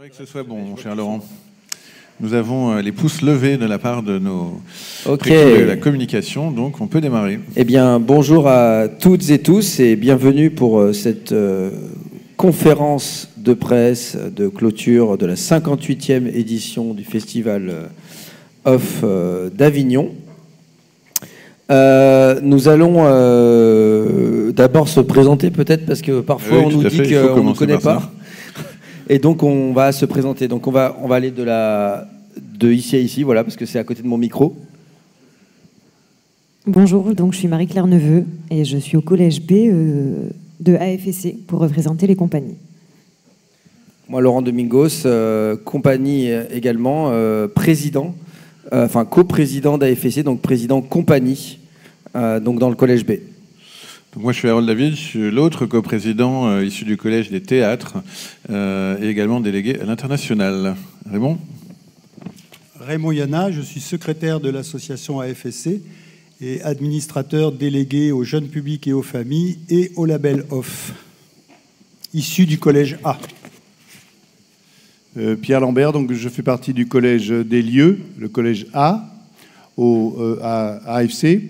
Que ce soit bon, mon cher Laurent. Nous avons les pouces levés de la part de nos équipes de la communication, donc on peut démarrer. Eh bien, bonjour à toutes et tous et bienvenue pour cette conférence de presse de clôture de la 58e édition du Festival Off d'Avignon. Nous allons d'abord se présenter peut-être parce que parfois on nous dit qu'on ne connaît pas. Et donc on va se présenter. Donc on va aller de ici à ici, voilà, parce que c'est à côté de mon micro. Bonjour, donc je suis Marie-Claire Neveu et je suis au collège B de AFSC pour représenter les compagnies. Moi, Laurent Domingos, compagnie également, président, enfin coprésident d'AFSC, donc président compagnie, donc dans le collège B. Donc moi, je suis Harold David, je suis l'autre coprésident issu du Collège des théâtres et également délégué à l'international. Raymond ? Raymond Yana, je suis secrétaire de l'association AFSC et administrateur délégué aux jeunes publics et aux familles et au label OFF, issu du Collège A. Pierre Lambert, donc je fais partie du Collège des lieux, le Collège A, à AFC.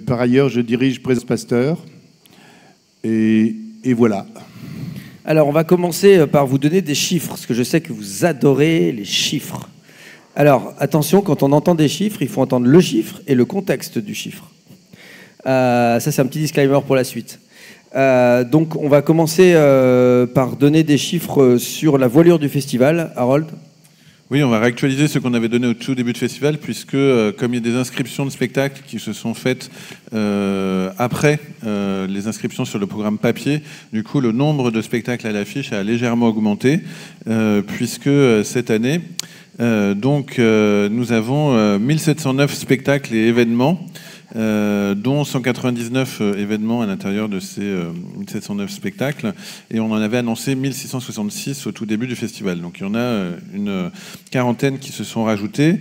Par ailleurs, je dirige Présence Pasteur. Et voilà. Alors, on va commencer par vous donner des chiffres, parce que je sais que vous adorez les chiffres. Alors, attention, quand on entend des chiffres, il faut entendre le chiffre et le contexte du chiffre. Ça, c'est un petit disclaimer pour la suite. Donc, on va commencer par donner des chiffres sur la voilure du festival. Harold ? Oui, on va réactualiser ce qu'on avait donné au tout début de festival, puisque comme il y a des inscriptions de spectacles qui se sont faites après les inscriptions sur le programme papier, du coup, le nombre de spectacles à l'affiche a légèrement augmenté, puisque cette année, nous avons 1709 spectacles et événements, dont 199 événements à l'intérieur de ces 1709 spectacles, et on en avait annoncé 1666 au tout début du festival. Donc il y en a une quarantaine qui se sont rajoutés.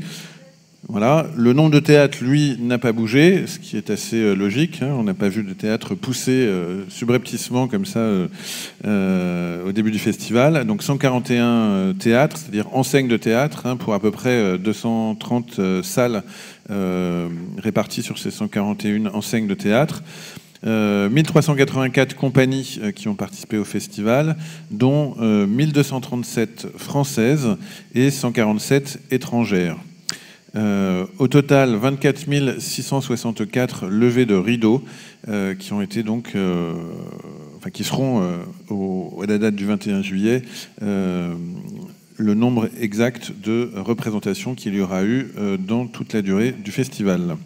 Voilà. Le nombre de théâtres, lui, n'a pas bougé, ce qui est assez logique. On n'a pas vu de théâtre pousser subrepticement comme ça au début du festival. Donc 141 théâtres, c'est-à-dire enseignes de théâtre, pour à peu près 230 salles réparties sur ces 141 enseignes de théâtre. 1384 compagnies qui ont participé au festival, dont 1237 françaises et 147 étrangères. Au total, 24 664 levées de rideaux qui ont été donc, qui seront à la date du 21 juillet le nombre exact de représentations qu'il y aura eu dans toute la durée du festival.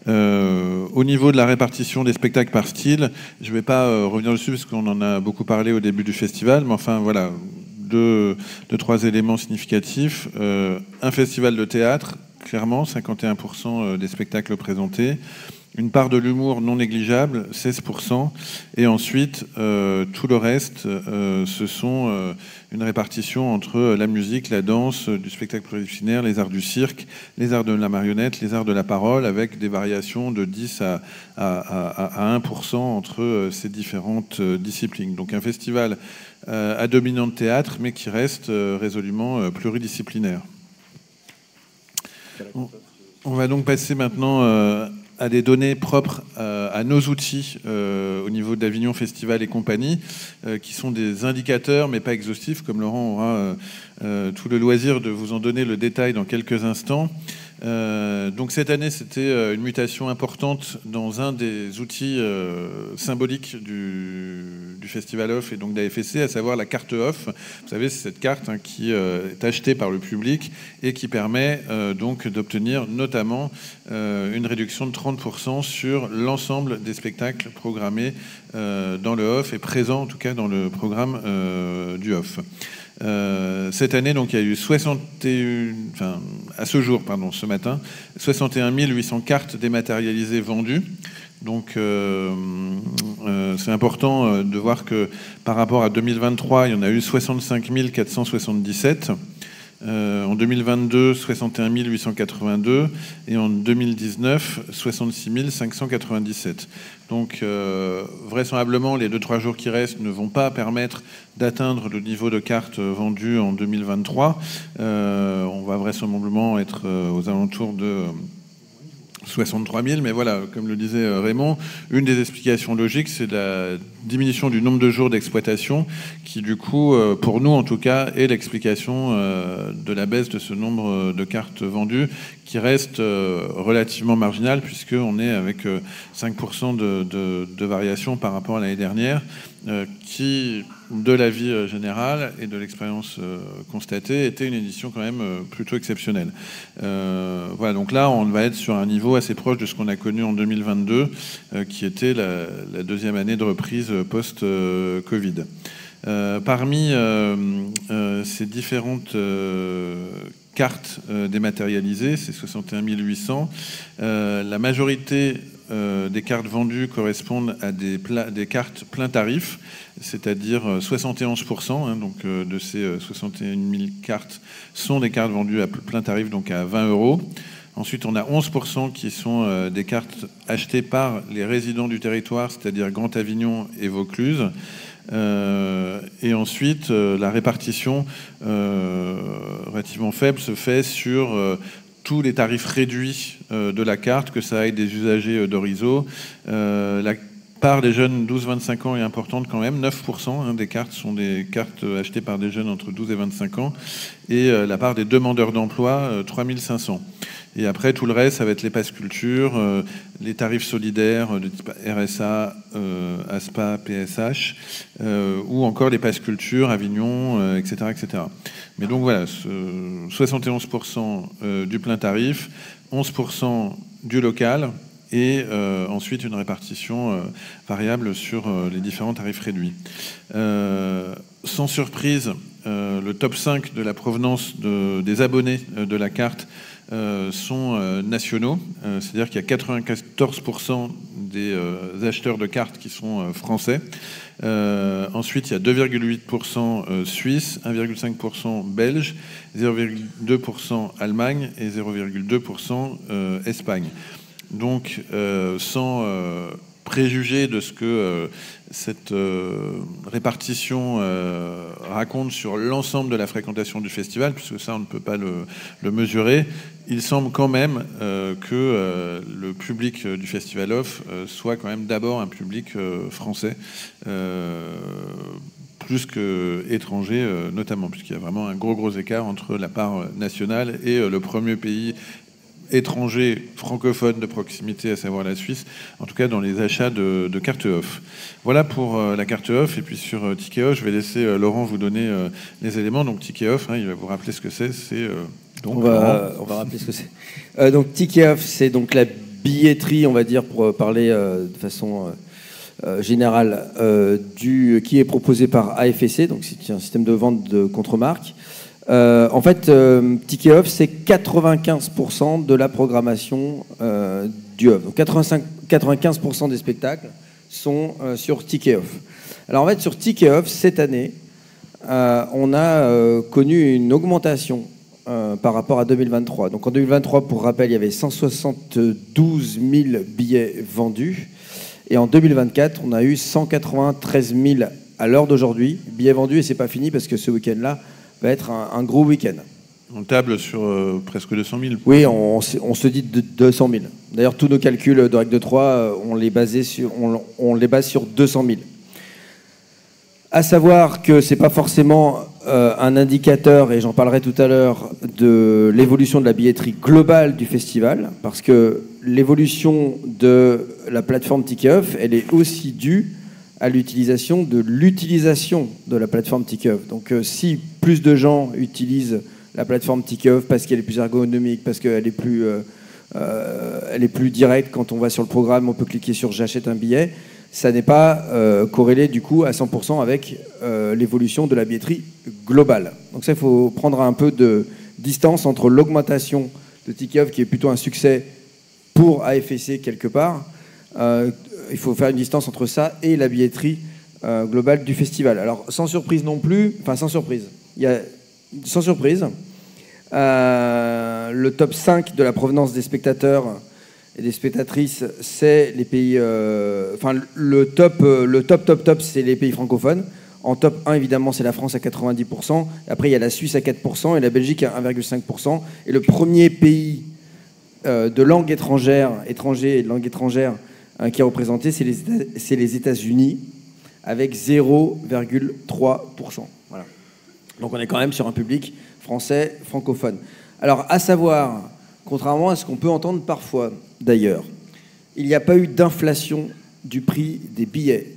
Au niveau de la répartition des spectacles par style, je ne vais pas revenir dessus parce qu'on en a beaucoup parlé au début du festival, mais enfin voilà, deux, trois éléments significatifs. Un festival de théâtre, clairement, 51% des spectacles présentés. Une part de l'humour non négligeable, 16%. Et ensuite, tout le reste, ce sont une répartition entre la musique, la danse, du spectacle pluridisciplinaire, les arts du cirque, les arts de la marionnette, les arts de la parole, avec des variations de 10 à 1% entre ces différentes disciplines. Donc un festival à dominante théâtre, mais qui reste résolument pluridisciplinaire. On va donc passer maintenant à des données propres à nos outils au niveau d'Avignon Festival et compagnie, qui sont des indicateurs, mais pas exhaustifs, comme Laurent aura tout le loisir de vous en donner le détail dans quelques instants. Donc cette année, c'était une mutation importante dans un des outils symboliques du Festival Off et donc d'AFSC, à savoir la carte Off. Vous savez, c'est cette carte qui est achetée par le public et qui permet donc d'obtenir notamment une réduction de 30% sur l'ensemble des spectacles programmés dans le Off et présents en tout cas dans le programme du Off. Cette année, donc, il y a eu à ce jour, ce matin, 61 800 cartes dématérialisées vendues. Donc, c'est important de voir que par rapport à 2023, il y en a eu 65 477. En 2022, 61 882 et en 2019, 66 597. Donc vraisemblablement, les 2-3 jours qui restent ne vont pas permettre d'atteindre le niveau de cartes vendues en 2023. On va vraisemblablement être aux alentours de 63 000, mais voilà, comme le disait Raymond, une des explications logiques, c'est la diminution du nombre de jours d'exploitation, qui du coup, pour nous en tout cas, est l'explication de la baisse de ce nombre de cartes vendues, qui reste relativement marginale, puisqu'on est avec 5% de variation par rapport à l'année dernière, qui, de l'avis général et de l'expérience constatée, était une édition quand même plutôt exceptionnelle. Voilà, donc là, on va être sur un niveau assez proche de ce qu'on a connu en 2022, qui était la deuxième année de reprise post-Covid. Parmi ces différentes cartes dématérialisées, c'est 61 800, la majorité des cartes vendues correspondent à des cartes plein tarif, c'est-à-dire 71%, donc de ces 61 000 cartes sont des cartes vendues à plein tarif, donc à 20 €. Ensuite, on a 11% qui sont des cartes achetées par les résidents du territoire, c'est-à-dire Grand Avignon et Vaucluse. Et ensuite, la répartition relativement faible se fait sur tous les tarifs réduits de la carte, que ça aille des usagers d'Orizo. La part des jeunes 12-25 ans est importante quand même, 9% des cartes sont des cartes achetées par des jeunes entre 12 et 25 ans, et la part des demandeurs d'emploi, 3500. Et après, tout le reste, ça va être les passes culture, les tarifs solidaires de type RSA, ASPA, PSH, ou encore les passes culture, Avignon, etc., etc. Mais donc voilà, 71% du plein tarif, 11% du local, et ensuite une répartition variable sur les différents tarifs réduits. Sans surprise, le top 5 de la provenance des abonnés de la carte sont nationaux, c'est-à-dire qu'il y a 94% des acheteurs de cartes qui sont français. Ensuite, il y a 2,8% suisses, 1,5% belges, 0,2% Allemagne et 0,2% Espagne. Donc, sans préjuger de ce que cette répartition raconte sur l'ensemble de la fréquentation du festival, puisque ça, on ne peut pas le mesurer, il semble quand même que le public du Festival Off soit quand même d'abord un public français, plus qu'étranger, notamment, puisqu'il y a vraiment un gros écart entre la part nationale et le premier pays étrangers francophones de proximité, à savoir la Suisse, en tout cas dans les achats de cartes off. Voilà pour la carte off. Et puis sur Ticket Off, je vais laisser Laurent vous donner les éléments. Donc Ticket Off, il va vous rappeler ce que c'est. On va rappeler ce que c'est. Donc Ticket Off, c'est donc la billetterie, on va dire, pour parler de façon générale, qui est proposé par AFSC. Donc c'est un système de vente de contre-marque. En fait, Ticket Off, c'est 95% de la programmation du Off. Donc 95% des spectacles sont sur Ticket Off. Alors en fait, sur Ticket Off, cette année, on a connu une augmentation par rapport à 2023. Donc en 2023, pour rappel, il y avait 172 000 billets vendus. Et en 2024, on a eu 193 000 à l'heure d'aujourd'hui billets vendus. Et c'est pas fini parce que ce week-end-là va être un gros week-end. On table sur presque 200 000. Oui, on se dit 200 000. D'ailleurs, tous nos calculs de règle de 3, on les base sur 200 000. À savoir que c'est pas forcément un indicateur, et j'en parlerai tout à l'heure, de l'évolution de la billetterie globale du festival, parce que l'évolution de la plateforme Ticket Off, elle est aussi due à l'utilisation de la plateforme Ticket Off. Donc si plus de gens utilisent la plateforme Ticket Off parce qu'elle est plus ergonomique, parce qu'elle est plus directe, quand on va sur le programme, on peut cliquer sur j'achète un billet, ça n'est pas corrélé du coup à 100% avec l'évolution de la billetterie globale. Donc ça, il faut prendre un peu de distance entre l'augmentation de Ticket Off, qui est plutôt un succès pour AFSC quelque part. Il faut faire une distance entre ça et la billetterie globale du festival. Alors, sans surprise non plus, enfin sans surprise, Le top 5 de la provenance des spectateurs et des spectatrices, c'est les pays... le top, c'est les pays francophones. En top 1, évidemment, c'est la France à 90%. Après, il y a la Suisse à 4% et la Belgique à 1,5%. Et le premier pays de langue étrangère, étranger et de langue étrangère qui est représenté, c'est les États-Unis, avec 0,3%. Voilà. Donc on est quand même sur un public français francophone. Alors, à savoir, contrairement à ce qu'on peut entendre parfois, d'ailleurs, il n'y a pas eu d'inflation du prix des billets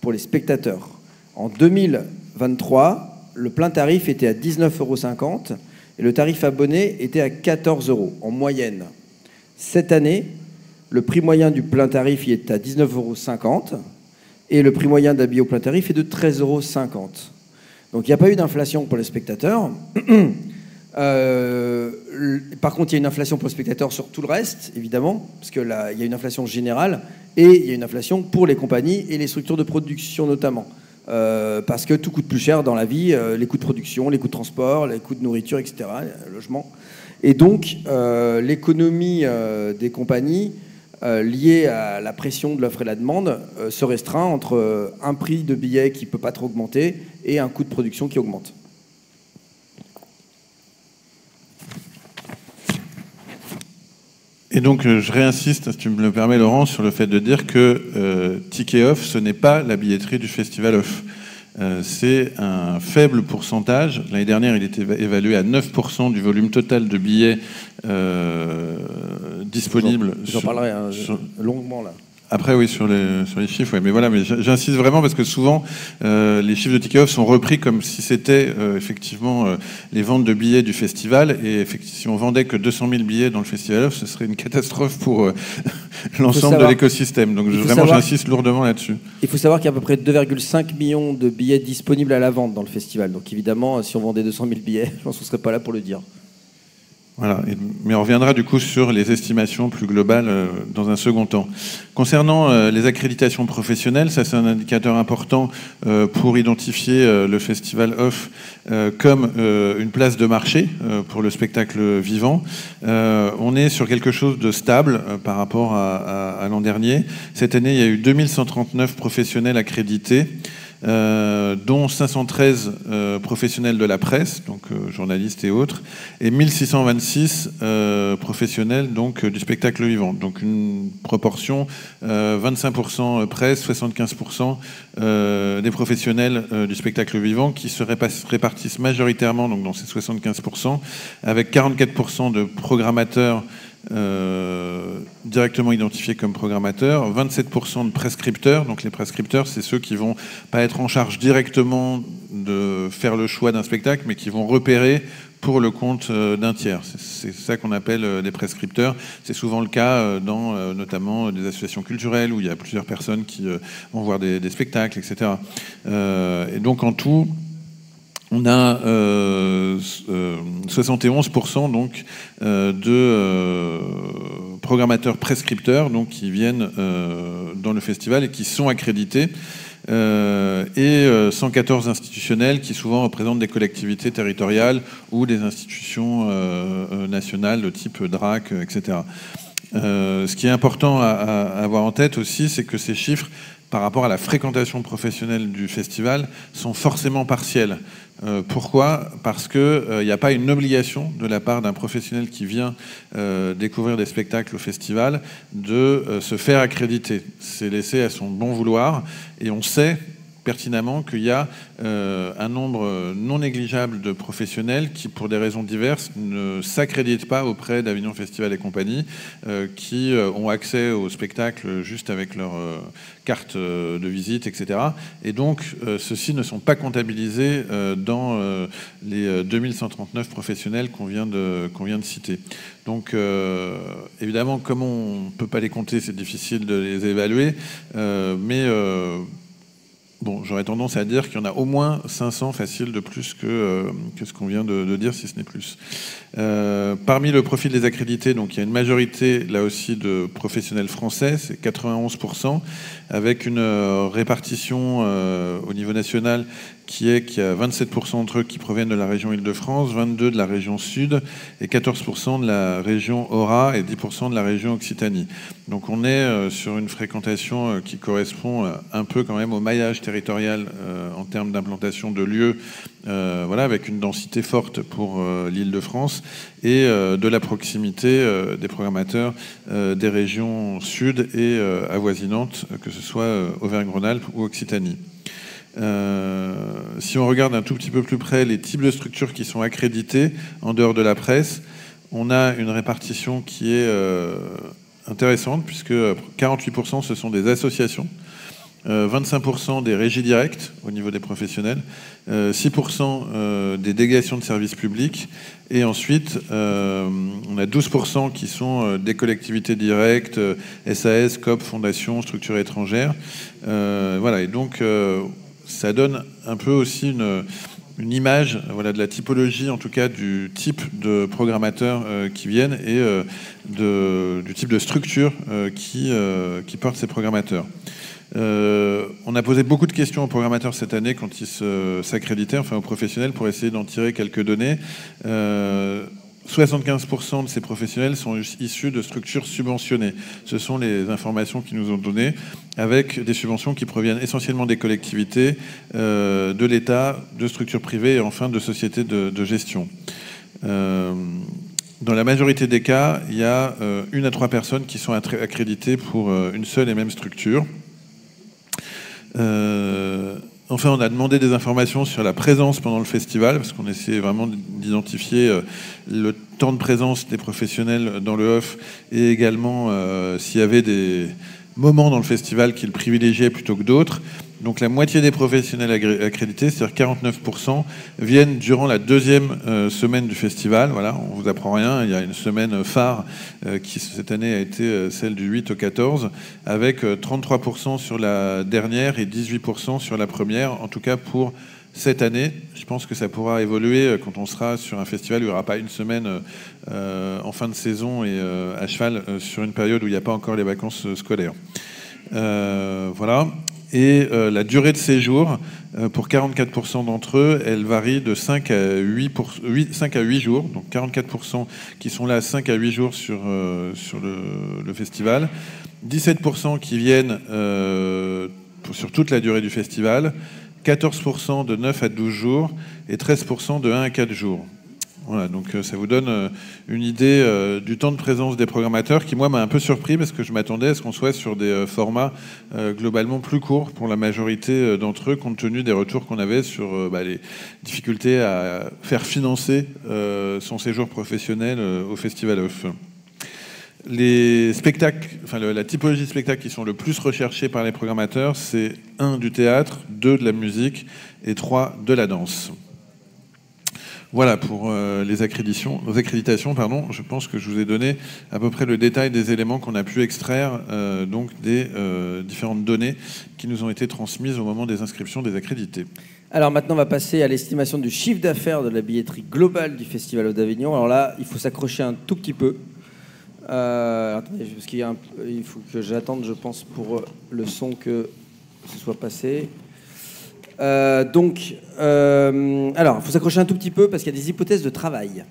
pour les spectateurs. En 2023, le plein tarif était à 19,50 € et le tarif abonné était à 14 € en moyenne. Cette année, le prix moyen du plein tarif il est à 19,50 € et le prix moyen d'un billet au plein tarif est de 13,50 €. Donc il n'y a pas eu d'inflation pour les spectateurs. Par contre, il y a une inflation pour les spectateurs sur tout le reste, évidemment, parce qu'il y a une inflation générale et il y a une inflation pour les compagnies et les structures de production notamment. Parce que tout coûte plus cher dans la vie, les coûts de production, les coûts de transport, les coûts de nourriture, etc., logement. Et donc, l'économie des compagnies liée à la pression de l'offre et la demande se restreint entre un prix de billet qui ne peut pas trop augmenter et un coût de production qui augmente. Et donc, je réinsiste, si tu me le permets, Laurent, sur le fait de dire que Ticket Off, ce n'est pas la billetterie du Festival Off. C'est un faible pourcentage. L'année dernière, il était évalué à 9% du volume total de billets disponibles. J'en parlerai longuement là. Après, oui, sur les chiffres, ouais. Mais voilà, mais j'insiste vraiment parce que souvent, les chiffres de Ticket Off sont repris comme si c'était effectivement les ventes de billets du festival. Et effectivement, si on vendait que 200 000 billets dans le Festival Off, ce serait une catastrophe pour l'ensemble de l'écosystème. Donc vraiment, j'insiste lourdement là-dessus. Il faut savoir qu'il y a à peu près 2,5 millions de billets disponibles à la vente dans le festival. Donc évidemment, si on vendait 200 000 billets, je pense qu'on ne serait pas là pour le dire. Voilà, mais on reviendra du coup sur les estimations plus globales dans un second temps. Concernant les accréditations professionnelles, ça c'est un indicateur important pour identifier le Festival Off comme une place de marché pour le spectacle vivant. On est sur quelque chose de stable par rapport à l'an dernier. Cette année, il y a eu 2139 professionnels accrédités. Dont 513 professionnels de la presse, donc journalistes et autres, et 1626 professionnels donc, du spectacle vivant. Donc une proportion 25% presse, 75% des professionnels du spectacle vivant qui se répartissent majoritairement donc, dans ces 75%, avec 44% de programmateurs directement identifiés comme programmateurs, 27% de prescripteurs. Donc les prescripteurs, c'est ceux qui vont pas être en charge directement de faire le choix d'un spectacle, mais qui vont repérer pour le compte d'un tiers. C'est ça qu'on appelle des prescripteurs. C'est souvent le cas dans notamment des associations culturelles où il y a plusieurs personnes qui vont voir des spectacles, etc. Et donc en tout, on a 71% donc, de programmateurs prescripteurs donc, qui viennent dans le festival et qui sont accrédités, et 114 institutionnels qui souvent représentent des collectivités territoriales ou des institutions nationales de type DRAC, etc. Ce qui est important à avoir en tête aussi, c'est que ces chiffres, par rapport à la fréquentation professionnelle du festival, sont forcément partiels. Pourquoi ? Parce qu'il n'y a pas une obligation de la part d'un professionnel qui vient découvrir des spectacles au festival de se faire accréditer. C'est laissé à son bon vouloir et on sait pertinemment qu'il y a un nombre non négligeable de professionnels qui, pour des raisons diverses, ne s'accréditent pas auprès d'Avignon Festival et compagnie, qui ont accès au spectacle juste avec leur carte de visite, etc. Et donc, ceux-ci ne sont pas comptabilisés dans les 2139 professionnels qu'on vient de citer. Donc, évidemment, comme on ne peut pas les compter, c'est difficile de les évaluer, mais Bon, j'aurais tendance à dire qu'il y en a au moins 500 faciles de plus que ce qu'on vient de dire, si ce n'est plus. Parmi le profil des accrédités, donc, il y a une majorité, là aussi, de professionnels français, c'est 91%, avec une répartition au niveau national qui y a 27% d'entre eux qui proviennent de la région Île-de-France, 22% de la région Sud et 14% de la région Aura et 10% de la région Occitanie. Donc on est sur une fréquentation qui correspond un peu quand même au maillage territorial en termes d'implantation de lieux, voilà, avec une densité forte pour l'Île-de-France et de la proximité des programmateurs des régions Sud et avoisinantes, que ce soit Auvergne-Rhône-Alpes ou Occitanie. Si on regarde un tout petit peu plus près les types de structures qui sont accréditées en dehors de la presse, on a une répartition qui est intéressante, puisque 48% ce sont des associations, 25% des régies directes au niveau des professionnels, 6% des délégations de services publics, et ensuite on a 12% qui sont des collectivités directes, SAS, COP, fondations, structures étrangères. Voilà, et donc ça donne un peu aussi une image, voilà, de la typologie, en tout cas du type de programmateurs qui viennent et du type de structure qui porte ces programmateurs. On a posé beaucoup de questions aux programmateurs cette année quand ils s'accréditaient, enfin aux professionnels, pour essayer d'en tirer quelques données. 75% de ces professionnels sont issus de structures subventionnées. Ce sont les informations qu'ils nous ont données, avec des subventions qui proviennent essentiellement des collectivités, de l'État, de structures privées et enfin de sociétés de gestion. Dans la majorité des cas, il y a 1 à 3 personnes qui sont accréditées pour une seule et même structure. Enfin, on a demandé des informations sur la présence pendant le festival, parce qu'on essaie vraiment d'identifier le temps de présence des professionnels dans le off, et également s'il y avait des moments dans le festival qu'ils privilégiaient plutôt que d'autres. Donc la moitié des professionnels accrédités, c'est-à-dire 49%, viennent durant la 2e semaine du festival. Voilà, on vous apprend rien, il y a une semaine phare qui cette année a été celle du 8 au 14, avec 33% sur la dernière et 18% sur la première, en tout cas pour cette année. Je pense que ça pourra évoluer quand on sera sur un festival où il n'y aura pas une semaine en fin de saison et à cheval sur une période où il n'y a pas encore les vacances scolaires. Voilà. Et la durée de séjour, pour 44% d'entre eux, elle varie de 5 à 8 jours. Donc 44% qui sont là 5 à 8 jours sur le festival. 17% qui viennent sur toute la durée du festival. 14% de 9 à 12 jours. Et 13% de 1 à 4 jours. Voilà, donc ça vous donne une idée du temps de présence des programmateurs qui, moi, m'a un peu surpris parce que je m'attendais à ce qu'on soit sur des formats globalement plus courts pour la majorité d'entre eux, compte tenu des retours qu'on avait sur les difficultés à faire financer son séjour professionnel au Festival Off. Les spectacles, enfin la typologie de spectacles qui sont le plus recherchés par les programmateurs, c'est 1 du théâtre, 2 de la musique et 3 de la danse. Voilà pour les accréditations. Je pense que je vous ai donné à peu près le détail des éléments qu'on a pu extraire donc des différentes données qui nous ont été transmises au moment des inscriptions des accrédités. Alors maintenant, on va passer à l'estimation du chiffre d'affaires de la billetterie globale du Festival Off d'Avignon. Alors là, il faut s'accrocher un tout petit peu. Attendez, parce il faut que j'attende, je pense, pour le son que ce soit passé. Alors, il faut s'accrocher un tout petit peu parce qu'il y a des hypothèses de travail.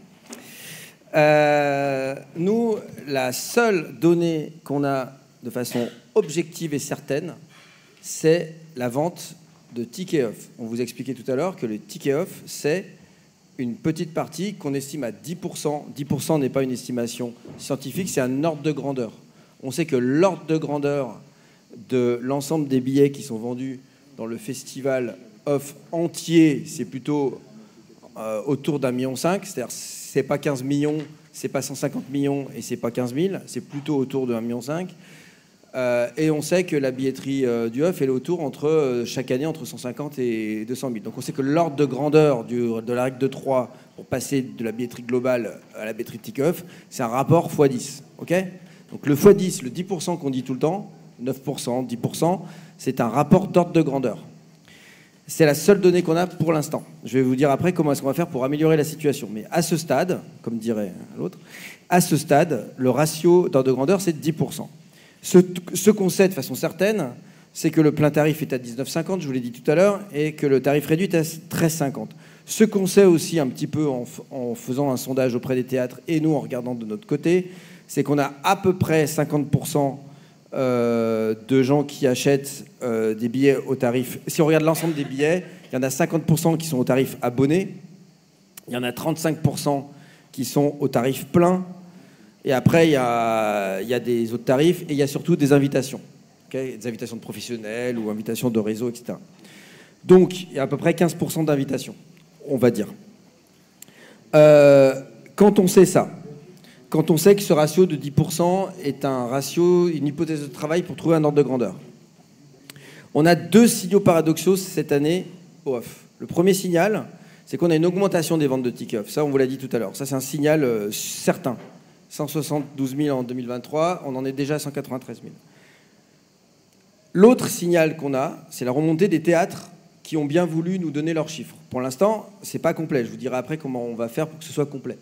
Nous, la seule donnée qu'on a de façon objective et certaine, c'est la vente de tickets off. On vous expliquait tout à l'heure que le ticket off, c'est une petite partie qu'on estime à 10%. 10% n'est pas une estimation scientifique, c'est un ordre de grandeur. On sait que l'ordre de grandeur de l'ensemble des billets qui sont vendus dans le festival off entier, c'est plutôt autour d'1,5 million. C'est-à-dire, c'est pas 15 millions, c'est pas 150 millions et c'est pas 15 000, c'est plutôt autour de 1,5 million. Et on sait que la billetterie du off, elle est autour chaque année entre 150 et 200 000. Donc on sait que l'ordre de grandeur de la règle de 3 pour passer de la billetterie globale à la billetterie ticket off, c'est un rapport x10. Okay, donc le x10, le 10% qu'on dit tout le temps, 9%, 10%, c'est un rapport d'ordre de grandeur. C'est la seule donnée qu'on a pour l'instant. Je vais vous dire après comment est-ce qu'on va faire pour améliorer la situation. Mais à ce stade, comme dirait l'autre, à ce stade, le ratio d'ordre de grandeur, c'est 10%. Ce qu'on sait de façon certaine, c'est que le plein tarif est à 19,50, je vous l'ai dit tout à l'heure, et que le tarif réduit est à 13,50. Ce qu'on sait aussi un petit peu en faisant un sondage auprès des théâtres et nous en regardant de notre côté, c'est qu'on a à peu près 50% de gens qui achètent des billets au tarif. Si on regarde l'ensemble des billets, il y en a 50% qui sont au tarif abonné, il y en a 35% qui sont au tarif plein, et après il y a des autres tarifs, et il y a surtout des invitations, okay, des invitations de professionnels ou invitations de réseau, etc. Donc il y a à peu près 15% d'invitations, on va dire. Quand on sait ça, quand on sait que ce ratio de 10% est un ratio, une hypothèse de travail pour trouver un ordre de grandeur. On a 2 signaux paradoxaux cette année au off. Le premier signal, c'est qu'on a une augmentation des ventes de tickets off. Ça, on vous l'a dit tout à l'heure. Ça, c'est un signal certain. 172 000 en 2023, on en est déjà à 193 000. L'autre signal qu'on a, c'est la remontée des théâtres qui ont bien voulu nous donner leurs chiffres. Pour l'instant, c'est pas complet. Je vous dirai après comment on va faire pour que ce soit complet.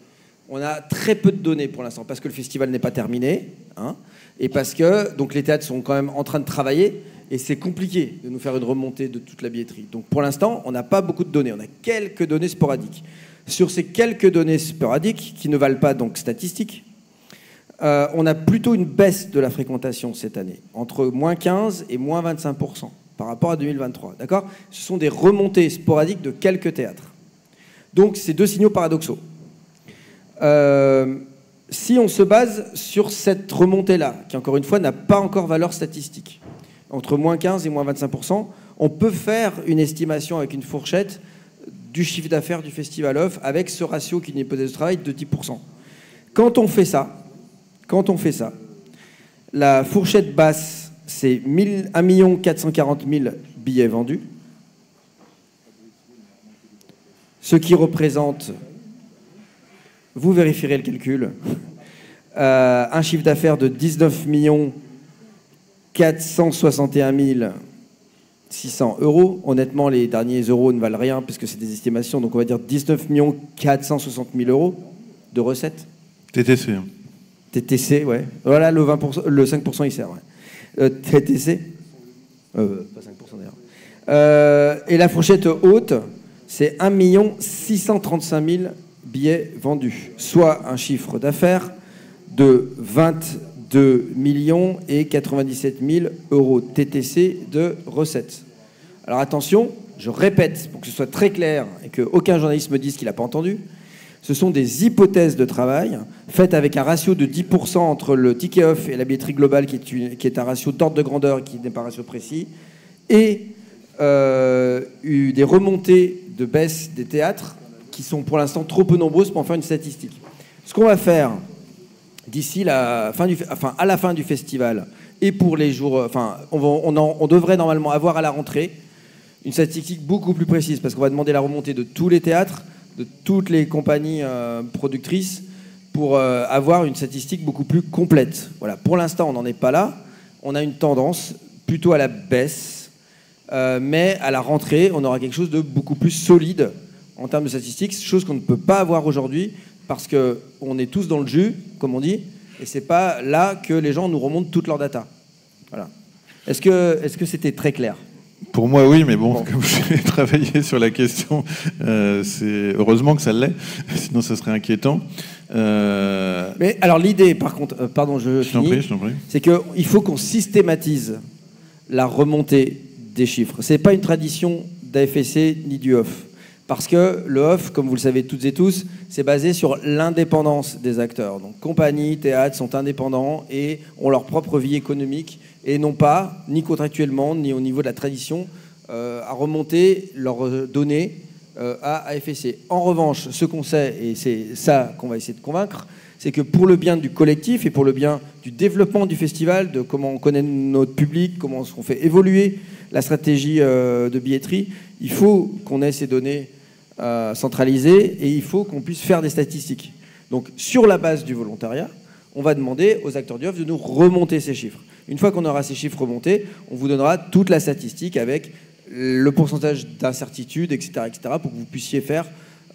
On a très peu de données pour l'instant, parce que le festival n'est pas terminé, hein, et parce que donc, les théâtres sont quand même en train de travailler, et c'est compliqué de nous faire une remontée de toute la billetterie. Donc pour l'instant, on n'a pas beaucoup de données, on a quelques données sporadiques. Sur ces quelques données sporadiques, qui ne valent pas donc statistiques, on a plutôt une baisse de la fréquentation cette année, entre moins 15 et moins 25% par rapport à 2023. D'accord ? Ce sont des remontées sporadiques de quelques théâtres. Donc c'est 2 signaux paradoxaux. Si on se base sur cette remontée-là, qui encore une fois n'a pas encore valeur statistique, entre moins 15 et moins 25%, on peut faire une estimation avec une fourchette du chiffre d'affaires du Festival Off avec ce ratio qui est une hypothèse de travail de 10%. Quand on fait ça, la fourchette basse, c'est 1 440 000 billets vendus, ce qui représente... Vous vérifierez le calcul. Un chiffre d'affaires de 19 461 600 euros. Honnêtement, les derniers euros ne valent rien puisque c'est des estimations. Donc on va dire 19 460 000 euros de recettes. TTC. TTC, ouais. Voilà, le 5% il sert. Ouais. TTC. Pas 5% d'ailleurs. Et la fourchette haute, c'est 1 635 000 billets vendus, soit un chiffre d'affaires de 22 millions et 97 000 euros TTC de recettes. Alors attention, je répète pour que ce soit très clair et qu'aucun journaliste me dise qu'il n'a pas entendu, ce sont des hypothèses de travail faites avec un ratio de 10% entre le ticket off et la billetterie globale qui est un ratio d'ordre de grandeur qui n'est pas un ratio précis, et des remontées de baisse des théâtres qui sont pour l'instant trop peu nombreuses pour en faire une statistique. Ce qu'on va faire d'ici à la fin du festival et pour les jours... on devrait normalement avoir à la rentrée une statistique beaucoup plus précise parce qu'on va demander la remontée de tous les théâtres, de toutes les compagnies productrices pour avoir une statistique beaucoup plus complète. Voilà. Pour l'instant, on n'en est pas là. On a une tendance plutôt à la baisse, mais à la rentrée, on aura quelque chose de beaucoup plus solide en termes de statistiques, chose qu'on ne peut pas avoir aujourd'hui parce qu'on est tous dans le jus, comme on dit, et c'est pas là que les gens nous remontent toute leur data. Voilà. Est-ce que c'était très clair ? Pour moi, oui, mais bon. Comme j'ai travaillé sur la question, c'est heureusement que ça l'est, sinon ça serait inquiétant. Mais alors l'idée, par contre, pardon, je finis, c'est qu'il faut qu'on systématise la remontée des chiffres. C'est pas une tradition d'AFSC ni du off. Parce que le off, comme vous le savez toutes et tous, c'est basé sur l'indépendance des acteurs. Donc compagnies, théâtres sont indépendants et ont leur propre vie économique et n'ont pas, ni contractuellement, ni au niveau de la tradition, à remonter leurs données à AFSC. En revanche, ce qu'on sait, et c'est ça qu'on va essayer de convaincre, c'est que pour le bien du collectif et pour le bien du développement du festival, de comment on connaît notre public, comment on fait évoluer la stratégie de billetterie, il faut qu'on ait ces données centralisées et il faut qu'on puisse faire des statistiques. Donc, sur la base du volontariat, on va demander aux acteurs du off de nous remonter ces chiffres. Une fois qu'on aura ces chiffres remontés, on vous donnera toute la statistique avec le pourcentage d'incertitude, etc., pour que vous puissiez faire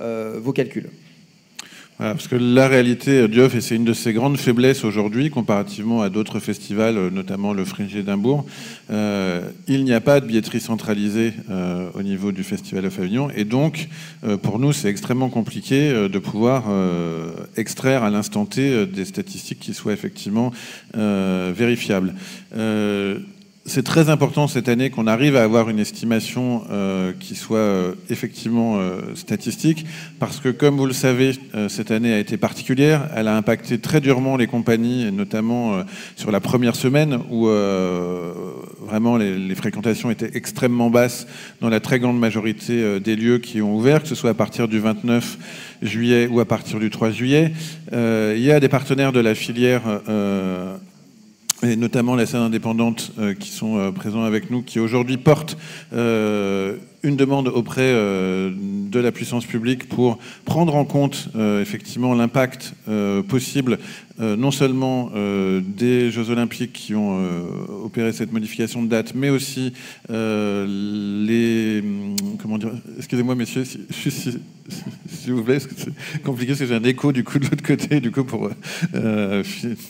vos calculs. Voilà, parce que la réalité du Off, et c'est une de ses grandes faiblesses aujourd'hui, comparativement à d'autres festivals, notamment le Fringe d'Édimbourg, il n'y a pas de billetterie centralisée au niveau du Festival Off Avignon, et donc pour nous c'est extrêmement compliqué de pouvoir extraire à l'instant T des statistiques qui soient effectivement vérifiables. C'est très important cette année qu'on arrive à avoir une estimation qui soit effectivement statistique, parce que comme vous le savez, cette année a été particulière. Elle a impacté très durement les compagnies, et notamment sur la première semaine où vraiment les fréquentations étaient extrêmement basses dans la très grande majorité des lieux qui ont ouvert, que ce soit à partir du 29 juillet ou à partir du 3 juillet. Il y a des partenaires de la filière et notamment la scène indépendante qui sont présents avec nous, qui aujourd'hui portent une demande auprès de la puissance publique pour prendre en compte effectivement l'impact possible non seulement des Jeux Olympiques qui ont opéré cette modification de date, mais aussi les... Comment dire? Excusez-moi, messieurs, s'il vous plaît, parce que c'est compliqué, parce que j'ai un écho du coup de l'autre côté, du coup pour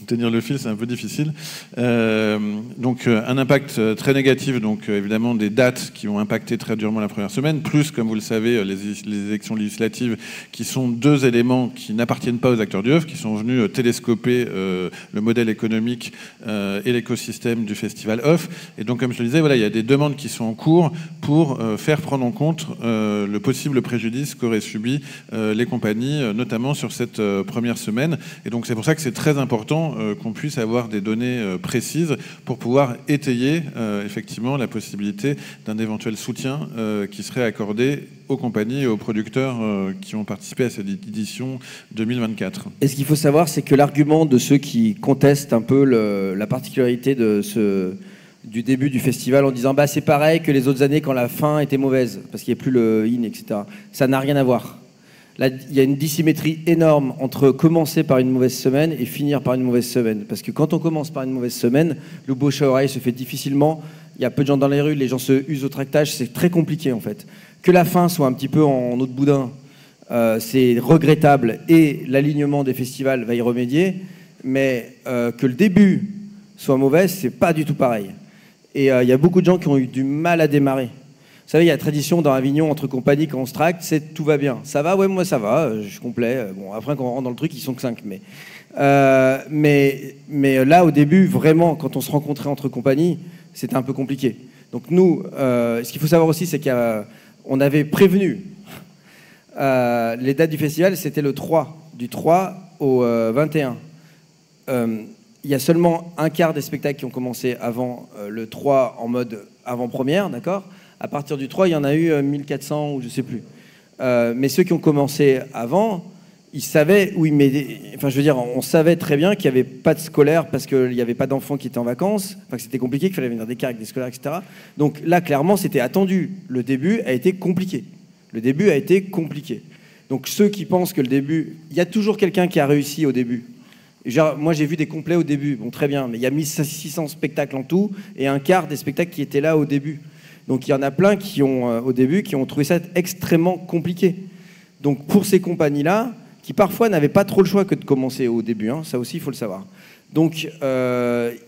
tenir le fil, c'est un peu difficile. Donc un impact très négatif, donc évidemment des dates qui ont impacté très durement la première semaine, plus, comme vous le savez, les élections législatives, qui sont deux éléments qui n'appartiennent pas aux acteurs du Off, qui sont venus télescoper le modèle économique et l'écosystème du festival Off. Et donc, comme je le disais, voilà, il y a des demandes qui sont en cours pour faire prendre en compte le possible préjudice qu'auraient subi les compagnies, notamment sur cette première semaine. Et donc, c'est pour ça que c'est très important qu'on puisse avoir des données précises pour pouvoir étayer effectivement la possibilité d'un éventuel soutien qui serait accordé aux compagnies et aux producteurs qui ont participé à cette édition 2024. Et ce qu'il faut savoir, c'est que l'argument de ceux qui contestent un peu la particularité du début du festival en disant bah, c'est pareil que les autres années quand la fin était mauvaise, parce qu'il n'y a plus le in, etc. Ça n'a rien à voir. Là, il y a une dissymétrie énorme entre commencer par une mauvaise semaine et finir par une mauvaise semaine. Parce que quand on commence par une mauvaise semaine, le bouche à oreille se fait difficilement. Il y a peu de gens dans les rues, les gens se usent au tractage, c'est très compliqué en fait. Que la fin soit un petit peu en eau de boudin, c'est regrettable et l'alignement des festivals va y remédier, mais que le début soit mauvais, c'est pas du tout pareil. Et il y a beaucoup de gens qui ont eu du mal à démarrer. Vous savez, il y a la tradition dans Avignon entre compagnies quand on se tracte, c'est tout va bien. Ça va, ouais, moi ça va, je suis complet. Bon, après quand on rentre dans le truc, ils sont que 5. Mais là, au début, vraiment, quand on se rencontrait entre compagnies, c'était un peu compliqué. Donc nous, ce qu'il faut savoir aussi, c'est qu'on avait prévenu les dates du festival, c'était le 3, du 3 au 21. Il y a seulement un quart des spectacles qui ont commencé avant le 3 en mode avant-première, d'accord ? À partir du 3, il y en a eu 1400 ou je ne sais plus. Mais ceux qui ont commencé avant, ils savaient où ils mettaient... Enfin, je veux dire, on savait très bien qu'il n'y avait pas de scolaire parce qu'il n'y avait pas d'enfants qui étaient en vacances, enfin, que c'était compliqué, qu'il fallait venir des cars avec des scolaires, etc. Donc là, clairement, c'était attendu. Le début a été compliqué. Donc ceux qui pensent que le début... Il y a toujours quelqu'un qui a réussi au début. Genre, moi, j'ai vu des complets au début. Bon, très bien, mais il y a 1600 spectacles en tout et un quart des spectacles qui étaient là au début. Donc il y en a plein qui ont, au début, qui ont trouvé ça extrêmement compliqué. Donc pour ces compagnies-là, qui parfois n'avaient pas trop le choix que de commencer au début, hein, ça aussi il faut le savoir. Donc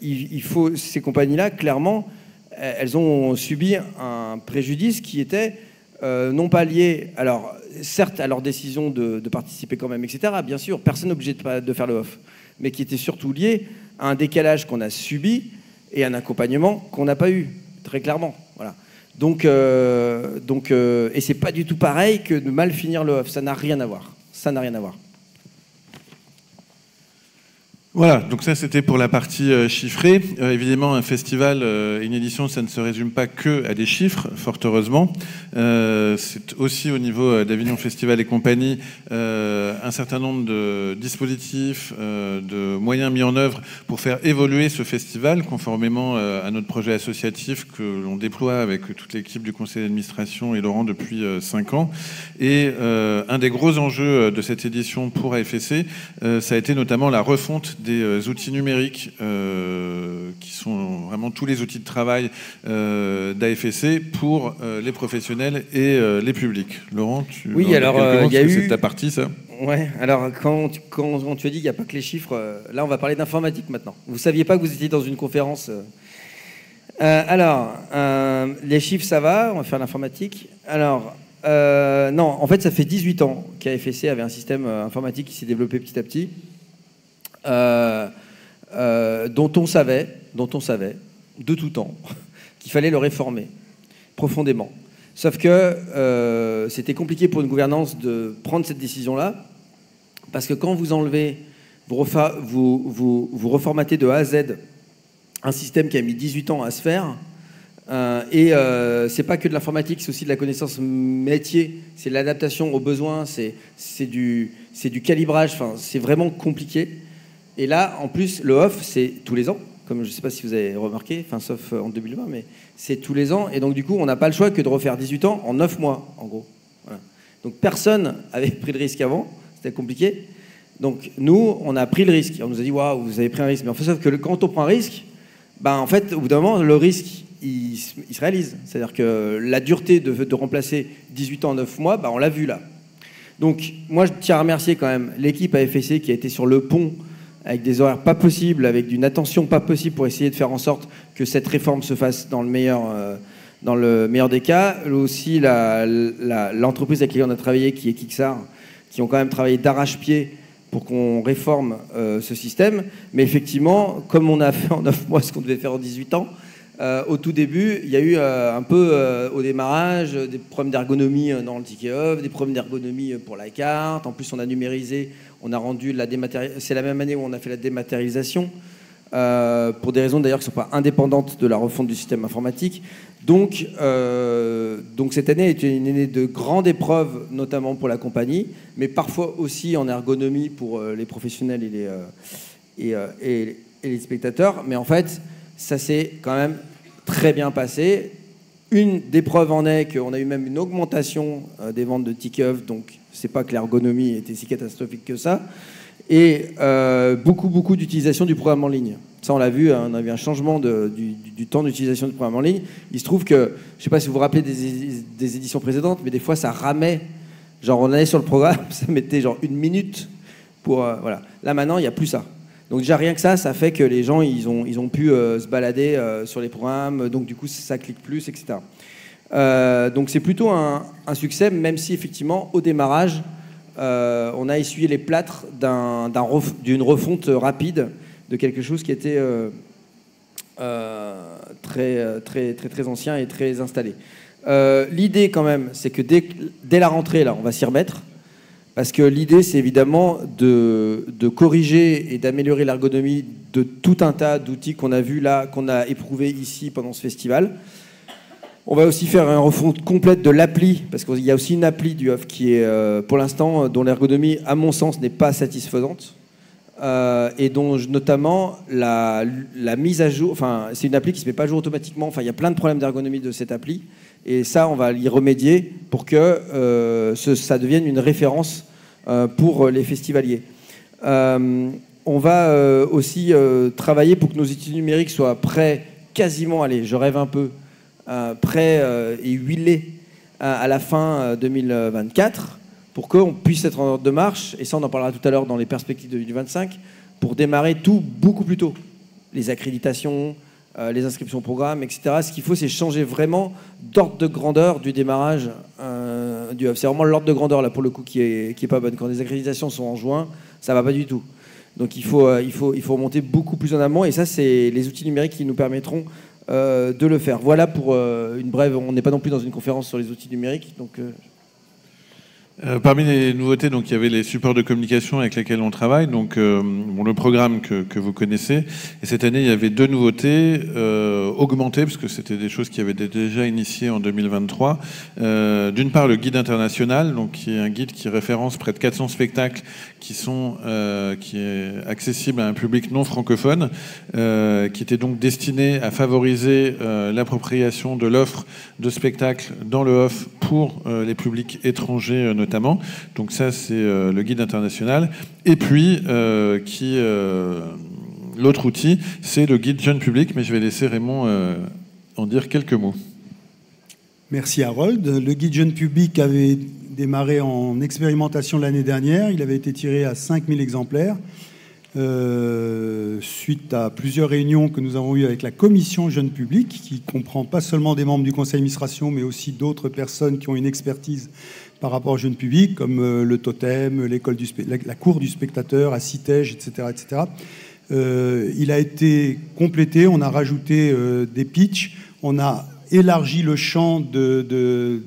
ces compagnies-là, clairement, elles ont subi un préjudice qui était non pas lié, alors certes à leur décision de participer quand même, etc. Bien sûr, personne n'est obligé de faire le off, mais qui était surtout lié à un décalage qu'on a subi et un accompagnement qu'on n'a pas eu, très clairement. Voilà. Donc, et c'est pas du tout pareil que de mal finir le off. Ça n'a rien à voir. Voilà, donc ça c'était pour la partie chiffrée. Évidemment, un festival, une édition, ça ne se résume pas que à des chiffres, fort heureusement. C'est aussi au niveau d'Avignon Festival et compagnie un certain nombre de dispositifs, de moyens mis en œuvre pour faire évoluer ce festival conformément à notre projet associatif que l'on déploie avec toute l'équipe du conseil d'administration et Laurent depuis 5 ans. Et un des gros enjeux de cette édition pour AFSC, ça a été notamment la refonte des outils numériques qui sont vraiment tous les outils de travail d'AFSC pour les professionnels et les publics. Laurent, oui, alors il y a eu... C'est ta partie, ça. Ouais, alors quand tu as dit qu'il n'y a pas que les chiffres, là on va parler d'informatique maintenant. Vous ne saviez pas que vous étiez dans une conférence les chiffres ça va, on va faire l'informatique. Alors, non, en fait ça fait 18 ans qu'AFSC avait un système informatique qui s'est développé petit à petit, dont on savait, de tout temps, qu'il fallait le réformer profondément. Sauf que c'était compliqué pour une gouvernance de prendre cette décision-là, parce que quand vous enlevez, vous reformatez de A à Z un système qui a mis 18 ans à se faire, c'est pas que de l'informatique, c'est aussi de la connaissance métier, c'est de l'adaptation aux besoins, c'est du calibrage, enfin, c'est vraiment compliqué. Et là, en plus, le off, c'est tous les ans, comme je ne sais pas si vous avez remarqué, enfin, sauf en 2020, mais c'est tous les ans. Et donc, du coup, on n'a pas le choix que de refaire 18 ans en 9 mois, en gros. Voilà. Donc, personne avait pris le risque avant. C'était compliqué. Donc, nous, on a pris le risque. On nous a dit, waouh, vous avez pris un risque. Mais en fait, sauf que quand on prend un risque, ben, en fait, au bout d'un moment, le risque, il se réalise. C'est-à-dire que la dureté de remplacer 18 ans en 9 mois, ben, on l'a vu là. Donc, moi, je tiens à remercier quand même l'équipe AFSC qui a été sur le pont avec des horaires pas possibles, avec une attention pas possible pour essayer de faire en sorte que cette réforme se fasse dans le meilleur des cas. Aussi, l'entreprise avec laquelle on a travaillé, qui est Kixar, qui ont quand même travaillé d'arrache-pied pour qu'on réforme ce système. Mais effectivement, comme on a fait en 9 mois ce qu'on devait faire en 18 ans, au tout début, il y a eu un peu au démarrage des problèmes d'ergonomie dans le ticket off, des problèmes d'ergonomie pour la carte. En plus, on a numérisé, on a rendu la dématérialisation. C'est la même année où on a fait la dématérialisation, pour des raisons d'ailleurs qui ne sont pas indépendantes de la refonte du système informatique. Donc cette année a été une année de grande épreuve, notamment pour la compagnie, mais parfois aussi en ergonomie pour les professionnels et les spectateurs. Mais en fait, ça s'est quand même très bien passé. Une des preuves en est qu'on a eu même une augmentation des ventes de tickets off, donc c'est pas que l'ergonomie était si catastrophique que ça. Et beaucoup d'utilisation du programme en ligne. Ça, on l'a vu, on a vu un changement du temps d'utilisation du programme en ligne. Il se trouve que, je ne sais pas si vous vous rappelez des éditions précédentes, mais des fois, ça ramait. Genre, on allait sur le programme, ça mettait genre 1 minute pour... voilà. Là, maintenant, il n'y a plus ça. Donc déjà, rien que ça fait que les gens, ils ont pu se balader sur les programmes. Donc, du coup, ça clique plus, etc. Donc, c'est plutôt un succès, même si, effectivement, au démarrage, on a essuyé les plâtres d'une refonte rapide de quelque chose qui était très ancien et très installé. L'idée quand même, c'est que dès la rentrée, là, on va s'y remettre, parce que l'idée, c'est évidemment de corriger et d'améliorer l'ergonomie de tout un tas d'outils qu'on a vus là, qu'on a éprouvés ici pendant ce festival. On va aussi faire une refonte complète de l'appli, parce qu'il y a aussi une appli du off qui est, pour l'instant, dont l'ergonomie, à mon sens, n'est pas satisfaisante. Et dont notamment la mise à jour, enfin c'est une appli qui se met pas à jour automatiquement, enfin il y a plein de problèmes d'ergonomie de cette appli, et ça on va y remédier pour que ça devienne une référence pour les festivaliers. On va aussi travailler pour que nos outils numériques soient prêts quasiment, allez je rêve un peu, prêts et huilés à la fin 2024, pour qu'on puisse être en ordre de marche, et ça on en parlera tout à l'heure dans les perspectives de 2025, pour démarrer tout beaucoup plus tôt. Les accréditations, les inscriptions au programme, etc. Ce qu'il faut, c'est changer vraiment d'ordre de grandeur du démarrage du off. C'est vraiment l'ordre de grandeur, là, pour le coup, qui est pas bonne. Quand les accréditations sont en juin, ça va pas du tout. Donc il faut remonter beaucoup plus en amont, et ça, c'est les outils numériques qui nous permettront de le faire. Voilà pour une brève. On n'est pas non plus dans une conférence sur les outils numériques, donc... Parmi les nouveautés, donc, il y avait les supports de communication avec lesquels on travaille, donc le programme que vous connaissez. Et cette année, il y avait 2 nouveautés augmentées, parce que c'était des choses qui avaient été déjà initiées en 2023. D'une part, le guide international, donc, qui est un guide qui référence près de 400 spectacles qui est accessible à un public non francophone, qui était donc destiné à favoriser l'appropriation de l'offre de spectacles dans le off pour les publics étrangers notamment. Donc ça, c'est le guide international. Et puis, l'autre outil, c'est le guide jeune public, mais je vais laisser Raymond en dire quelques mots. Merci Harold. Le guide jeune public avait démarré en expérimentation l'année dernière. Il avait été tiré à 5000 exemplaires. Suite à plusieurs réunions que nous avons eues avec la commission jeune public, qui comprend pas seulement des membres du conseil d'administration, mais aussi d'autres personnes qui ont une expertise par rapport au jeune public, comme le Totem, la cour du spectateur, à Citège, etc. etc. Il a été complété, on a rajouté des pitchs, on a élargi le champ des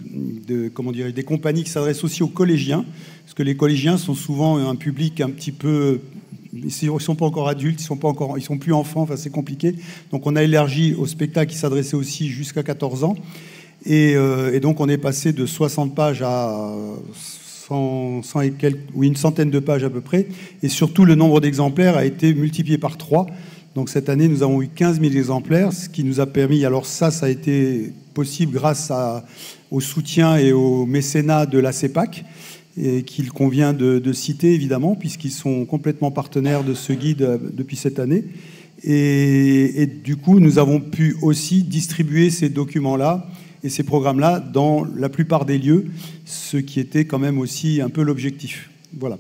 compagnies qui s'adressent aussi aux collégiens, parce que les collégiens sont souvent un public un petit peu... Ils ne sont pas encore adultes, ils sont plus enfants, enfin c'est compliqué. Donc on a élargi au spectacle qui s'adressait aussi jusqu'à 14 ans. Et donc on est passé de 60 pages à 100 et quelques, oui, une centaine de pages à peu près. Et surtout, le nombre d'exemplaires a été multiplié par 3. Donc cette année, nous avons eu 15 000 exemplaires, ce qui nous a permis... Alors ça a été possible grâce au soutien et au mécénat de la CEPAC, et qu'il convient de citer évidemment, puisqu'ils sont complètement partenaires de ce guide depuis cette année. Et du coup, nous avons pu aussi distribuer ces documents-là et ces programmes-là dans la plupart des lieux, ce qui était quand même aussi un peu l'objectif. Voilà.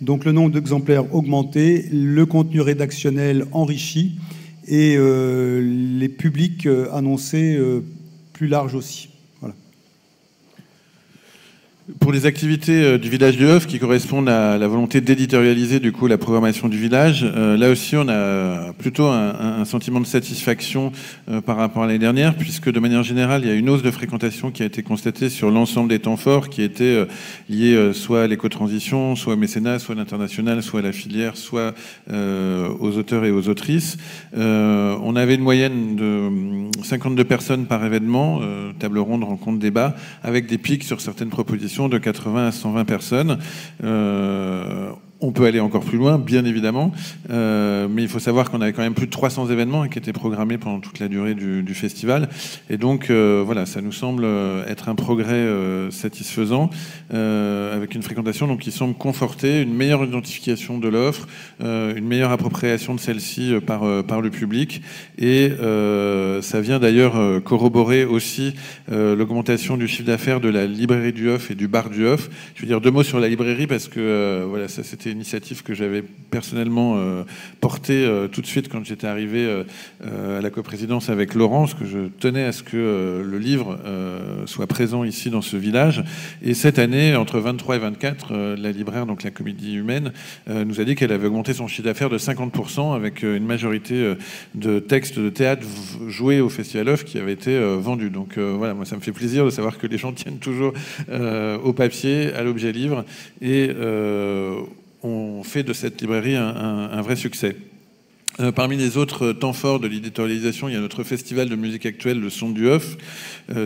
Donc le nombre d'exemplaires augmenté, le contenu rédactionnel enrichi et les publics annoncés plus larges aussi. Pour les activités du village du Hof qui correspondent à la volonté d'éditorialiser du coup la programmation du village, là aussi on a plutôt un sentiment de satisfaction par rapport à l'année dernière, puisque de manière générale il y a une hausse de fréquentation qui a été constatée sur l'ensemble des temps forts qui étaient liés soit à l'éco-transition, soit au mécénat, soit à l'international, soit à la filière, soit aux auteurs et aux autrices. On avait une moyenne de 52 personnes par événement, table ronde, rencontre, débat, avec des pics sur certaines propositions de 80 à 120 personnes. On peut aller encore plus loin, bien évidemment, mais il faut savoir qu'on avait quand même plus de 300 événements qui étaient programmés pendant toute la durée du festival. Et donc, voilà, ça nous semble être un progrès satisfaisant, avec une fréquentation donc, qui semble conforter une meilleure identification de l'offre, une meilleure appropriation de celle-ci par le public. Et ça vient d'ailleurs corroborer aussi l'augmentation du chiffre d'affaires de la librairie du Hof et du bar du Hof. Je veux dire 2 mots sur la librairie parce que voilà, ça c'était une initiative que j'avais personnellement portée tout de suite quand j'étais arrivé à la coprésidence avec Laurent, parce que je tenais à ce que le livre soit présent ici dans ce village. Et cette année, entre 23 et 24, la libraire, donc la Comédie Humaine, nous a dit qu'elle avait augmenté son chiffre d'affaires de 50% avec une majorité de textes de théâtre joués au Festival Hof qui avaient été vendus. Donc voilà, moi ça me fait plaisir de savoir que les gens tiennent toujours au papier, à l'objet livre, et on fait de cette librairie un vrai succès. Parmi les autres temps forts de l'éditorialisation, il y a notre festival de musique actuelle, le Son du Hof,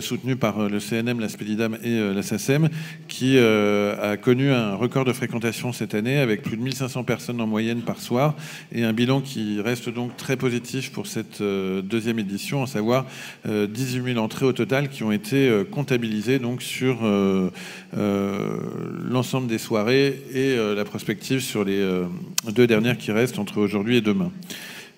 soutenu par le CNM, la Spédidam et la SACEM, qui a connu un record de fréquentation cette année, avec plus de 1500 personnes en moyenne par soir, et un bilan qui reste donc très positif pour cette deuxième édition, à savoir 18 000 entrées au total qui ont été comptabilisées donc, sur l'ensemble des soirées et la prospective sur les 2 dernières qui restent entre aujourd'hui et demain.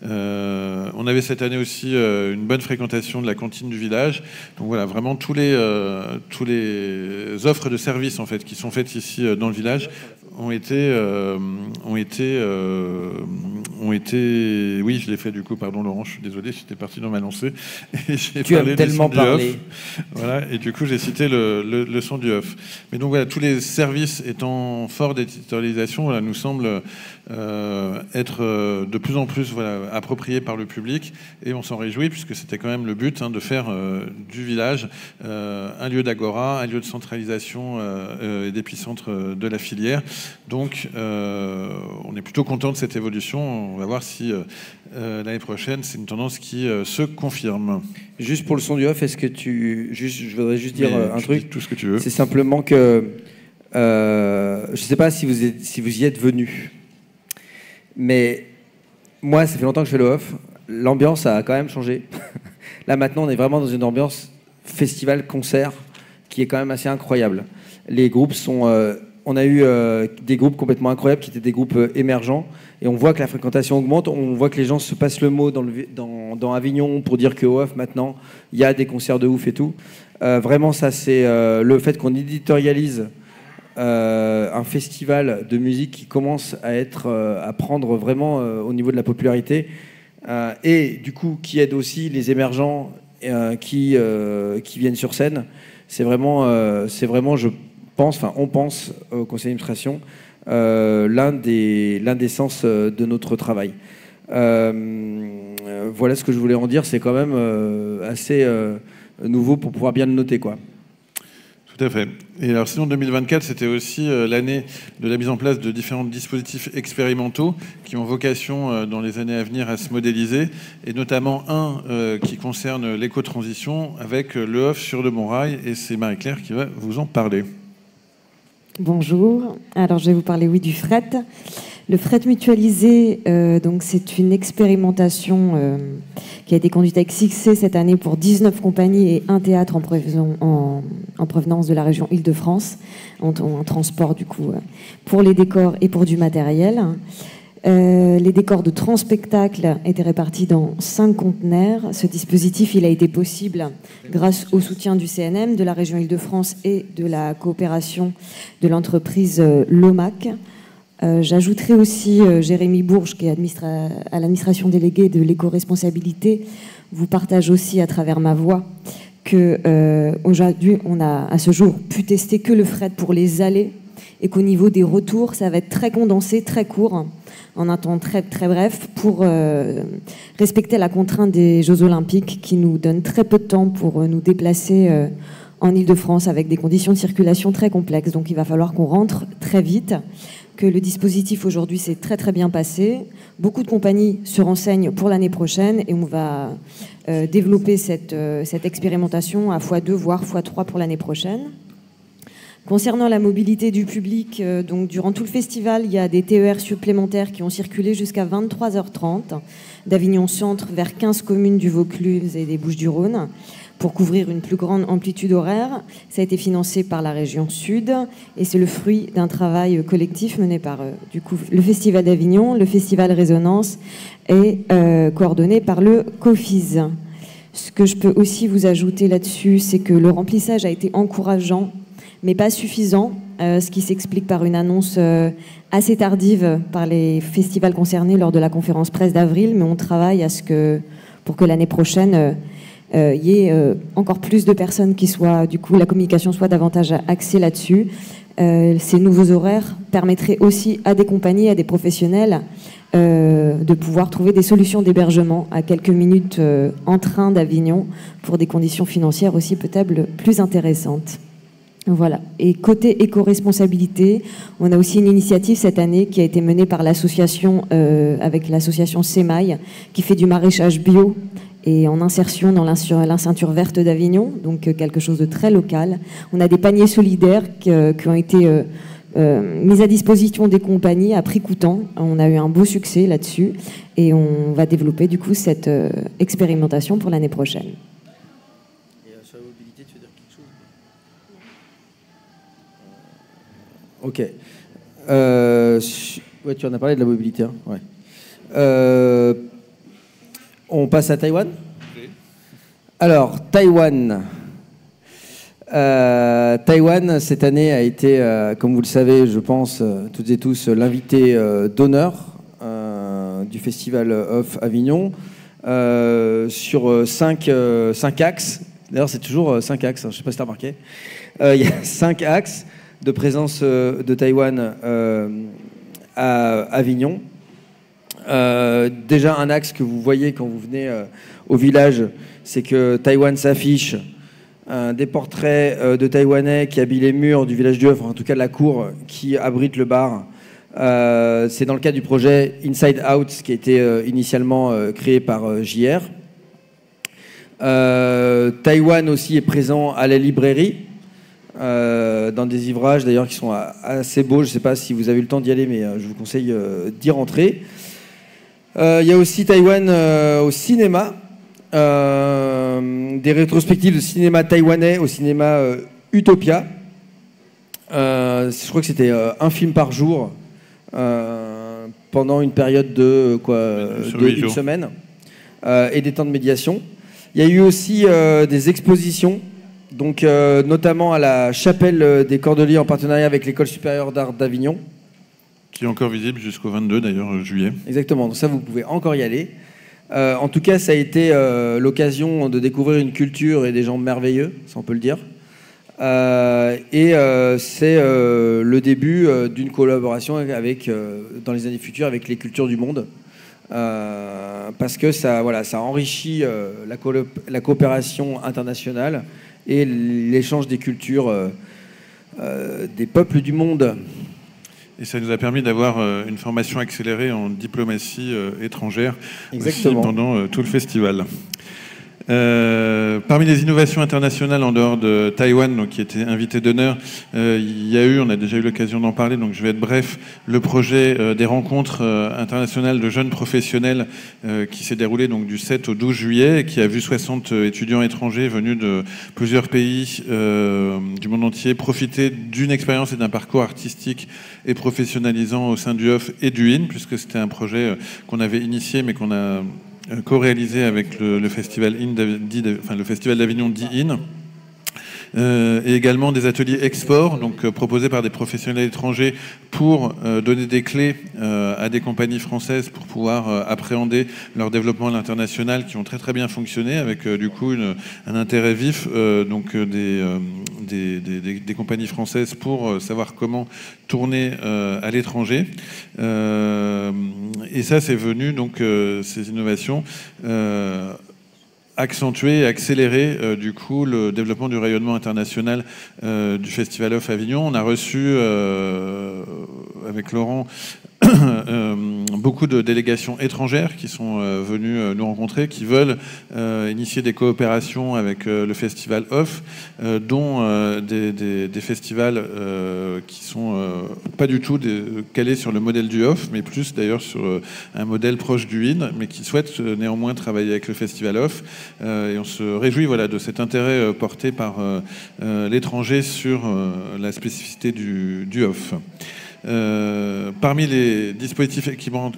On avait cette année aussi une bonne fréquentation de la cantine du village. Donc voilà, vraiment tous les offres de services en fait qui sont faites ici dans le village ont été oui, je l'ai fait du coup, pardon Laurent, je suis désolé, j'étais parti dans ma lancée et tu as tellement parlé. Voilà, et du coup j'ai cité le Son du Hof. Mais donc voilà, tous les services étant forts d'éditorialisation, voilà, nous semblent être de plus en plus appropriés par le public, et on s'en réjouit puisque c'était quand même le but de faire du village un lieu d'agora, un lieu de centralisation et d'épicentre de la filière. Donc on est plutôt content de cette évolution. On va voir si l'année prochaine c'est une tendance qui se confirme. Juste pour le Son du Hof, est-ce que je voudrais juste dire un truc. Tout ce que tu veux. C'est simplement que je ne sais pas si vous y êtes venu, mais moi ça fait longtemps que je fais le Hof. L'ambiance a quand même changé. Là maintenant on est vraiment dans une ambiance festival concert qui est quand même assez incroyable. Les groupes sont... on a eu des groupes complètement incroyables qui étaient des groupes émergents, et on voit que la fréquentation augmente, on voit que les gens se passent le mot dans Avignon pour dire qu'au off, maintenant, il y a des concerts de ouf et tout. Vraiment, ça, c'est le fait qu'on éditorialise un festival de musique qui commence à prendre vraiment au niveau de la popularité, et du coup, qui aide aussi les émergents qui viennent sur scène. C'est vraiment, je pense, enfin, on pense au conseil d'administration, l'un des sens de notre travail. Voilà ce que je voulais en dire. C'est quand même assez nouveau pour pouvoir bien le noter, quoi. Tout à fait. Et alors sinon, 2024, c'était aussi l'année de la mise en place de différents dispositifs expérimentaux qui ont vocation, dans les années à venir, à se modéliser, et notamment un qui concerne l'éco-transition avec le off sur de bons rails, et c'est Marie-Claire qui va vous en parler. Bonjour. Alors, je vais vous parler, du fret. Le fret mutualisé, donc c'est une expérimentation qui a été conduite avec succès cette année pour 19 compagnies et un théâtre en provenance de la région Île-de-France, en transport du coup pour les décors et pour du matériel. Les décors de 30 spectacles étaient répartis dans 5 conteneurs. Ce dispositif, il a été possible grâce au soutien du CNM, de la région Île-de-France et de la coopération de l'entreprise Lomac. J'ajouterai aussi Jérémy Bourges, qui est à l'administration déléguée de l'éco-responsabilité, vous partage aussi à travers ma voix que aujourd'hui, on a à ce jour pu tester que le fret pour les allées, et qu'au niveau des retours, ça va être très condensé, très court, en un temps très, très bref, pour respecter la contrainte des Jeux Olympiques qui nous donne très peu de temps pour nous déplacer en Île-de-France avec des conditions de circulation très complexes. Donc il va falloir qu'on rentre très vite, que le dispositif aujourd'hui s'est très très bien passé. Beaucoup de compagnies se renseignent pour l'année prochaine et on va développer cette expérimentation à x2, voire x3 pour l'année prochaine. Concernant la mobilité du public, donc durant tout le festival, il y a des TER supplémentaires qui ont circulé jusqu'à 23h30 d'Avignon Centre vers 15 communes du Vaucluse et des Bouches-du-Rhône pour couvrir une plus grande amplitude horaire. Ça a été financé par la région Sud et c'est le fruit d'un travail collectif mené par du coup, le Festival d'Avignon, le Festival Résonance et coordonné par le COFIS. Ce que je peux aussi vous ajouter là-dessus, c'est que le remplissage a été encourageant mais pas suffisant, ce qui s'explique par une annonce assez tardive par les festivals concernés lors de la conférence presse d'avril, mais on travaille pour que l'année prochaine, il y ait encore plus de personnes qui soient, du coup, la communication soit davantage axée là-dessus. Ces nouveaux horaires permettraient aussi à des compagnies, à des professionnels, de pouvoir trouver des solutions d'hébergement à quelques minutes en train d'Avignon pour des conditions financières aussi peut-être plus intéressantes. Voilà. Et côté éco-responsabilité, on a aussi une initiative cette année qui a été menée par l'association, avec l'association SEMAI, qui fait du maraîchage bio et en insertion dans la ceinture verte d'Avignon, donc quelque chose de très local. On a des paniers solidaires qui ont été mis à disposition des compagnies à prix coûtant. On a eu un beau succès là-dessus et on va développer du coup cette expérimentation pour l'année prochaine. Ok. Ouais, tu en as parlé de la mobilité. Hein, ouais. On passe à Taïwan. Okay. Alors, Taïwan. Taïwan, cette année, a été, comme vous le savez, je pense, toutes et tous, l'invité d'honneur du Festival Off Avignon sur 5 axes. D'ailleurs, c'est toujours 5 axes, hein, je ne sais pas si tu as remarqué. Il y a 5 axes de présence de Taïwan à Avignon. Déjà, un axe que vous voyez quand vous venez au village, c'est que Taïwan s'affiche des portraits de Taïwanais qui habillent les murs du village du Oeuf, en tout cas de la cour qui abrite le bar. C'est dans le cadre du projet Inside Out, qui a été initialement créé par JR. Taïwan aussi est présent à la librairie, dans des ouvrages d'ailleurs qui sont assez beaux. Je ne sais pas si vous avez eu le temps d'y aller, mais je vous conseille d'y rentrer. Il y a aussi Taïwan au cinéma, des rétrospectives de cinéma taïwanais au cinéma Utopia. Je crois que c'était un film par jour pendant une période de une semaine et des temps de médiation. Il y a eu aussi des expositions, donc notamment à la Chapelle des Cordeliers en partenariat avec l'École supérieure d'art d'Avignon. Qui est encore visible jusqu'au 22 d'ailleurs juillet. Exactement, donc ça vous pouvez encore y aller. En tout cas, ça a été l'occasion de découvrir une culture et des gens merveilleux, ça on peut le dire. C'est le début d'une collaboration avec, dans les années futures avec les cultures du monde. Parce que ça enrichit la coopération internationale et l'échange des cultures des peuples du monde. Et ça nous a permis d'avoir une formation accélérée en diplomatie étrangère pendant tout le festival. Parmi les innovations internationales en dehors de Taïwan, donc, qui était invité d'honneur, on a déjà eu l'occasion d'en parler, donc je vais être bref, le projet des rencontres internationales de jeunes professionnels qui s'est déroulé donc, du 7 au 12 juillet et qui a vu 60 étudiants étrangers venus de plusieurs pays du monde entier profiter d'une expérience et d'un parcours artistique et professionnalisant au sein du HOF et du IN, puisque c'était un projet qu'on avait initié mais qu'on a co-réalisé avec le festival le festival d'Avignon d'IN. Et également des ateliers export, donc proposés par des professionnels étrangers pour donner des clés à des compagnies françaises pour pouvoir appréhender leur développement à l'international, qui ont très très bien fonctionné avec du coup un intérêt vif des compagnies françaises pour savoir comment tourner à l'étranger. Et ça, c'est venu donc ces innovations accentuer et accélérer du coup le développement du rayonnement international du Festival HOF Avignon. On a reçu avec Laurent beaucoup de délégations étrangères qui sont venues nous rencontrer, qui veulent initier des coopérations avec le Festival HOF, dont des festivals qui sont pas du tout calés sur le modèle du HOF, mais plus d'ailleurs sur un modèle proche du IN, mais qui souhaitent néanmoins travailler avec le Festival HOF. Et on se réjouit de cet intérêt porté par l'étranger sur la spécificité du HOF. Parmi les dispositifs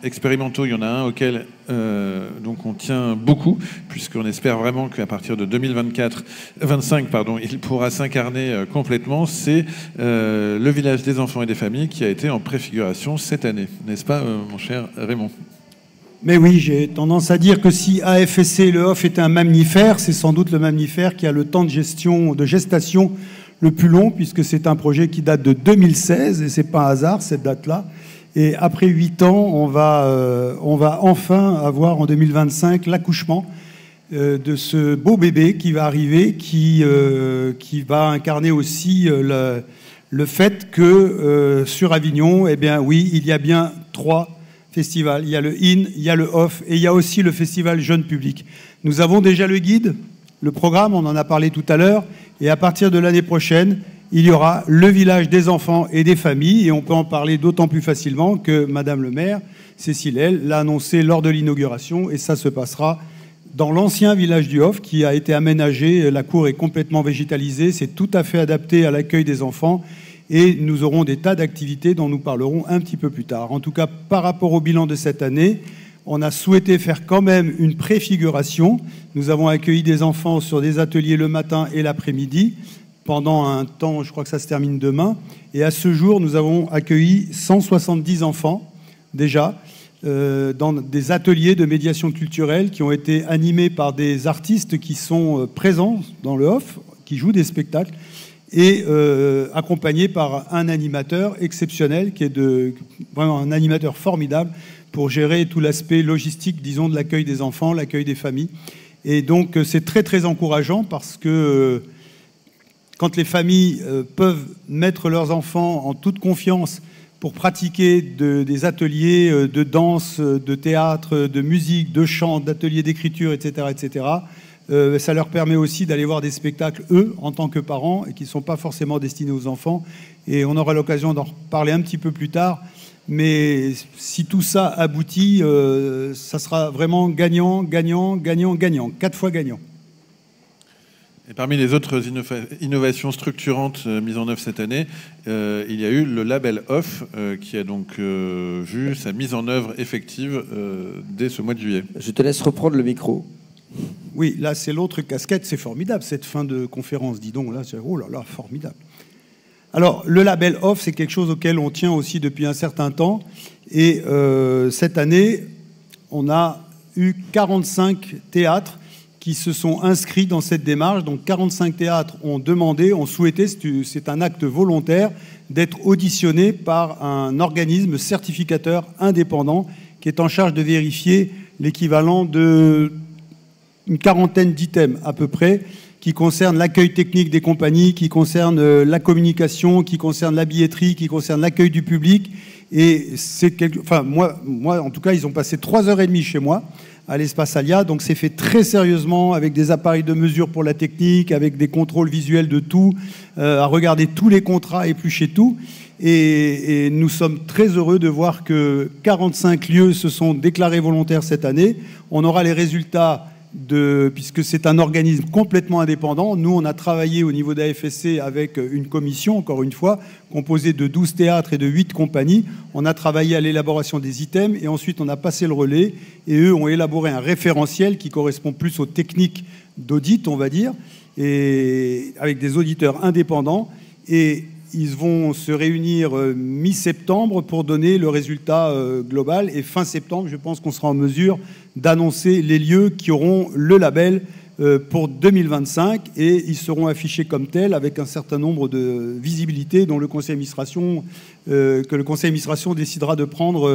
expérimentaux, il y en a un auquel donc on tient beaucoup, puisqu'on espère vraiment qu'à partir de 2025, il pourra s'incarner complètement. C'est le village des enfants et des familles qui a été en préfiguration cette année. N'est-ce pas, mon cher Raymond ? Mais oui, j'ai tendance à dire que si AFSC, le HOF, est un mammifère, c'est sans doute le mammifère qui a le temps de gestation le plus long, puisque c'est un projet qui date de 2016, et c'est pas un hasard, cette date-là. Et après 8 ans, on va enfin avoir en 2025 l'accouchement de ce beau bébé qui va arriver, qui va incarner aussi le fait que sur Avignon, eh bien oui, il y a bien 3 festivals. Il y a le IN, il y a le HOF, et il y a aussi le festival Jeune Public. Nous avons déjà le guide, le programme, on en a parlé tout à l'heure, et à partir de l'année prochaine, il y aura le village des enfants et des familles, et on peut en parler d'autant plus facilement que Madame le maire, Cécile L, l'a annoncé lors de l'inauguration, et ça se passera dans l'ancien village du HOF qui a été aménagé. La cour est complètement végétalisée, c'est tout à fait adapté à l'accueil des enfants, et nous aurons des tas d'activités dont nous parlerons un petit peu plus tard. En tout cas, par rapport au bilan de cette année, on a souhaité faire quand même une préfiguration. Nous avons accueilli des enfants sur des ateliers le matin et l'après-midi, pendant un temps, je crois que ça se termine demain. Et à ce jour, nous avons accueilli 170 enfants, déjà, dans des ateliers de médiation culturelle qui ont été animés par des artistes qui sont présents dans le HOF, qui jouent des spectacles, et accompagnés par un animateur exceptionnel, qui est vraiment un animateur formidable, pour gérer tout l'aspect logistique, disons, de l'accueil des enfants, l'accueil des familles. Et donc, c'est très, très encourageant parce que quand les familles peuvent mettre leurs enfants en toute confiance pour pratiquer des ateliers de danse, de théâtre, de musique, de chant, d'ateliers d'écriture, etc., ça leur permet aussi d'aller voir des spectacles, eux, en tant que parents, et qui ne sont pas forcément destinés aux enfants. Et on aura l'occasion d'en reparler un petit peu plus tard. Mais si tout ça aboutit, ça sera vraiment gagnant, gagnant, gagnant, gagnant. 4 fois gagnant. Et parmi les autres innovations structurantes mises en œuvre cette année, il y a eu le label OFF qui a donc vu sa mise en œuvre effective dès ce mois de juillet. Je te laisse reprendre le micro. Oui, là, c'est l'autre casquette. C'est formidable, cette fin de conférence. Dis donc, là, c'est oh là là, formidable. Alors, le label OFF, c'est quelque chose auquel on tient aussi depuis un certain temps. Et cette année, on a eu 45 théâtres qui se sont inscrits dans cette démarche. Donc 45 théâtres ont demandé, ont souhaité, c'est un acte volontaire, d'être auditionnés par un organisme certificateur indépendant qui est en charge de vérifier l'équivalent d'une quarantaine d'items à peu près, qui concernent l'accueil technique des compagnies, qui concernent la communication, qui concernent la billetterie, qui concernent l'accueil du public. Et c'est moi, en tout cas, ils ont passé 3h30 chez moi, à l'Espace Alia, donc c'est fait très sérieusement, avec des appareils de mesure pour la technique, avec des contrôles visuels de tout, à regarder tous les contrats, éplucher tout. Et nous sommes très heureux de voir que 45 lieux se sont déclarés volontaires cette année. On aura les résultats puisque c'est un organisme complètement indépendant. Nous, on a travaillé au niveau d'AFSC avec une commission, encore une fois, composée de 12 théâtres et de 8 compagnies. On a travaillé à l'élaboration des items et ensuite on a passé le relais et eux ont élaboré un référentiel qui correspond plus aux techniques d'audit, on va dire, et avec des auditeurs indépendants. Et ils vont se réunir mi-septembre pour donner le résultat global. Et fin septembre, je pense qu'on sera en mesure d'annoncer les lieux qui auront le label pour 2025. Et ils seront affichés comme tels avec un certain nombre de visibilités dont le conseil d'administration, que le conseil d'administration décidera de prendre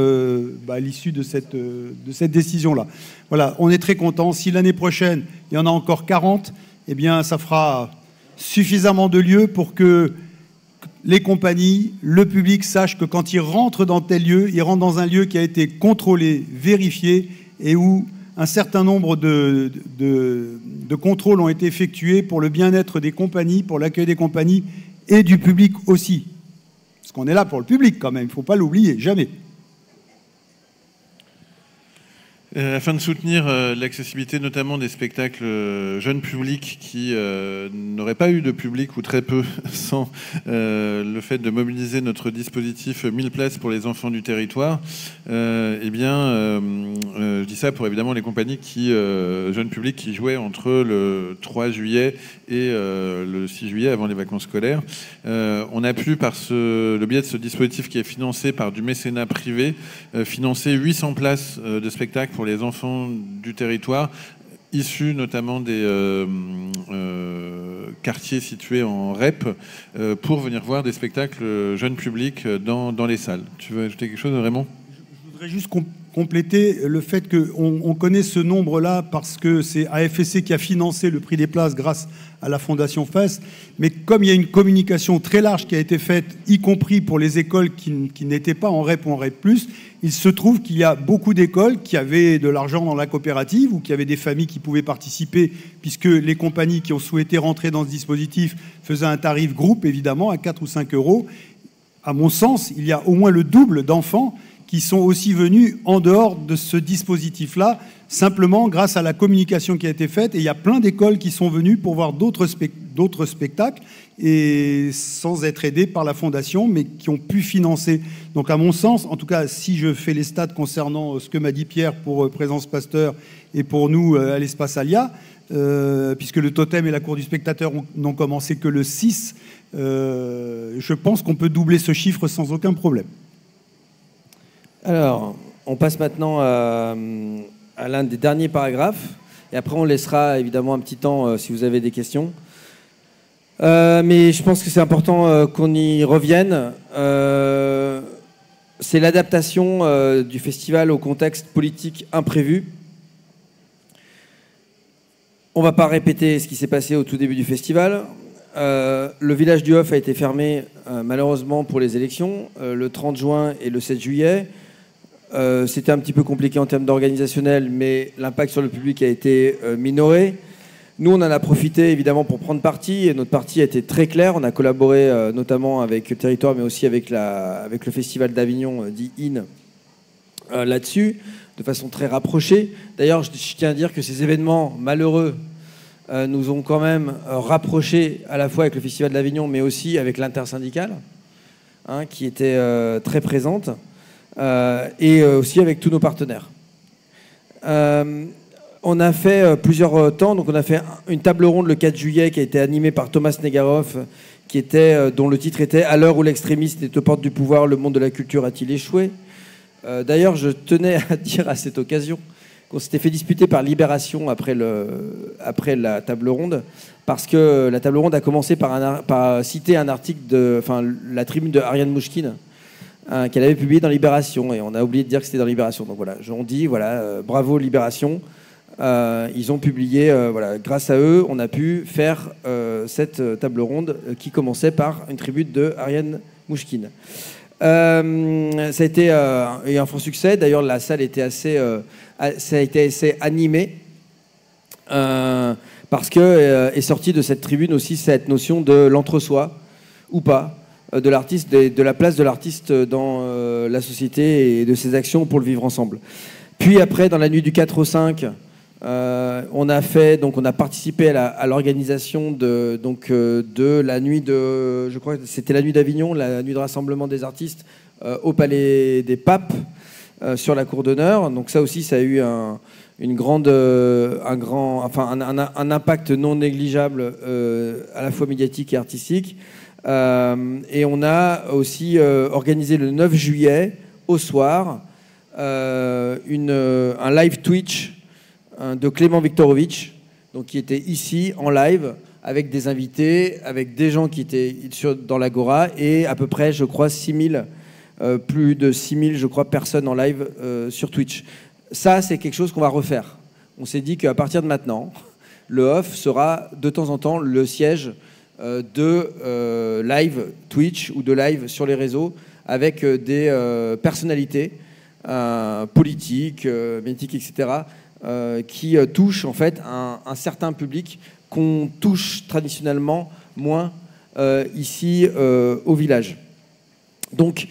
à l'issue de cette décision-là. Voilà, on est très contents. Si l'année prochaine, il y en a encore 40, eh bien, ça fera suffisamment de lieux pour que les compagnies, le public sachent que quand ils rentrent dans tel lieu, ils rentrent dans un lieu qui a été contrôlé, vérifié, et où un certain nombre de contrôles ont été effectués pour le bien-être des compagnies, pour l'accueil des compagnies et du public aussi. Parce qu'on est là pour le public quand même, il ne faut pas l'oublier, jamais. Afin de soutenir l'accessibilité notamment des spectacles jeunes publics qui n'auraient pas eu de public ou très peu sans le fait de mobiliser notre dispositif 1000 places pour les enfants du territoire, je dis ça pour évidemment les compagnies jeunes publics qui jouaient entre le 3 juillet et le 6 juillet avant les vacances scolaires. On a pu, par le biais de ce dispositif qui est financé par du mécénat privé, financer 800 places de spectacles pour les enfants du territoire, issus notamment des quartiers situés en REP, pour venir voir des spectacles jeunes publics dans les salles. Tu veux ajouter quelque chose, Raymond ? Je voudrais juste compléter le fait qu'on connaît ce nombre-là parce que c'est AFSC qui a financé le prix des places grâce à la Fondation FES. Mais comme il y a une communication très large qui a été faite, y compris pour les écoles qui n'étaient pas en REP ou en REP+, il se trouve qu'il y a beaucoup d'écoles qui avaient de l'argent dans la coopérative ou qui avaient des familles qui pouvaient participer, puisque les compagnies qui ont souhaité rentrer dans ce dispositif faisaient un tarif groupe, évidemment, à 4 ou 5 euros. À mon sens, il y a au moins le double d'enfants qui sont aussi venus en dehors de ce dispositif-là, simplement grâce à la communication qui a été faite. Et il y a plein d'écoles qui sont venues pour voir d'autres spectacles, et sans être aidées par la Fondation, mais qui ont pu financer. Donc à mon sens, en tout cas, si je fais les stats concernant ce que m'a dit Pierre pour Présence Pasteur et pour nous à l'Espace Alia, puisque le totem et la cour du spectateur n'ont commencé que le 6, je pense qu'on peut doubler ce chiffre sans aucun problème. Alors, on passe maintenant à l'un des derniers paragraphes, et après on laissera évidemment un petit temps si vous avez des questions. Mais je pense que c'est important qu'on y revienne. C'est l'adaptation du festival au contexte politique imprévu. On ne va pas répéter ce qui s'est passé au tout début du festival. Le village du Hof a été fermé malheureusement pour les élections le 30 juin et le 7 juillet. C'était un petit peu compliqué en termes d'organisationnel, mais l'impact sur le public a été minoré. Nous, on en a profité évidemment pour prendre parti, et notre parti a été très clair. On a collaboré notamment avec Territoire, mais aussi avec le Festival d'Avignon, dit IN, là-dessus, de façon très rapprochée. D'ailleurs, je tiens à dire que ces événements malheureux nous ont quand même rapprochés à la fois avec le Festival d'Avignon, mais aussi avec l'intersyndicale, hein, qui était très présente, et aussi avec tous nos partenaires. On a fait plusieurs temps, donc on a fait une table ronde le 4 juillet qui a été animée par Thomas Negaroff, dont le titre était « À l'heure où l'extrémiste est aux portes du pouvoir, le monde de la culture a-t-il échoué ?» D'ailleurs, je tenais à dire à cette occasion qu'on s'était fait disputer par Libération après la table ronde, parce que la table ronde a commencé par citer un article la tribune de Ariane Mouchkine, qu'elle avait publié dans Libération, et on a oublié de dire que c'était dans Libération. Donc voilà, on dit bravo Libération. Ils ont publié, grâce à eux, on a pu faire cette table ronde qui commençait par une tribune de Ariane Mouchkine. Ça a été un franc succès. D'ailleurs, la salle était ça a été assez animé parce que est sortie de cette tribune aussi cette notion de l'entre-soi ou pas de l'artiste, de la place de l'artiste dans la société et de ses actions pour le vivre ensemble. Puis après, dans la nuit du 4 au 5, on a participé à l'organisation de la nuit de, je crois que c'était la nuit d'Avignon, la nuit de rassemblement des artistes au Palais des Papes sur la cour d'honneur. Donc ça aussi, ça a eu un impact non négligeable à la fois médiatique et artistique. Et on a aussi organisé le 9 juillet au soir un live Twitch de Clément Viktorovitch, donc qui était ici en live avec des invités, avec des gens qui étaient dans l'Agora et à peu près, je crois, plus de 6000, je crois, personnes en live sur Twitch. Ça, c'est quelque chose qu'on va refaire. On s'est dit qu'à partir de maintenant, le Off sera de temps en temps le siège de live Twitch ou de live sur les réseaux avec des personnalités politiques, médiatiques, etc., qui touchent en fait un certain public qu'on touche traditionnellement moins ici au village. Donc,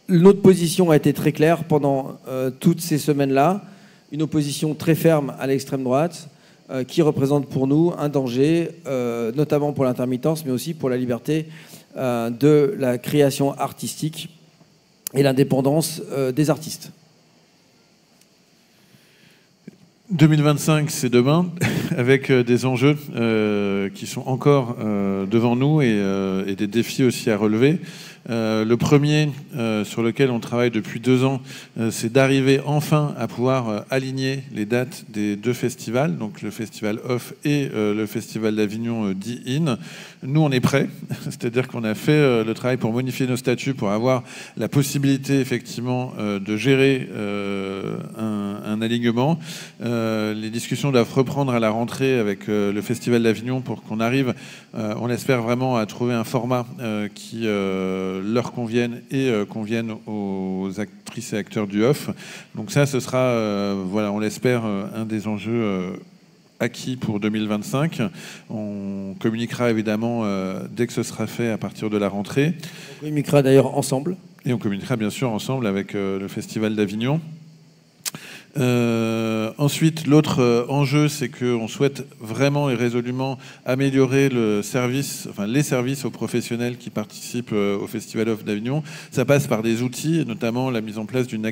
notre position a été très claire pendant toutes ces semaines-là, une opposition très ferme à l'extrême droite, qui représente pour nous un danger, notamment pour l'intermittence, mais aussi pour la liberté de la création artistique et l'indépendance des artistes. 2025, c'est demain, avec des enjeux qui sont encore devant nous et des défis aussi à relever. Le premier, sur lequel on travaille depuis 2 ans, c'est d'arriver enfin à pouvoir aligner les dates des 2 festivals, donc le festival Off et le festival d'Avignon dit In. Nous, on est prêts, c'est-à-dire qu'on a fait le travail pour modifier nos statuts, pour avoir la possibilité effectivement de gérer un alignement. Les discussions doivent reprendre à la rentrée avec le festival d'Avignon pour qu'on arrive, on l'espère vraiment, à trouver un format qui leur convienne et convienne aux actrices et acteurs du Off. Donc ça, ce sera, voilà, on l'espère, un des enjeux acquis pour 2025. On communiquera évidemment dès que ce sera fait à partir de la rentrée. On communiquera d'ailleurs ensemble. Et on communiquera bien sûr ensemble avec le Festival d'Avignon. Ensuite, l'autre enjeu, c'est qu'on souhaite vraiment et résolument améliorer les services aux professionnels qui participent au Festival Off d'Avignon. Ça passe par des outils, notamment la mise en place d'une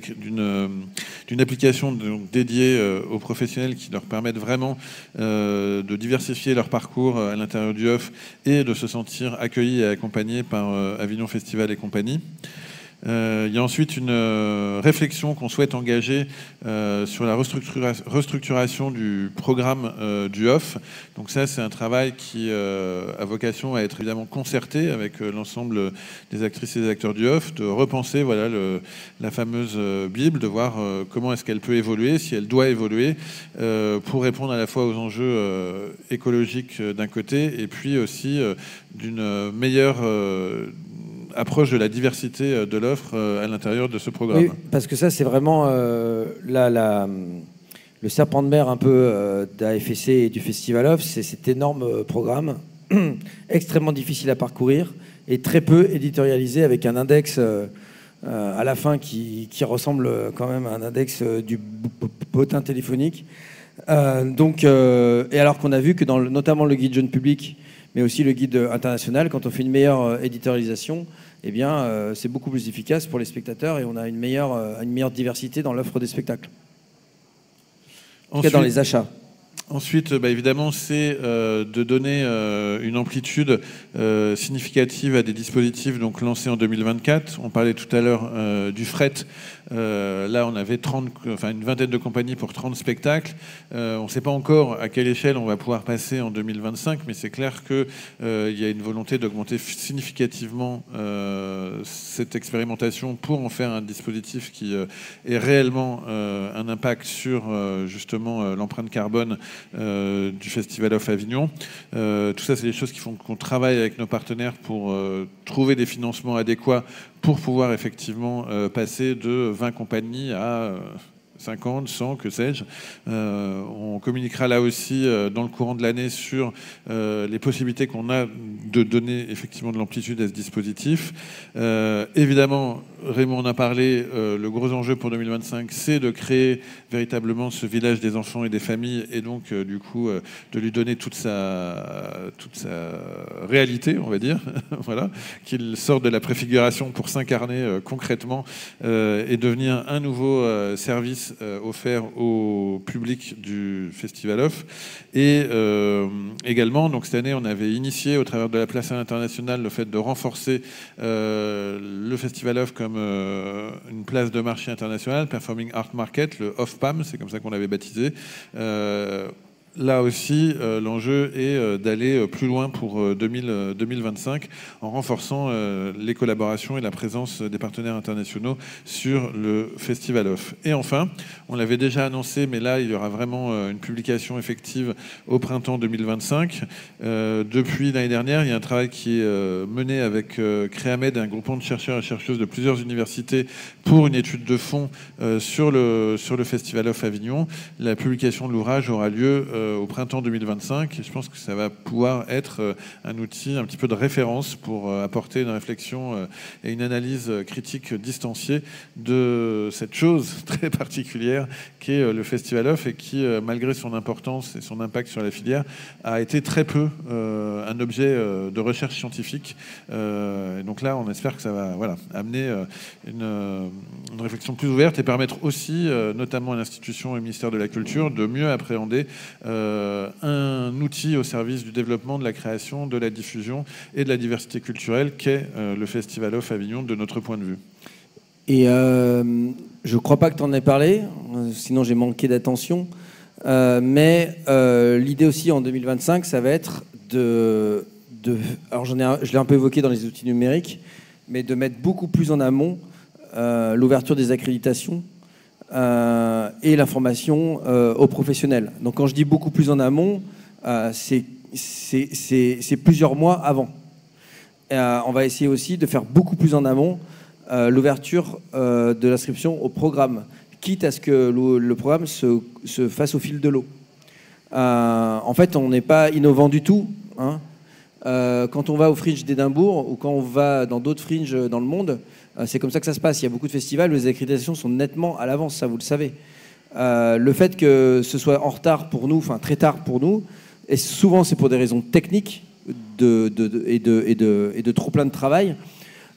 application dédiée aux professionnels qui leur permettent vraiment de diversifier leur parcours à l'intérieur du Off et de se sentir accueillis et accompagnés par Avignon Festival et compagnie. Il y a ensuite une réflexion qu'on souhaite engager sur la restructuration du programme du Off. Donc ça, c'est un travail qui a vocation à être évidemment concerté avec l'ensemble des actrices et des acteurs du Off, de repenser la fameuse Bible, de voir comment est-ce qu'elle peut évoluer, si elle doit évoluer, pour répondre à la fois aux enjeux écologiques d'un côté et puis aussi d'une meilleure approche de la diversité de l'offre à l'intérieur de ce programme. Oui, parce que ça, c'est vraiment le serpent de mer un peu d'AFSC et du Festival Off, c'est cet énorme programme extrêmement difficile à parcourir et très peu éditorialisé, avec un index à la fin qui ressemble quand même à un index du bottin téléphonique. Et alors qu'on a vu que notamment le guide jeune public, mais aussi le guide international, quand on fait une meilleure éditorialisation, eh bien, c'est beaucoup plus efficace pour les spectateurs et on a une meilleure diversité dans l'offre des spectacles. En tout cas, dans les achats. Ensuite, évidemment, c'est de donner une amplitude significative à des dispositifs donc, lancés en 2024. On parlait tout à l'heure du fret. Là, on avait une vingtaine de compagnies pour 30 spectacles. On ne sait pas encore à quelle échelle on va pouvoir passer en 2025, mais c'est clair qu'il y a une volonté d'augmenter significativement cette expérimentation pour en faire un dispositif qui ait réellement un impact sur justement l'empreinte carbone du Festival of Avignon. Tout ça, c'est des choses qui font qu'on travaille avec nos partenaires pour trouver des financements adéquats pour pouvoir effectivement passer de 20 compagnies à 50, 100, que sais-je. On communiquera là aussi dans le courant de l'année sur les possibilités qu'on a de donner effectivement de l'amplitude à ce dispositif. Évidemment, Raymond en a parlé, le gros enjeu pour 2025, c'est de créer véritablement ce village des enfants et des familles et donc du coup de lui donner toute sa réalité, on va dire, voilà, qu'il sorte de la préfiguration pour s'incarner concrètement et devenir un nouveau service offert au public du Festival Off. Et également, donc cette année, on avait initié au travers de la place internationale le fait de renforcer le Festival Off comme une place de marché international, Performing Art Market, le OFPAM, c'est comme ça qu'on l'avait baptisé. Là aussi, l'enjeu est d'aller plus loin pour 2025 en renforçant les collaborations et la présence des partenaires internationaux sur le Festival Off. Et enfin, on l'avait déjà annoncé, mais là, il y aura vraiment une publication effective au printemps 2025. Depuis l'année dernière, il y a un travail qui est mené avec Créamed, un groupement de chercheurs et chercheuses de plusieurs universités pour une étude de fond sur le Festival Off Avignon. La publication de l'ouvrage aura lieu au printemps 2025 et je pense que ça va pouvoir être un outil un petit peu de référence pour apporter une réflexion et une analyse critique distanciée de cette chose très particulière qu'est le Festival Off et qui, malgré son importance et son impact sur la filière, a été très peu un objet de recherche scientifique. Et donc là, on espère que ça va amener une réflexion plus ouverte et permettre aussi, notamment à l'institution et au ministère de la Culture, de mieux appréhender un outil au service du développement, de la création, de la diffusion et de la diversité culturelle qu'est le Festival Off Avignon de notre point de vue. Et je ne crois pas que tu en aies parlé, sinon j'ai manqué d'attention, mais l'idée aussi en 2025, ça va être alors je l'ai un peu évoqué dans les outils numériques, mais de mettre beaucoup plus en amont l'ouverture des accréditations et l'information aux professionnels. Donc quand je dis beaucoup plus en amont, c'est plusieurs mois avant. On va essayer aussi de faire beaucoup plus en amont l'ouverture de l'inscription au programme, quitte à ce que le programme se fasse au fil de l'eau. En fait, on n'est pas innovant du tout, hein. Quand on va au Fringe d'Édimbourg ou quand on va dans d'autres fringes dans le monde, c'est comme ça que ça se passe. Il y a beaucoup de festivals où les accréditations sont nettement à l'avance, ça vous le savez. Le fait que ce soit en retard pour nous, enfin très tard pour nous, et souvent c'est pour des raisons techniques et de trop plein de travail,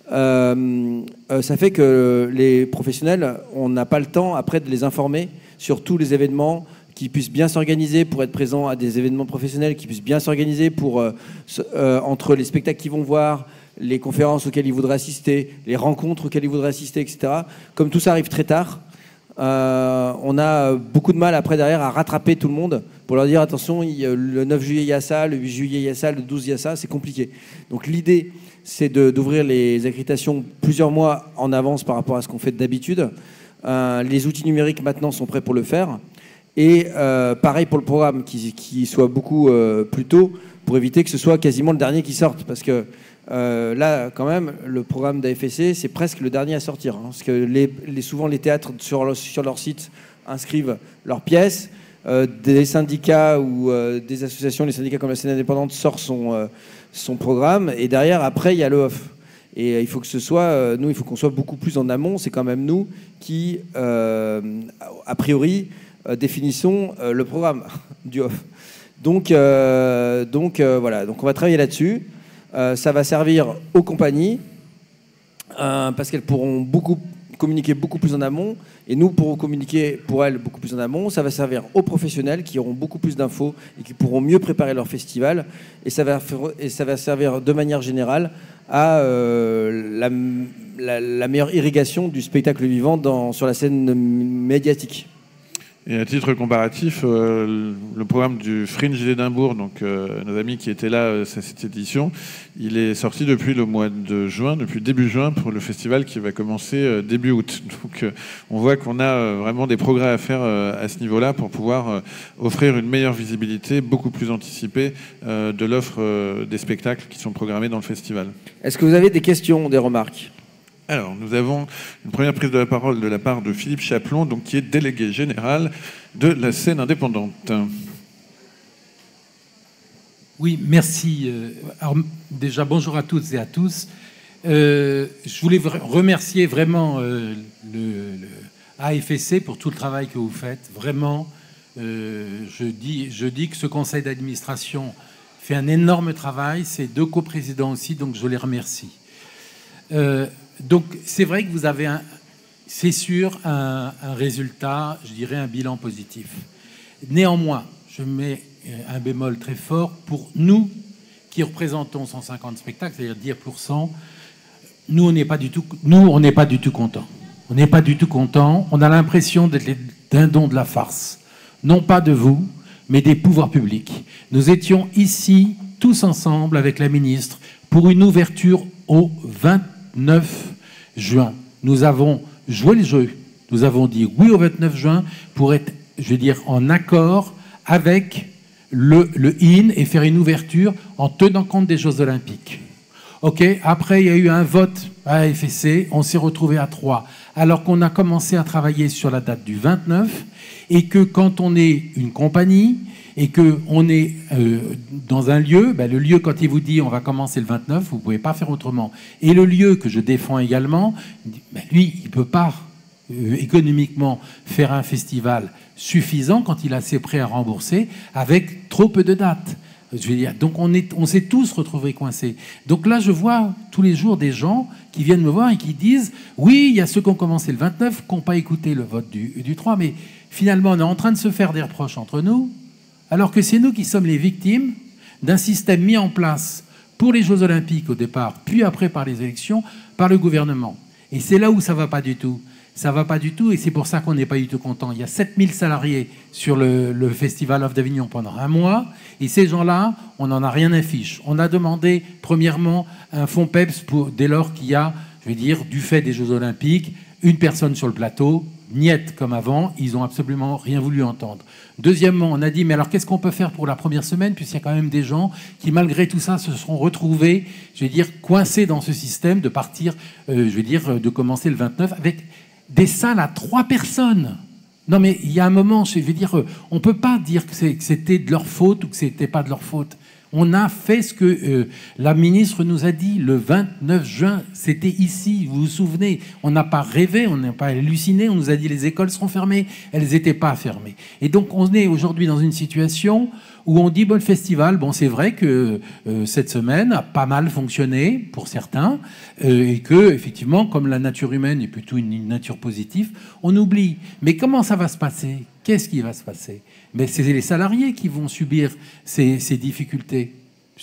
ça fait que les professionnels, on n'a pas le temps après de les informer sur tous les événements, qui puissent bien s'organiser pour être présents à des événements professionnels, qui puissent bien s'organiser pour entre les spectacles qu'ils vont voir, les conférences auxquelles ils voudraient assister, les rencontres auxquelles ils voudraient assister, etc. Comme tout ça arrive très tard, on a beaucoup de mal après derrière à rattraper tout le monde pour leur dire attention, le 9 juillet il y a ça, le 8 juillet il y a ça, le 12 il y a ça, c'est compliqué. Donc l'idée c'est d'ouvrir les accréditations plusieurs mois en avance par rapport à ce qu'on fait d'habitude. Les outils numériques maintenant sont prêts pour le faire. Et pareil pour le programme, qui soit beaucoup plus tôt, pour éviter que ce soit quasiment le dernier qui sorte. Parce que là, quand même, le programme d'AFSC, c'est presque le dernier à sortir. Hein, parce que souvent, les théâtres, sur leur site, inscrivent leurs pièces. Des syndicats ou des associations, les syndicats comme la scène indépendante, sortent son programme. Et derrière, après, il y a le off. Et il faut que ce soit, nous, il faut qu'on soit beaucoup plus en amont. C'est quand même nous qui, a priori, définissons le programme du off. Donc voilà, donc on va travailler là-dessus. Ça va servir aux compagnies parce qu'elles pourront communiquer beaucoup plus en amont, et nous pourrons communiquer pour elles beaucoup plus en amont. Ça va servir aux professionnels qui auront beaucoup plus d'infos et qui pourront mieux préparer leur festival, et ça va servir de manière générale à la meilleure irrigation du spectacle vivant sur la scène médiatique. Et à titre comparatif, le programme du Fringe d'Édimbourg, donc nos amis qui étaient là à cette édition, il est sorti depuis le mois de juin, depuis début juin, pour le festival qui va commencer début août. Donc on voit qu'on a vraiment des progrès à faire à ce niveau-là pour pouvoir offrir une meilleure visibilité, beaucoup plus anticipée de l'offre des spectacles qui sont programmés dans le festival. Est-ce que vous avez des questions, des remarques ? Alors, nous avons une première prise de la parole de la part de Philippe Chaplon, donc, qui est délégué général de la scène indépendante. Oui, merci. Alors, déjà, bonjour à toutes et à tous. Je voulais remercier vraiment le AFSC pour tout le travail que vous faites. Vraiment, je dis que ce conseil d'administration fait un énorme travail. Ces deux coprésidents aussi, donc je les remercie. Donc, c'est vrai que vous avez, c'est sûr, un résultat, je dirais un bilan positif. Néanmoins, je mets un bémol très fort pour nous qui représentons 150 spectacles, c'est-à-dire 10%. Nous, on n'est pas du tout contents. On n'est pas du tout contents. On a l'impression d'être les dindons de la farce. Non pas de vous, mais des pouvoirs publics. Nous étions ici, tous ensemble, avec la ministre, pour une ouverture au 29 juin. Nous avons joué le jeu. Nous avons dit oui au 29 juin pour être, je veux dire, en accord avec le IN et faire une ouverture en tenant compte des Jeux Olympiques. OK. Après, il y a eu un vote à FSC. On s'est retrouvé à 3. Alors qu'on a commencé à travailler sur la date du 29 et que quand on est une compagnie et qu'on est dans un lieu, le lieu, quand il vous dit on va commencer le 29, vous ne pouvez pas faire autrement. Et le lieu que je défends également, lui, il ne peut pas économiquement faire un festival suffisant quand il a ses prêts à rembourser avec trop peu de dates. Je veux dire, donc on s'est tous retrouvés coincés. Donc là, je vois tous les jours des gens qui viennent me voir et qui disent oui, il y a ceux qui ont commencé le 29, qui n'ont pas écouté le vote du 3, mais finalement, on est en train de se faire des reproches entre nous, alors que c'est nous qui sommes les victimes d'un système mis en place pour les Jeux Olympiques au départ, puis après par les élections, par le gouvernement. Et c'est là où ça ne va pas du tout. Ça ne va pas du tout, et c'est pour ça qu'on n'est pas du tout content. Il y a 7000 salariés sur le Festival Off d'Avignon pendant un mois, et ces gens-là, on n'en a rien à fiche. On a demandé, premièrement, un fonds PEPS dès lors qu'il y a, je veux dire, du fait des Jeux Olympiques, une personne sur le plateau, niette comme avant, ils n'ont absolument rien voulu entendre. Deuxièmement, on a dit, mais alors qu'est-ce qu'on peut faire pour la première semaine, puisqu'il y a quand même des gens qui, malgré tout ça, se seront retrouvés, je veux dire, coincés dans ce système de partir, je veux dire, de commencer le 29 avec des salles à 3 personnes. Non, mais il y a un moment, je veux dire, on ne peut pas dire que c'était de leur faute ou que ce n'était pas de leur faute. On a fait ce que la ministre nous a dit le 29 juin. C'était ici, vous vous souvenez. On n'a pas rêvé, on n'a pas halluciné. On nous a dit les écoles seront fermées. Elles n'étaient pas fermées. Et donc, on est aujourd'hui dans une situation où on dit, bon, le festival, bon, c'est vrai que cette semaine a pas mal fonctionné pour certains, et que, effectivement, comme la nature humaine est plutôt une nature positive, on oublie. Mais comment ça va se passer ? Qu'est-ce qui va se passer ? Mais c'est les salariés qui vont subir ces difficultés.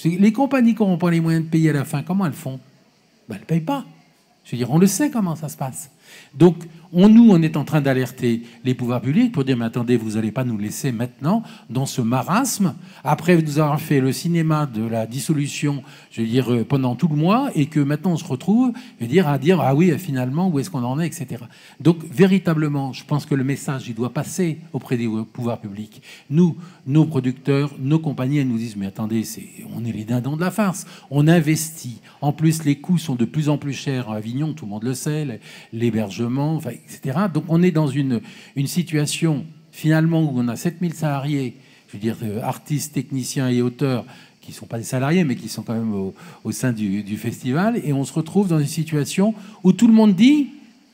Les compagnies qui n'auront pas les moyens de payer à la fin, comment elles font ? Elles ne payent pas. Je veux dire, on le sait comment ça se passe. Donc, on est en train d'alerter les pouvoirs publics pour dire, mais attendez, vous n'allez pas nous laisser maintenant dans ce marasme, après nous avoir fait le cinéma de la dissolution, je veux dire, pendant tout le mois, et que maintenant on se retrouve à dire, ah oui, finalement, où est-ce qu'on en est, etc. Donc, véritablement, je pense que le message, il doit passer auprès des pouvoirs publics. Nous, nos producteurs, nos compagnies, elles nous disent, mais attendez, on est les dindons de la farce. On investit. En plus, les coûts sont de plus en plus chers à Avignon, tout le monde le sait, l'hébergement, enfin, etc. Donc on est dans une situation finalement où on a 7000 salariés, je veux dire artistes, techniciens et auteurs qui ne sont pas des salariés mais qui sont quand même au sein du festival, et on se retrouve dans une situation où tout le monde dit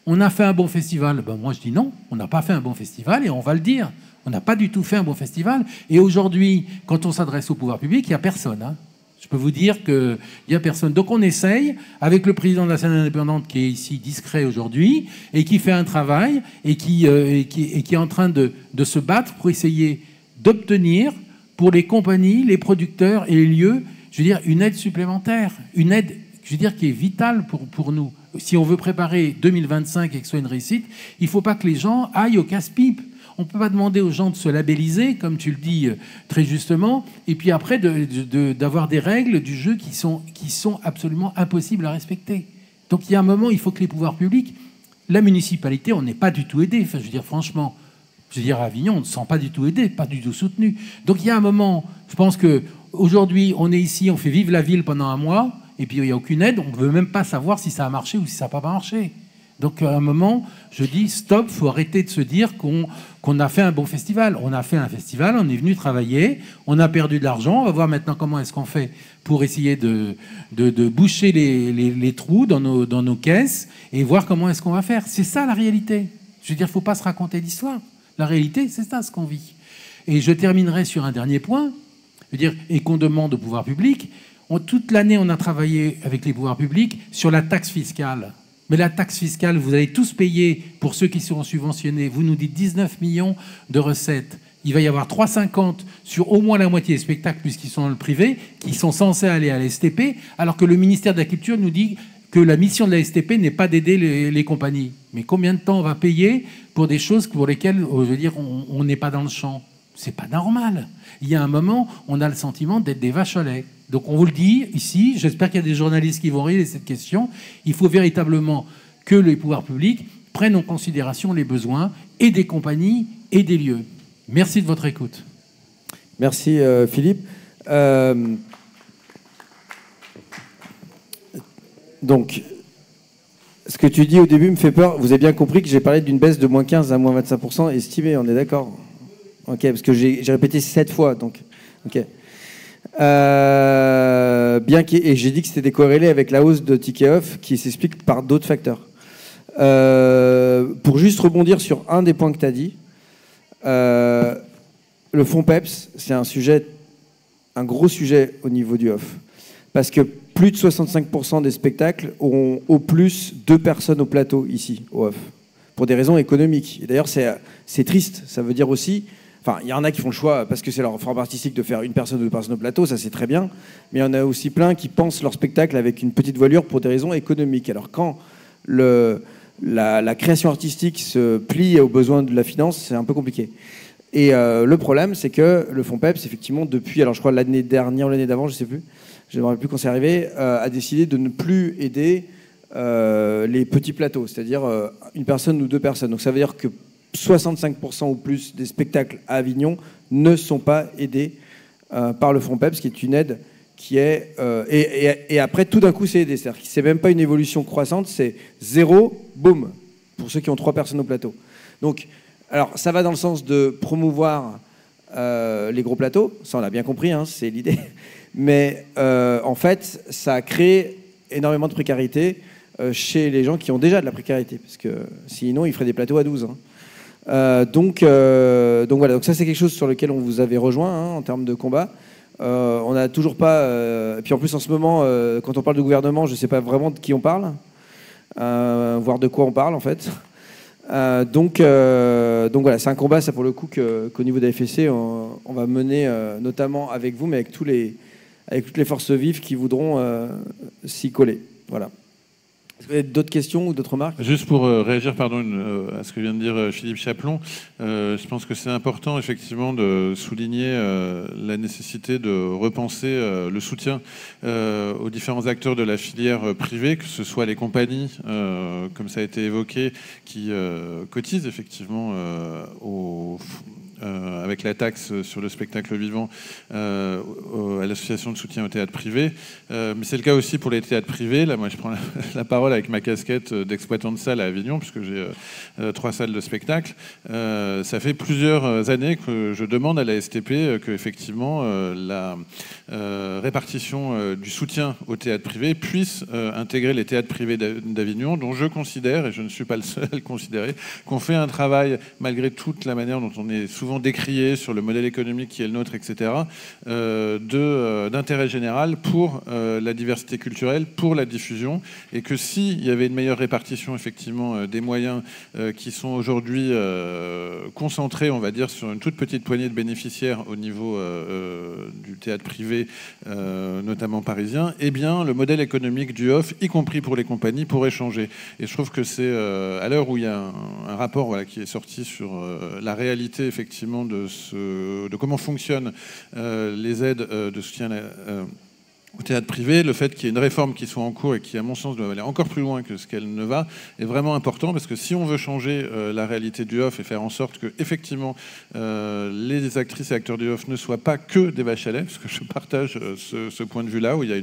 On a fait un bon festival. Ben, moi, je dis non, on n'a pas fait un bon festival et on va le dire. On n'a pas du tout fait un bon festival. Et aujourd'hui, quand on s'adresse au pouvoir public, il n'y a personne. Hein. Je peux vous dire qu'il n'y a personne. Donc on essaye, avec le président de la scène indépendante qui est ici discret aujourd'hui, et qui fait un travail, et qui est en train de se battre pour essayer d'obtenir, pour les compagnies, les producteurs et les lieux, je veux dire, une aide supplémentaire. Une aide, je veux dire, qui est vitale pour nous. Si on veut préparer 2025 et que ce soit une réussite, il ne faut pas que les gens aillent au casse-pipe. On ne peut pas demander aux gens de se labelliser, comme tu le dis très justement, et puis après d'avoir des règles du jeu qui sont absolument impossibles à respecter. Donc il y a un moment, il faut que les pouvoirs publics, la municipalité, on n'est pas du tout aidé. Enfin, je veux dire, franchement, je veux dire, à Avignon, on ne se sent pas du tout aidé, pas du tout soutenu. Donc il y a un moment, je pense qu'aujourd'hui, on est ici, on fait vivre la ville pendant un mois, et puis il n'y a aucune aide, on ne veut même pas savoir si ça a marché ou si ça n'a pas marché. Donc à un moment, je dis stop, il faut arrêter de se dire qu'on a fait un bon festival. On a fait un festival, on est venu travailler, on a perdu de l'argent, on va voir maintenant comment est-ce qu'on fait pour essayer de boucher les trous dans nos caisses et voir comment est-ce qu'on va faire. C'est ça la réalité. Je veux dire, il ne faut pas se raconter l'histoire. La réalité, c'est ça ce qu'on vit. Et je terminerai sur un dernier point, je veux dire, et qu'on demande au pouvoir public. Toute l'année, on a travaillé avec les pouvoirs publics sur la taxe fiscale. Mais la taxe fiscale, vous allez tous payer pour ceux qui seront subventionnés. Vous nous dites 19 millions de recettes. Il va y avoir 3,50 sur au moins la moitié des spectacles, puisqu'ils sont dans le privé, qui sont censés aller à la STP, alors que le ministère de la Culture nous dit que la mission de la STP n'est pas d'aider les compagnies. Mais combien de temps on va payer pour des choses pour lesquelles, je veux dire, on n'est pas dans le champ? C'est pas normal. Il y a un moment, on a le sentiment d'être des vaches à lait. Donc on vous le dit ici, j'espère qu'il y a des journalistes qui vont rire de cette question. Il faut véritablement que les pouvoirs publics prennent en considération les besoins et des compagnies et des lieux. Merci de votre écoute. Merci Philippe. Donc, ce que tu dis au début me fait peur. Vous avez bien compris que j'ai parlé d'une baisse de moins 15 à moins 25% estimée, on est d'accord? Ok, parce que j'ai répété 7 fois, donc... Ok. Et j'ai dit que c'était décorrélé avec la hausse de ticket off qui s'explique par d'autres facteurs. Pour juste rebondir sur un des points que tu as dit, le fonds PEPS, c'est un gros sujet au niveau du off. Parce que plus de 65% des spectacles auront au plus 2 personnes au plateau ici, au off, pour des raisons économiques. Et d'ailleurs, c'est triste. Ça veut dire aussi... Enfin, il y en a qui font le choix, parce que c'est leur forme artistique, de faire 1 personne ou 2 personnes au plateau, ça c'est très bien. Mais il y en a aussi plein qui pensent leur spectacle avec une petite voilure pour des raisons économiques. Alors quand la création artistique se plie aux besoins de la finance, c'est un peu compliqué. Et le problème, c'est que le fonds PEPS, effectivement, depuis, alors je crois l'année dernière ou l'année d'avant, je ne sais plus, je ne me rappelle plus quand c'est arrivé, a décidé de ne plus aider les petits plateaux, c'est-à-dire 1 personne ou 2 personnes. Donc ça veut dire que 65% ou plus des spectacles à Avignon ne sont pas aidés par le fonds PEPS, qui est une aide qui est... et après, tout d'un coup, c'est aidé. C'est-à-dire que c'est même pas une évolution croissante, c'est 0, boum, pour ceux qui ont 3 personnes au plateau. Donc, alors, ça va dans le sens de promouvoir les gros plateaux, ça on l'a bien compris, hein, c'est l'idée. Mais en fait, ça crée énormément de précarité chez les gens qui ont déjà de la précarité, parce que sinon, ils feraient des plateaux à 12. Hein. Donc voilà, donc ça c'est quelque chose sur lequel on vous avait rejoint en termes de combat. On n'a toujours pas... et puis en plus en ce moment, quand on parle de gouvernement, je ne sais pas vraiment de qui on parle, voire de quoi on parle en fait. Donc voilà, c'est un combat ça pour le coup qu'au niveau de la FSC, on va mener notamment avec vous, mais avec toutes les forces vives qui voudront s'y coller. Voilà. Est-ce que vous avez d'autres questions ou d'autres remarques? Juste pour réagir à ce que vient de dire Philippe Chaplon, je pense que c'est important effectivement de souligner la nécessité de repenser le soutien aux différents acteurs de la filière privée, que ce soit les compagnies, comme ça a été évoqué, qui cotisent effectivement avec la taxe sur le spectacle vivant à l'association de soutien au théâtre privé. Mais c'est le cas aussi pour les théâtres privés. Là, moi, je prends la parole avec ma casquette d'exploitant de salle à Avignon, puisque j'ai 3 salles de spectacle. Ça fait plusieurs années que je demande à la STP qu'effectivement la répartition du soutien au théâtre privé puisse intégrer les théâtres privés d'Avignon, dont je considère, et je ne suis pas le seul à le considérer, qu'on fait un travail, malgré toute la manière dont on est souvent décrié sur le modèle économique qui est le nôtre, etc., d'intérêt général pour la diversité culturelle, pour la diffusion, et que s'il y avait une meilleure répartition effectivement des moyens qui sont aujourd'hui concentrés, on va dire, sur une toute petite poignée de bénéficiaires au niveau du théâtre privé, notamment parisien, eh bien le modèle économique du off, y compris pour les compagnies, pourrait changer. Et je trouve que c'est à l'heure où il y a un rapport qui est sorti sur la réalité effectivement de comment fonctionnent les aides de soutien au théâtre privé, le fait qu'il y ait une réforme qui soit en cours et qui, à mon sens, doit aller encore plus loin que ce qu'elle ne va, est vraiment important, parce que si on veut changer la réalité du off et faire en sorte que, effectivement, les actrices et acteurs du off ne soient pas que des vaches à lait, parce que je partage ce point de vue-là, où il y a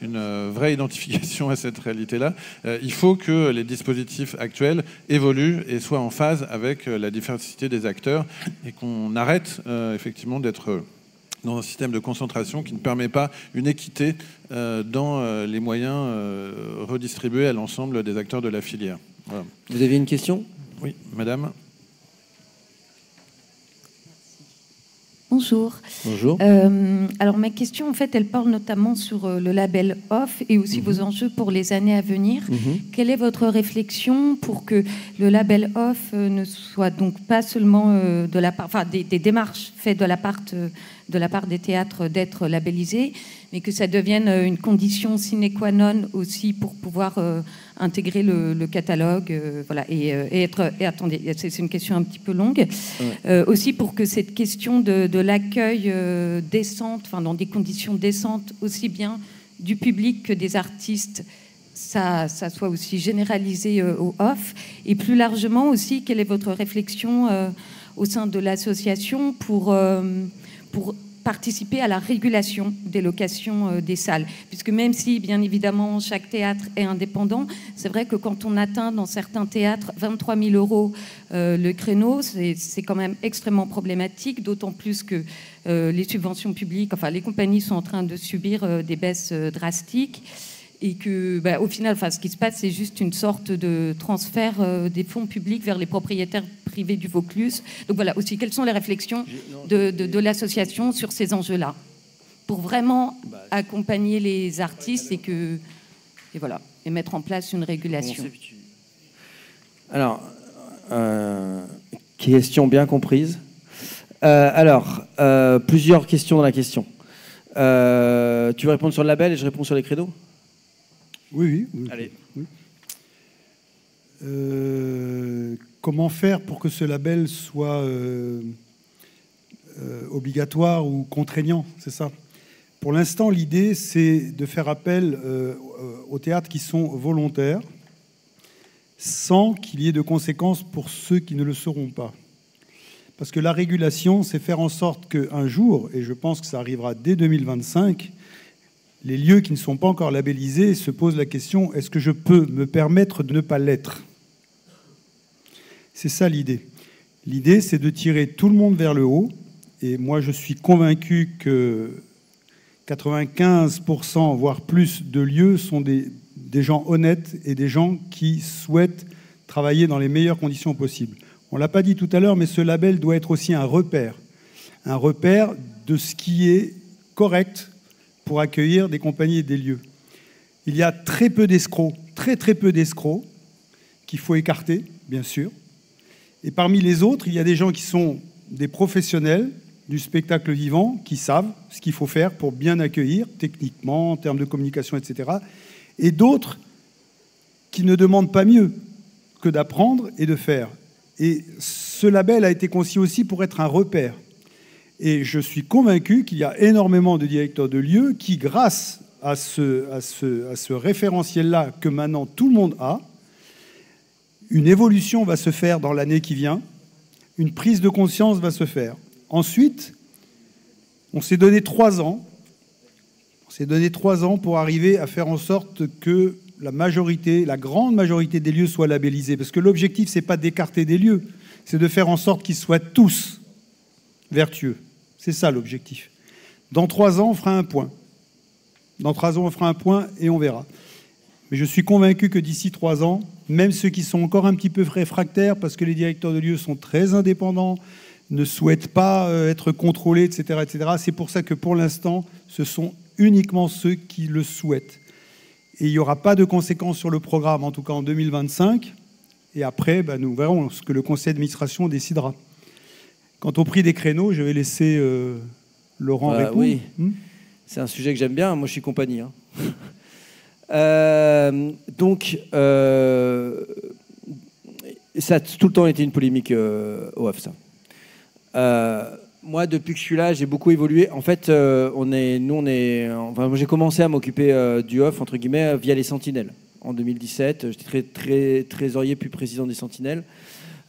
une vraie identification à cette réalité-là, il faut que les dispositifs actuels évoluent et soient en phase avec la diversité des acteurs, et qu'on arrête, effectivement, d'être dans un système de concentration qui ne permet pas une équité dans les moyens redistribués à l'ensemble des acteurs de la filière. Voilà. Vous avez une question ? Oui, madame. Bonjour. Bonjour. Alors ma question, en fait, elle porte notamment sur le label off et aussi vos enjeux pour les années à venir. Quelle est votre réflexion pour que le label off ne soit donc pas seulement de la part, enfin des démarches faites de la part des théâtres d'être labellisés, mais que ça devienne une condition sine qua non aussi pour pouvoir intégrer le catalogue, voilà, et être. Et attendez, c'est une question un petit peu longue. Aussi pour que cette question de l'accueil décente, enfin dans des conditions décentes, aussi bien du public que des artistes, ça soit aussi généralisé au off. Et plus largement aussi, quelle est votre réflexion au sein de l'association pour participer à la régulation des locations des salles. Puisque même si, bien évidemment, chaque théâtre est indépendant, c'est vrai que quand on atteint dans certains théâtres 23 000 € le créneau, c'est quand même extrêmement problématique, d'autant plus que les subventions publiques, enfin les compagnies sont en train de subir des baisses drastiques. Et que, au final, ce qui se passe, c'est juste une sorte de transfert des fonds publics vers les propriétaires privés du Vaucluse. Donc voilà, aussi, quelles sont les réflexions de l'association sur ces enjeux-là pour vraiment accompagner les artistes et mettre en place une régulation. Alors, question bien comprise. Plusieurs questions dans la question. Tu veux répondre sur le label et je réponds sur les credos ? Oui. Allez. Oui. Comment faire pour que ce label soit obligatoire ou contraignant, c'est ça? Pour l'instant, l'idée, c'est de faire appel aux théâtres qui sont volontaires, sans qu'il y ait de conséquences pour ceux qui ne le seront pas. Parce que la régulation, c'est faire en sorte qu'un jour, et je pense que ça arrivera dès 2025, les lieux qui ne sont pas encore labellisés se posent la question, est-ce que je peux me permettre de ne pas l'être? C'est ça l'idée. L'idée, c'est de tirer tout le monde vers le haut. Et moi, je suis convaincu que 95%, voire plus, de lieux sont des gens honnêtes et des gens qui souhaitent travailler dans les meilleures conditions possibles. On ne l'a pas dit tout à l'heure, mais ce label doit être aussi un repère de ce qui est correct pour accueillir des compagnies et des lieux. Il y a très peu d'escrocs, très peu d'escrocs qu'il faut écarter, bien sûr. Et parmi les autres, il y a des gens qui sont des professionnels du spectacle vivant, qui savent ce qu'il faut faire pour bien accueillir, techniquement, en termes de communication, etc. Et d'autres qui ne demandent pas mieux que d'apprendre et de faire. Et ce label a été conçu aussi pour être un repère. Et je suis convaincu qu'il y a énormément de directeurs de lieux qui, grâce à ce référentiel-là que maintenant tout le monde a, une évolution va se faire dans l'année qui vient une prise de conscience va se faire. Ensuite, on s'est donné 3 ans. On s'est donné 3 ans pour arriver à faire en sorte que la grande majorité des lieux soient labellisés. Parce que l'objectif, c'est pas d'écarter des lieux, c'est de faire en sorte qu'ils soient tous vertueux. C'est ça l'objectif. Dans 3 ans, on fera un point. Dans 3 ans, on fera un point et on verra. Mais je suis convaincu que d'ici 3 ans, même ceux qui sont encore un petit peu réfractaires, parce que les directeurs de lieux sont très indépendants, ne souhaitent pas être contrôlés, etc., etc., c'est pour ça que pour l'instant, ce sont uniquement ceux qui le souhaitent. Et il n'y aura pas de conséquences sur le programme, en tout cas en 2025. Et après, nous verrons ce que le conseil d'administration décidera. Quant au prix des créneaux, je vais laisser Laurent répondre. Oui, c'est un sujet que j'aime bien. Moi, je suis compagnie. Donc, ça a tout le temps été une polémique au HOF, ça. Moi, depuis que je suis là, j'ai beaucoup évolué. En fait, moi, j'ai commencé à m'occuper du HOF, entre guillemets, via les Sentinelles. En 2017, j'étais très trésorier puis président des Sentinelles.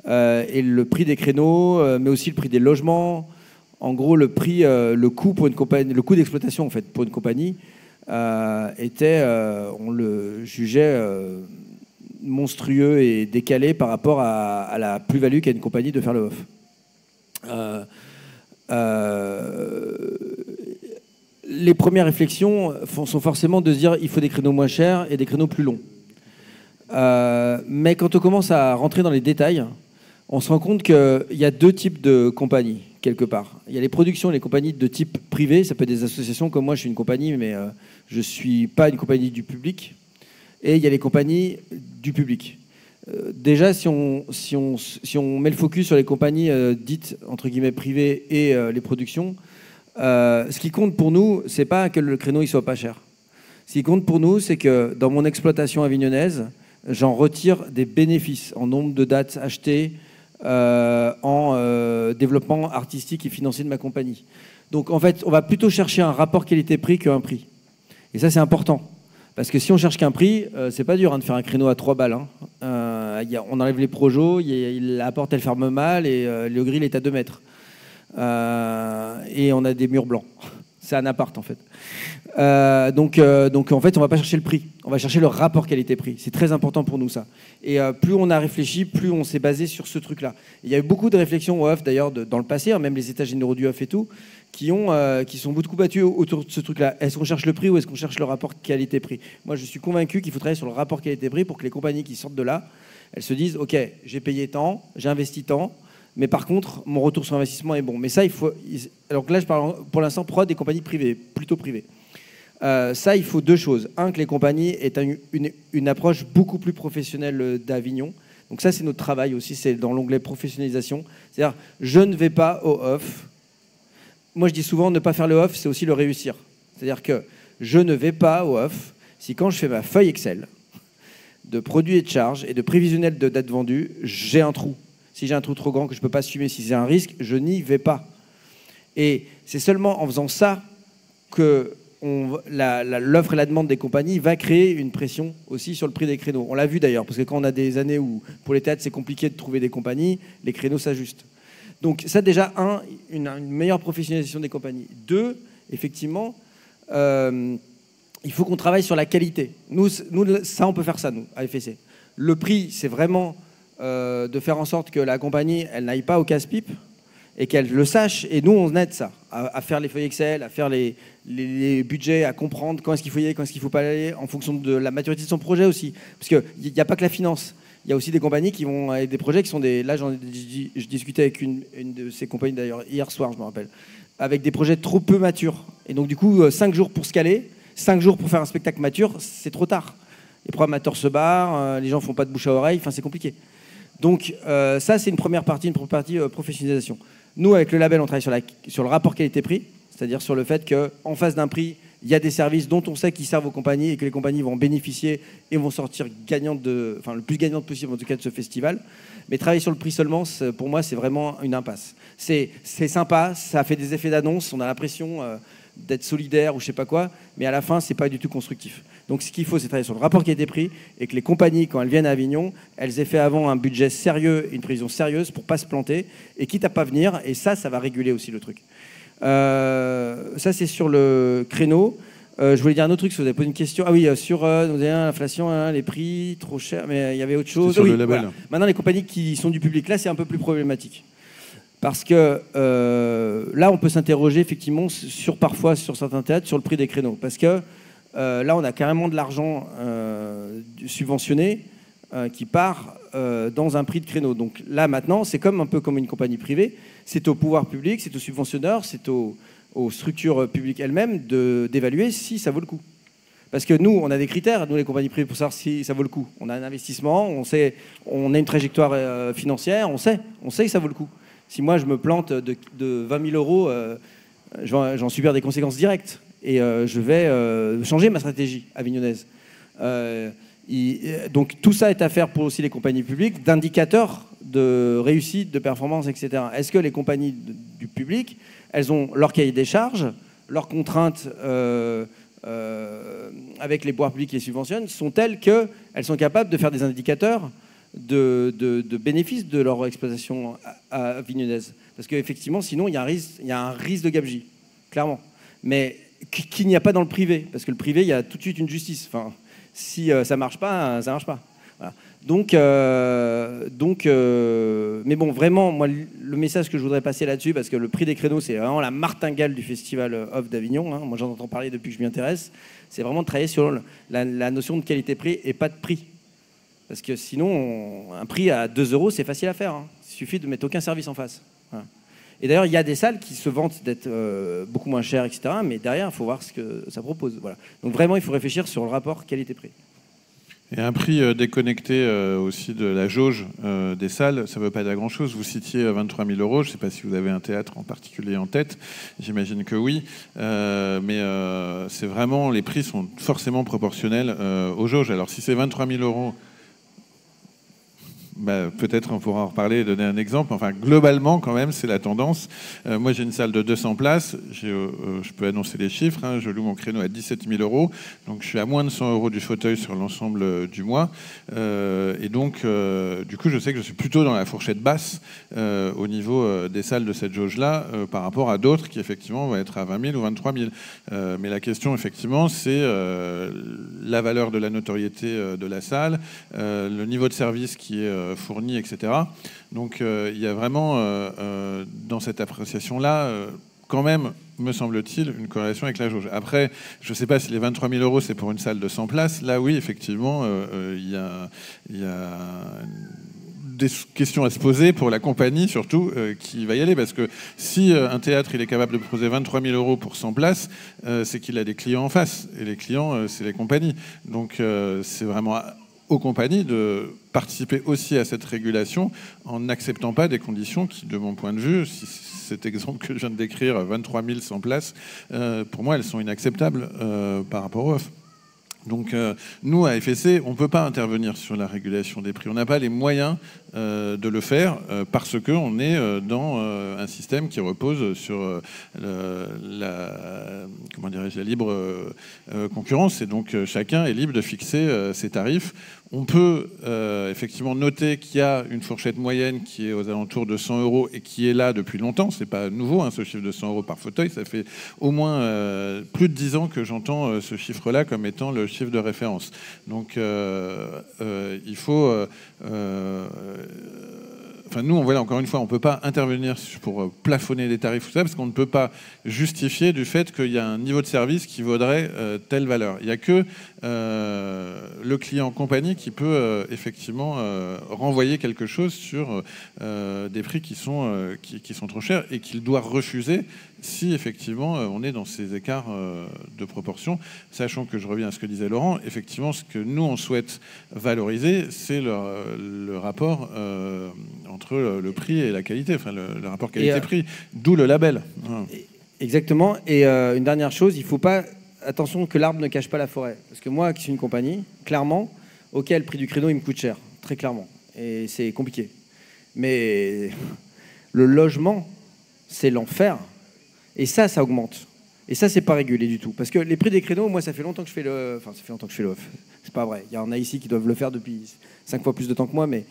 Et le prix des créneaux, mais aussi le prix des logements, en gros, le coût pour une compagnie, le coût d'exploitation en fait pour une compagnie était, on le jugeait monstrueux et décalé par rapport à la plus-value qu'a une compagnie de faire le HOF. Les premières réflexions sont forcément de se dire il faut des créneaux moins chers et des créneaux plus longs. Mais quand on commence à rentrer dans les détails, on se rend compte qu'il y a 2 types de compagnies, quelque part. Il y a les productions et les compagnies de type privé. Ça peut être des associations, comme moi, je suis une compagnie, mais je ne suis pas une compagnie du public. Et il y a les compagnies du public. Déjà, si on met le focus sur les compagnies dites, entre guillemets, privées et les productions, ce qui compte pour nous, ce n'est pas que le créneau ne soit pas cher. Ce qui compte pour nous, c'est que dans mon exploitation avignonnaise, j'en retire des bénéfices en nombre de dates achetées, en développement artistique et financier de ma compagnie. Donc en fait, on va plutôt chercher un rapport qualité-prix qu'un prix. Et ça, c'est important. Parce que si on cherche qu'un prix, c'est pas dur de faire un créneau à 3 balles. On enlève les projos, la porte elle ferme mal et le grill est à 2 mètres. Et on a des murs blancs. C'est un appart en fait. Donc en fait, on va pas chercher le prix. On va chercher le rapport qualité-prix. C'est très important pour nous ça. Et plus on a réfléchi, plus on s'est basé sur ce truc-là. Il y a eu beaucoup de réflexions au HOF d'ailleurs dans le passé, même les états généraux du HOF et tout, qui sont beaucoup battus autour de ce truc-là. Est-ce qu'on cherche le prix ou est-ce qu'on cherche le rapport qualité-prix? Moi, je suis convaincu qu'il faut travailler sur le rapport qualité-prix pour que les compagnies qui sortent de là, elles se disent ok, j'ai payé tant, j'ai investi tant. Mais par contre, mon retour sur investissement est bon. Mais ça, il faut... Alors que là, je parle pour l'instant des compagnies privées, plutôt privées. Ça, il faut 2 choses. Un, que les compagnies aient une approche beaucoup plus professionnelle d'Avignon. Donc ça, c'est notre travail aussi, c'est dans l'onglet professionnalisation. C'est-à-dire, je ne vais pas au HOF. Moi, je dis souvent, ne pas faire le HOF, c'est aussi le réussir. C'est-à-dire que je ne vais pas au HOF si quand je fais ma feuille Excel de produits et de charges et de prévisionnel de date vendue, j'ai un trou. Si j'ai un trou trop grand que je ne peux pas assumer, si c'est un risque, je n'y vais pas. Et c'est seulement en faisant ça que l'offre et la demande des compagnies va créer une pression aussi sur le prix des créneaux. On l'a vu d'ailleurs, parce que quand on a des années où pour les théâtres c'est compliqué de trouver des compagnies, les créneaux s'ajustent. Donc ça déjà, une meilleure professionnalisation des compagnies. 2, effectivement, il faut qu'on travaille sur la qualité. Nous, ça, on peut faire ça, nous, à FSC. Le prix, c'est vraiment... de faire en sorte que la compagnie, elle n'aille pas au casse-pipe et qu'elle le sache. Et nous, on aide ça, à faire les feuilles Excel, à faire les budgets, à comprendre quand est-ce qu'il faut y aller, quand est-ce qu'il ne faut pas y aller, en fonction de la maturité de son projet aussi. Parce qu'il n'y a pas que la finance. Il y a aussi des compagnies qui vont avec des projets qui sont des... Là, je discutais avec une de ces compagnies, d'ailleurs, hier soir, je me rappelle, avec des projets trop peu matures. Et donc, du coup, 5 jours pour se caler, 5 jours pour faire un spectacle mature, c'est trop tard. Les programmateurs se barrent, les gens ne font pas de bouche à oreille, enfin, c'est compliqué. Donc ça, c'est une première partie professionnalisation. Nous, avec le label, on travaille sur le rapport qualité-prix, c'est-à-dire sur le fait qu'en face d'un prix, il y a des services dont on sait qu'ils servent aux compagnies et que les compagnies vont bénéficier et vont sortir gagnantes le plus gagnantes possible, en tout cas, de ce festival. Mais travailler sur le prix seulement, pour moi, c'est vraiment une impasse. C'est sympa, ça fait des effets d'annonce, on a l'impression d'être solidaire ou je sais pas quoi, mais à la fin, c'est pas du tout constructif. Donc ce qu'il faut, c'est travailler sur le rapport qualité-prix et que les compagnies, quand elles viennent à Avignon, elles aient fait avant un budget sérieux, une prévision sérieuse pour pas se planter, et quitte à pas venir, et ça va réguler aussi le truc. Ça, c'est sur le créneau. Je voulais dire un autre truc, si vous avez posé une question. Ah oui, sur l'inflation, les prix, trop cher, mais il y avait autre chose. Sur oui, le label. voilà. Maintenant, les compagnies qui sont du public, là, c'est un peu plus problématique. Parce que là, on peut s'interroger effectivement parfois sur certains théâtres sur le prix des créneaux. Parce que là, on a carrément de l'argent subventionné qui part dans un prix de créneau. Donc là, maintenant, c'est un peu comme une compagnie privée. C'est au pouvoir public, c'est aux subventionneurs, c'est aux structures publiques elles-mêmes d'évaluer si ça vaut le coup. Parce que nous, on a des critères, nous les compagnies privées, pour savoir si ça vaut le coup. On a un investissement, on a une trajectoire financière, on sait que ça vaut le coup. Si moi, je me plante de 20 000 euros, j'en subir des conséquences directes. Et je vais changer ma stratégie avignonnaise. Donc tout ça est à faire pour aussi les compagnies publiques, d'indicateurs de réussite, de performance, etc. Est-ce que les compagnies du public, elles ont leur cahier des charges, leurs contraintes avec les pouvoirs publics qui les subventionnent, sont telles qu'elles sont capables de faire des indicateurs de bénéfices de leur exploitation avignonnaise? Parce qu'effectivement, sinon, il y a un risque de gabegie, clairement. Mais qu'il n'y a pas dans le privé, parce que le privé, il y a tout de suite une justice. Enfin, si ça marche pas, ça marche pas. Voilà. Donc, mais bon, vraiment, moi, le message que je voudrais passer là-dessus, parce que le prix des créneaux, c'est vraiment la martingale du Festival Off d'Avignon. Hein. Moi, j'en entends parler depuis que je m'y intéresse. C'est vraiment de travailler sur la notion de qualité-prix et pas de prix. Parce que sinon, un prix à 2 €, c'est facile à faire. Hein. Il suffit de mettre aucun service en face. Voilà. Et d'ailleurs, il y a des salles qui se vantent d'être beaucoup moins chères, etc. Mais derrière, il faut voir ce que ça propose. Voilà. Donc vraiment, il faut réfléchir sur le rapport qualité-prix. Et un prix déconnecté aussi de la jauge des salles, ça ne veut pas dire grand-chose. Vous citiez 23 000 €. Je ne sais pas si vous avez un théâtre en particulier en tête. J'imagine que oui. Mais c'est vraiment, les prix sont forcément proportionnels aux jauges. Alors si c'est 23 000 €... peut-être on pourra en reparler et donner un exemple. Enfin, globalement, quand même, c'est la tendance. Moi, j'ai une salle de 200 places. Je peux annoncer les chiffres. Hein. Je loue mon créneau à 17 000 €. Donc, je suis à moins de 100 € du fauteuil sur l'ensemble du mois. Et donc, du coup, je sais que je suis plutôt dans la fourchette basse au niveau des salles de cette jauge-là par rapport à d'autres qui, effectivement, vont être à 20 000 ou 23 000. Mais la question, effectivement, c'est la valeur de la notoriété de la salle, le niveau de service qui est fournis, etc. Donc il y a vraiment dans cette appréciation-là quand même, me semble-t-il, une corrélation avec la jauge. Après, je ne sais pas si les 23 000 € c'est pour une salle de 100 places. Là, oui, effectivement, il y a des questions à se poser pour la compagnie, surtout, qui va y aller. Parce que si un théâtre il est capable de proposer 23 000 € pour 100 places, c'est qu'il a des clients en face. Et les clients, c'est les compagnies. Donc c'est vraiment aux compagnies de participer aussi à cette régulation en n'acceptant pas des conditions qui, de mon point de vue, si cet exemple que je viens de décrire, 23 100 places, pour moi, elles sont inacceptables par rapport au off. Donc nous, à FSC, on ne peut pas intervenir sur la régulation des prix. On n'a pas les moyens de le faire parce qu'on est dans un système qui repose sur la libre concurrence. Et donc chacun est libre de fixer ses tarifs. On peut effectivement noter qu'il y a une fourchette moyenne qui est aux alentours de 100 € et qui est là depuis longtemps. C'est pas nouveau, hein, ce chiffre de 100 € par fauteuil. Ça fait au moins plus de 10 ans que j'entends ce chiffre-là comme étant le chiffre de référence. Donc il faut... Enfin, nous, voilà, encore une fois, on ne peut pas intervenir pour plafonner les tarifs, tout ça, parce qu'on ne peut pas justifier du fait qu'il y a un niveau de service qui vaudrait telle valeur. Il n'y a que le client compagnie qui peut effectivement renvoyer quelque chose sur des prix qui sont trop chers et qu'il doit refuser si effectivement on est dans ces écarts de proportion, sachant que je reviens à ce que disait Laurent, effectivement ce que nous on souhaite valoriser, c'est le rapport entre le prix et la qualité, enfin le rapport qualité-prix, d'où le label. Exactement, et une dernière chose, il ne faut pas, attention que l'arbre ne cache pas la forêt, parce que moi qui suis une compagnie, clairement, ok, le prix du créneau il me coûte cher, très clairement, et c'est compliqué, mais le logement, c'est l'enfer. Et ça augmente. Et ça, c'est pas régulé du tout. Parce que les prix des créneaux, moi, ça fait longtemps que je fais le... Enfin, ça fait longtemps que je fais le off. C'est pas vrai. Il y en a ici qui doivent le faire depuis 5 fois plus de temps que moi, mais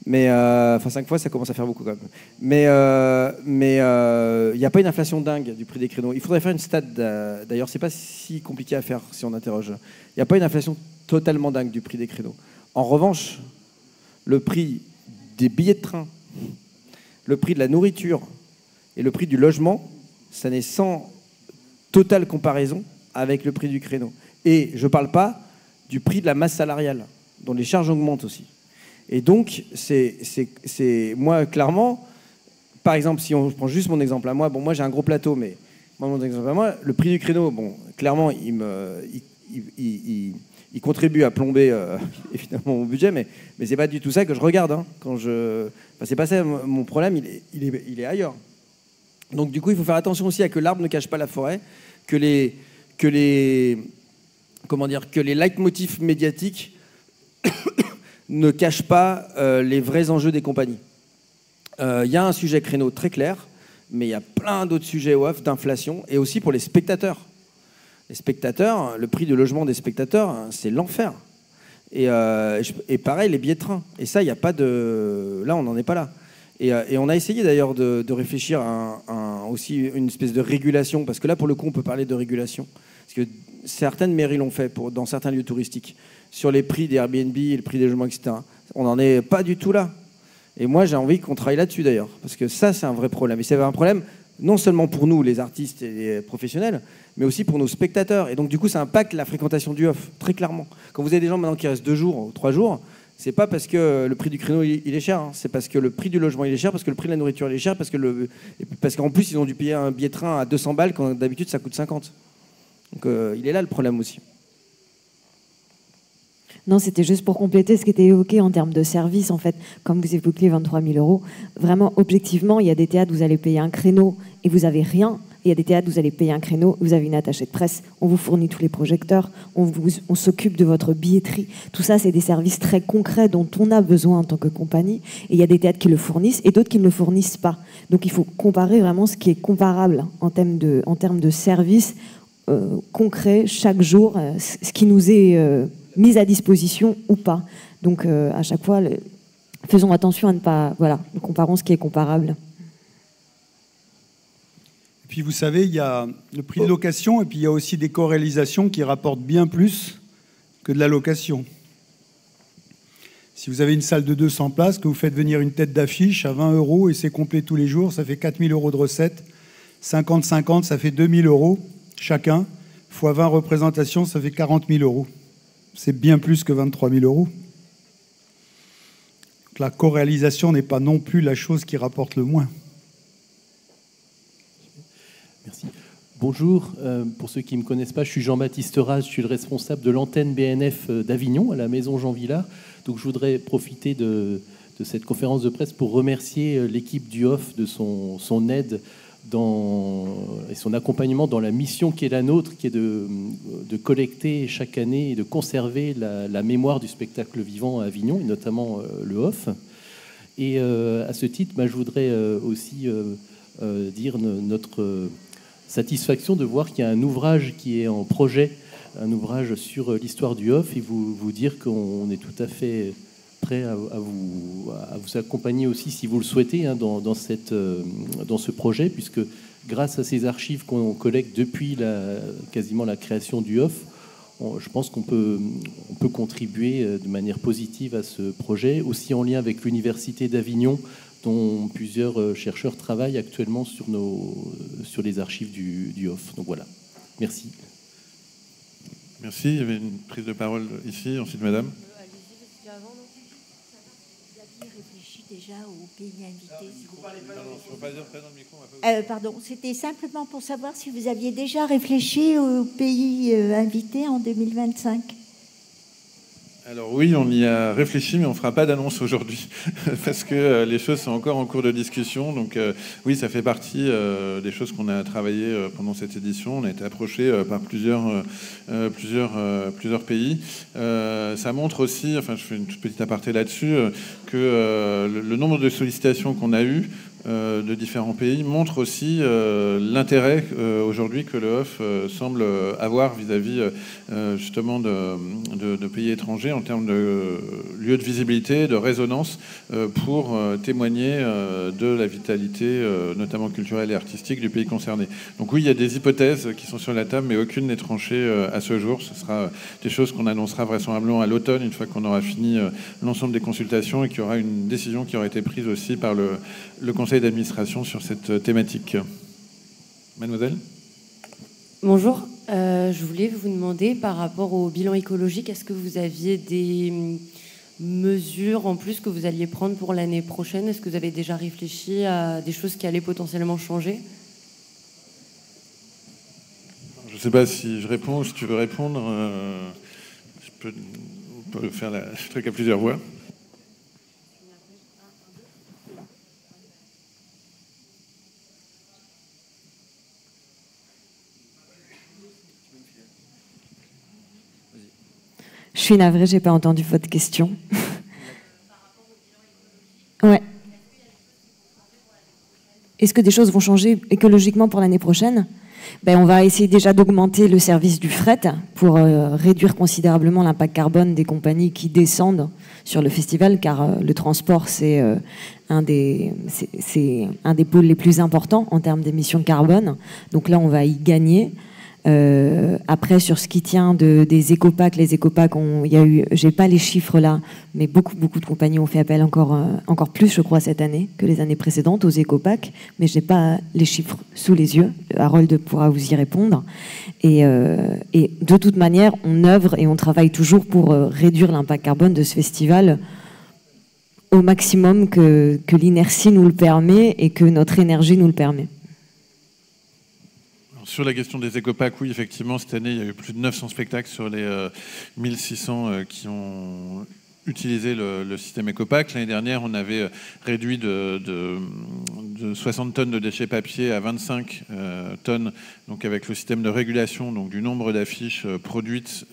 5 fois, ça commence à faire beaucoup quand même. Mais il n'y a pas une inflation dingue du prix des créneaux. Il faudrait faire une stat, d'ailleurs, c'est pas si compliqué à faire si on interroge. Il n'y a pas une inflation totalement dingue du prix des créneaux. En revanche, le prix des billets de train, le prix de la nourriture et le prix du logement, ça n'est sans totale comparaison avec le prix du créneau. Et je ne parle pas du prix de la masse salariale, dont les charges augmentent aussi. Et donc, moi, clairement, par exemple, si on prend juste mon exemple à moi, bon, moi j'ai un gros plateau, mais moi, mon exemple à moi, le prix du créneau, bon, clairement, il contribue à plomber évidemment mon budget, mais c'est pas du tout ça que je regarde. Hein, c'est pas ça mon problème, il est ailleurs. Donc du coup, il faut faire attention aussi à que l'arbre ne cache pas la forêt, que les leitmotifs médiatiques ne cachent pas les vrais enjeux des compagnies. Il y a un sujet créneau très clair, mais il y a plein d'autres sujets off d'inflation, et aussi pour les spectateurs. Les spectateurs, le prix de logement des spectateurs, c'est l'enfer. Et pareil, les billets de train. Et ça, il n'y a pas de... Là, on n'en est pas là. Et on a essayé d'ailleurs de réfléchir à aussi une espèce de régulation, parce que là, pour le coup, on peut parler de régulation. Parce que certaines mairies l'ont fait dans certains lieux touristiques, sur les prix des Airbnb et le prix des logements, etc. On n'en est pas du tout là. Et moi, j'ai envie qu'on travaille là-dessus d'ailleurs, parce que ça, c'est un vrai problème. Et c'est un problème non seulement pour nous, les artistes et les professionnels, mais aussi pour nos spectateurs. Et donc, du coup, ça impacte la fréquentation du off, très clairement. Quand vous avez des gens maintenant qui restent 2 jours ou 3 jours, c'est pas parce que le prix du créneau il est cher, hein. C'est parce que le prix du logement il est cher, parce que le prix de la nourriture il est cher, parce qu'en plus ils ont dû payer un billet de train à 200 balles quand d'habitude ça coûte 50. Donc il est là le problème aussi. Non, c'était juste pour compléter ce qui était évoqué en termes de service. En fait, comme vous évoquiez 23 000 euros, vraiment, objectivement, il y a des théâtres où vous allez payer un créneau et vous n'avez rien. Il y a des théâtres où vous allez payer un créneau, vous avez une attachée de presse, on vous fournit tous les projecteurs, on s'occupe de votre billetterie. Tout ça, c'est des services très concrets dont on a besoin en tant que compagnie. Et il y a des théâtres qui le fournissent et d'autres qui ne le fournissent pas. Donc il faut comparer vraiment ce qui est comparable en termes de services concrets chaque jour, ce qui nous est mis à disposition ou pas. Donc à chaque fois, faisons attention à ne pas... Voilà, nous comparons ce qui est comparable. Et puis vous savez, il y a le prix de location et puis il y a aussi des co-réalisations qui rapportent bien plus que de la location. Si vous avez une salle de 200 places, que vous faites venir une tête d'affiche à 20 € et c'est complet tous les jours, ça fait 4 000 € de recettes. 50-50, ça fait 2 000 € chacun. Fois 20 représentations, ça fait 40 000 €. C'est bien plus que 23 000 €. Donc la co-réalisation n'est pas non plus la chose qui rapporte le moins. Merci. Bonjour, pour ceux qui ne me connaissent pas, je suis Jean-Baptiste Raz, je suis le responsable de l'antenne BNF d'Avignon, à la Maison Jean Villard. Donc je voudrais profiter de cette conférence de presse pour remercier l'équipe du OFF de son aide et son accompagnement dans la mission qui est la nôtre, qui est de collecter chaque année et de conserver la mémoire du spectacle vivant à Avignon, et notamment le OFF. Et à ce titre, je voudrais aussi dire notre satisfaction de voir qu'il y a un ouvrage qui est en projet, un ouvrage sur l'histoire du off, et vous dire qu'on est tout à fait prêt à vous accompagner aussi, si vous le souhaitez, hein, dans ce projet, puisque grâce à ces archives qu'on collecte depuis quasiment la création du off, je pense qu'on peut contribuer de manière positive à ce projet, aussi en lien avec l'Université d'Avignon, dont plusieurs chercheurs travaillent actuellement sur les archives du OFF. Donc voilà, merci. Merci. Il y avait une prise de parole ici, ensuite madame. Allez-y, parce qu'avant, vous aviez réfléchi déjà aux pays invités. Si vous parlez pas dans le micro, pardon, c'était simplement pour savoir si vous aviez déjà réfléchi aux pays invités en 2025. Alors oui, on y a réfléchi, mais on ne fera pas d'annonce aujourd'hui, parce que les choses sont encore en cours de discussion. Donc oui, ça fait partie des choses qu'on a travaillé pendant cette édition. On a été approché par plusieurs pays. Ça montre aussi, enfin je fais une toute petite aparté là-dessus, que le nombre de sollicitations qu'on a eues de différents pays montrent aussi l'intérêt aujourd'hui que le HOF semble avoir vis-à-vis justement de pays étrangers en termes de lieu de visibilité, de résonance pour témoigner de la vitalité notamment culturelle et artistique du pays concerné. Donc oui, il y a des hypothèses qui sont sur la table, mais aucune n'est tranchée à ce jour. Ce sera des choses qu'on annoncera vraisemblablement à l'automne, une fois qu'on aura fini l'ensemble des consultations et qu'il y aura une décision qui aura été prise aussi par le conseil d'administration sur cette thématique. Mademoiselle ? Bonjour, je voulais vous demander par rapport au bilan écologique, est-ce que vous aviez des mesures en plus que vous alliez prendre pour l'année prochaine? Est-ce que vous avez déjà réfléchi à des choses qui allaient potentiellement changer? Je ne sais pas si je réponds ou si tu veux répondre. On peut faire le truc à plusieurs voix. Je suis navrée, j'ai pas entendu votre question. Ouais. Est-ce que des choses vont changer écologiquement pour l'année prochaine? On va essayer déjà d'augmenter le service du fret pour réduire considérablement l'impact carbone des compagnies qui descendent sur le festival, car le transport, c'est un des pôles les plus importants en termes d'émissions de carbone. Donc là, on va y gagner. Après, sur ce qui tient des éco-packs, les éco-packs, j'ai pas les chiffres là, mais beaucoup de compagnies ont fait appel encore plus, je crois, cette année que les années précédentes aux éco-packs, mais j'ai pas les chiffres sous les yeux. Harold pourra vous y répondre. Et de toute manière, on œuvre et on travaille toujours pour réduire l'impact carbone de ce festival au maximum que l'inertie nous le permet et que notre énergie nous le permet. Sur la question des éco-packs, oui, effectivement, cette année, il y a eu plus de 900 spectacles sur les 1600 qui ont utilisé le système éco-pack. L'année dernière, on avait réduit de 60 tonnes de déchets papier à 25 tonnes, donc avec le système de régulation donc du nombre d'affiches produites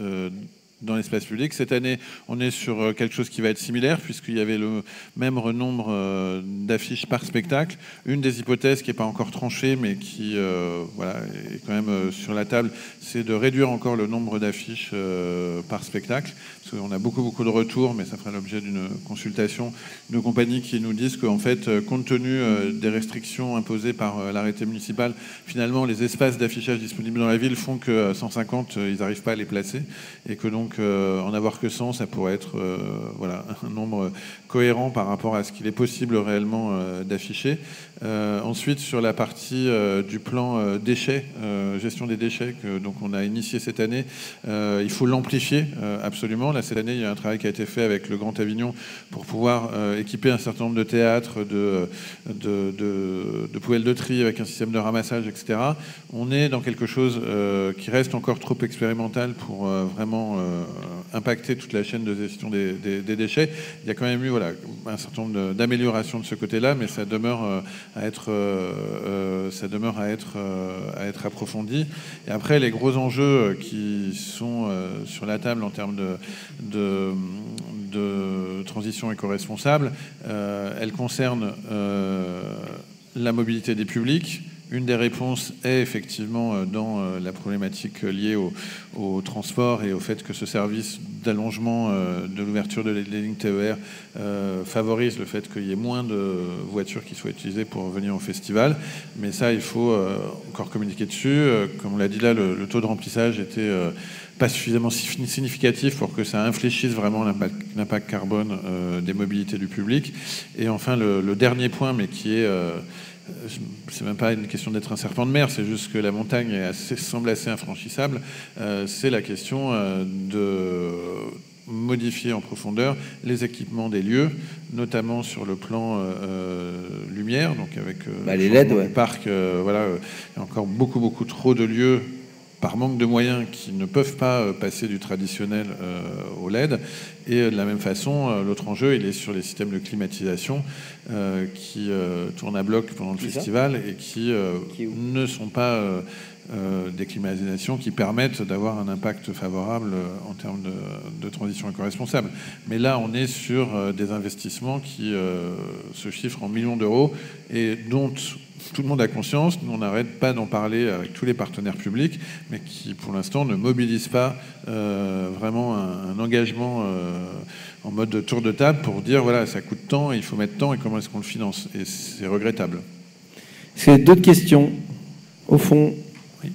dans l'espace public. Cette année, on est sur quelque chose qui va être similaire, puisqu'il y avait le même nombre d'affiches par spectacle. Une des hypothèses qui n'est pas encore tranchée, mais qui est quand même sur la table, c'est de réduire encore le nombre d'affiches par spectacle. Parce qu'on a beaucoup de retours, mais ça fera l'objet d'une consultation de compagnies qui nous disent qu'en fait, compte tenu des restrictions imposées par l'arrêté municipal, finalement, les espaces d'affichage disponibles dans la ville font que 150, ils n'arrivent pas à les placer, et que donc en avoir que 100, ça pourrait être un nombre cohérent par rapport à ce qu'il est possible réellement d'afficher. Ensuite, sur la partie du plan déchets, gestion des déchets, que donc on a initié cette année, il faut l'amplifier absolument. Là, cette année, il y a un travail qui a été fait avec le Grand Avignon pour pouvoir équiper un certain nombre de théâtres, de poubelles de tri avec un système de ramassage, etc. On est dans quelque chose qui reste encore trop expérimental pour vraiment impacter toute la chaîne de gestion des déchets. Il y a quand même eu un certain nombre d'améliorations de ce côté-là, mais ça demeure à être approfondi. Et après, les gros enjeux qui sont sur la table en termes de transition éco-responsable, elles concernent la mobilité des publics. Une des réponses est effectivement dans la problématique liée au transport et au fait que ce service d'allongement de l'ouverture des lignes TER favorise le fait qu'il y ait moins de voitures qui soient utilisées pour venir au festival. Mais ça, il faut encore communiquer dessus. Comme on l'a dit là, le taux de remplissage était pas suffisamment significatif pour que ça infléchisse vraiment l'impact carbone des mobilités du public. Et enfin, le dernier point, mais qui est... c'est même pas une question d'être un serpent de mer, c'est juste que la montagne semble assez infranchissable. C'est la question de modifier en profondeur les équipements des lieux, notamment sur le plan lumière, donc avec les LED, du parc. Il y a encore beaucoup trop de lieux par manque de moyens qui ne peuvent pas passer du traditionnel au LED. Et de la même façon, l'autre enjeu, il est sur les systèmes de climatisation qui tournent à bloc pendant le festival et qui ne sont pas des climatisations qui permettent d'avoir un impact favorable en termes de transition éco-responsable. Mais là, on est sur des investissements qui se chiffrent en millions d'euros et dont tout le monde a conscience. Nous, on n'arrête pas d'en parler avec tous les partenaires publics, mais qui, pour l'instant, ne mobilisent pas vraiment un engagement en mode tour de table pour dire, voilà, ça coûte tant, il faut mettre tant, et comment est-ce qu'on le finance. Et c'est regrettable. Est-ce qu'il y a d'autres questions au fond? Oui.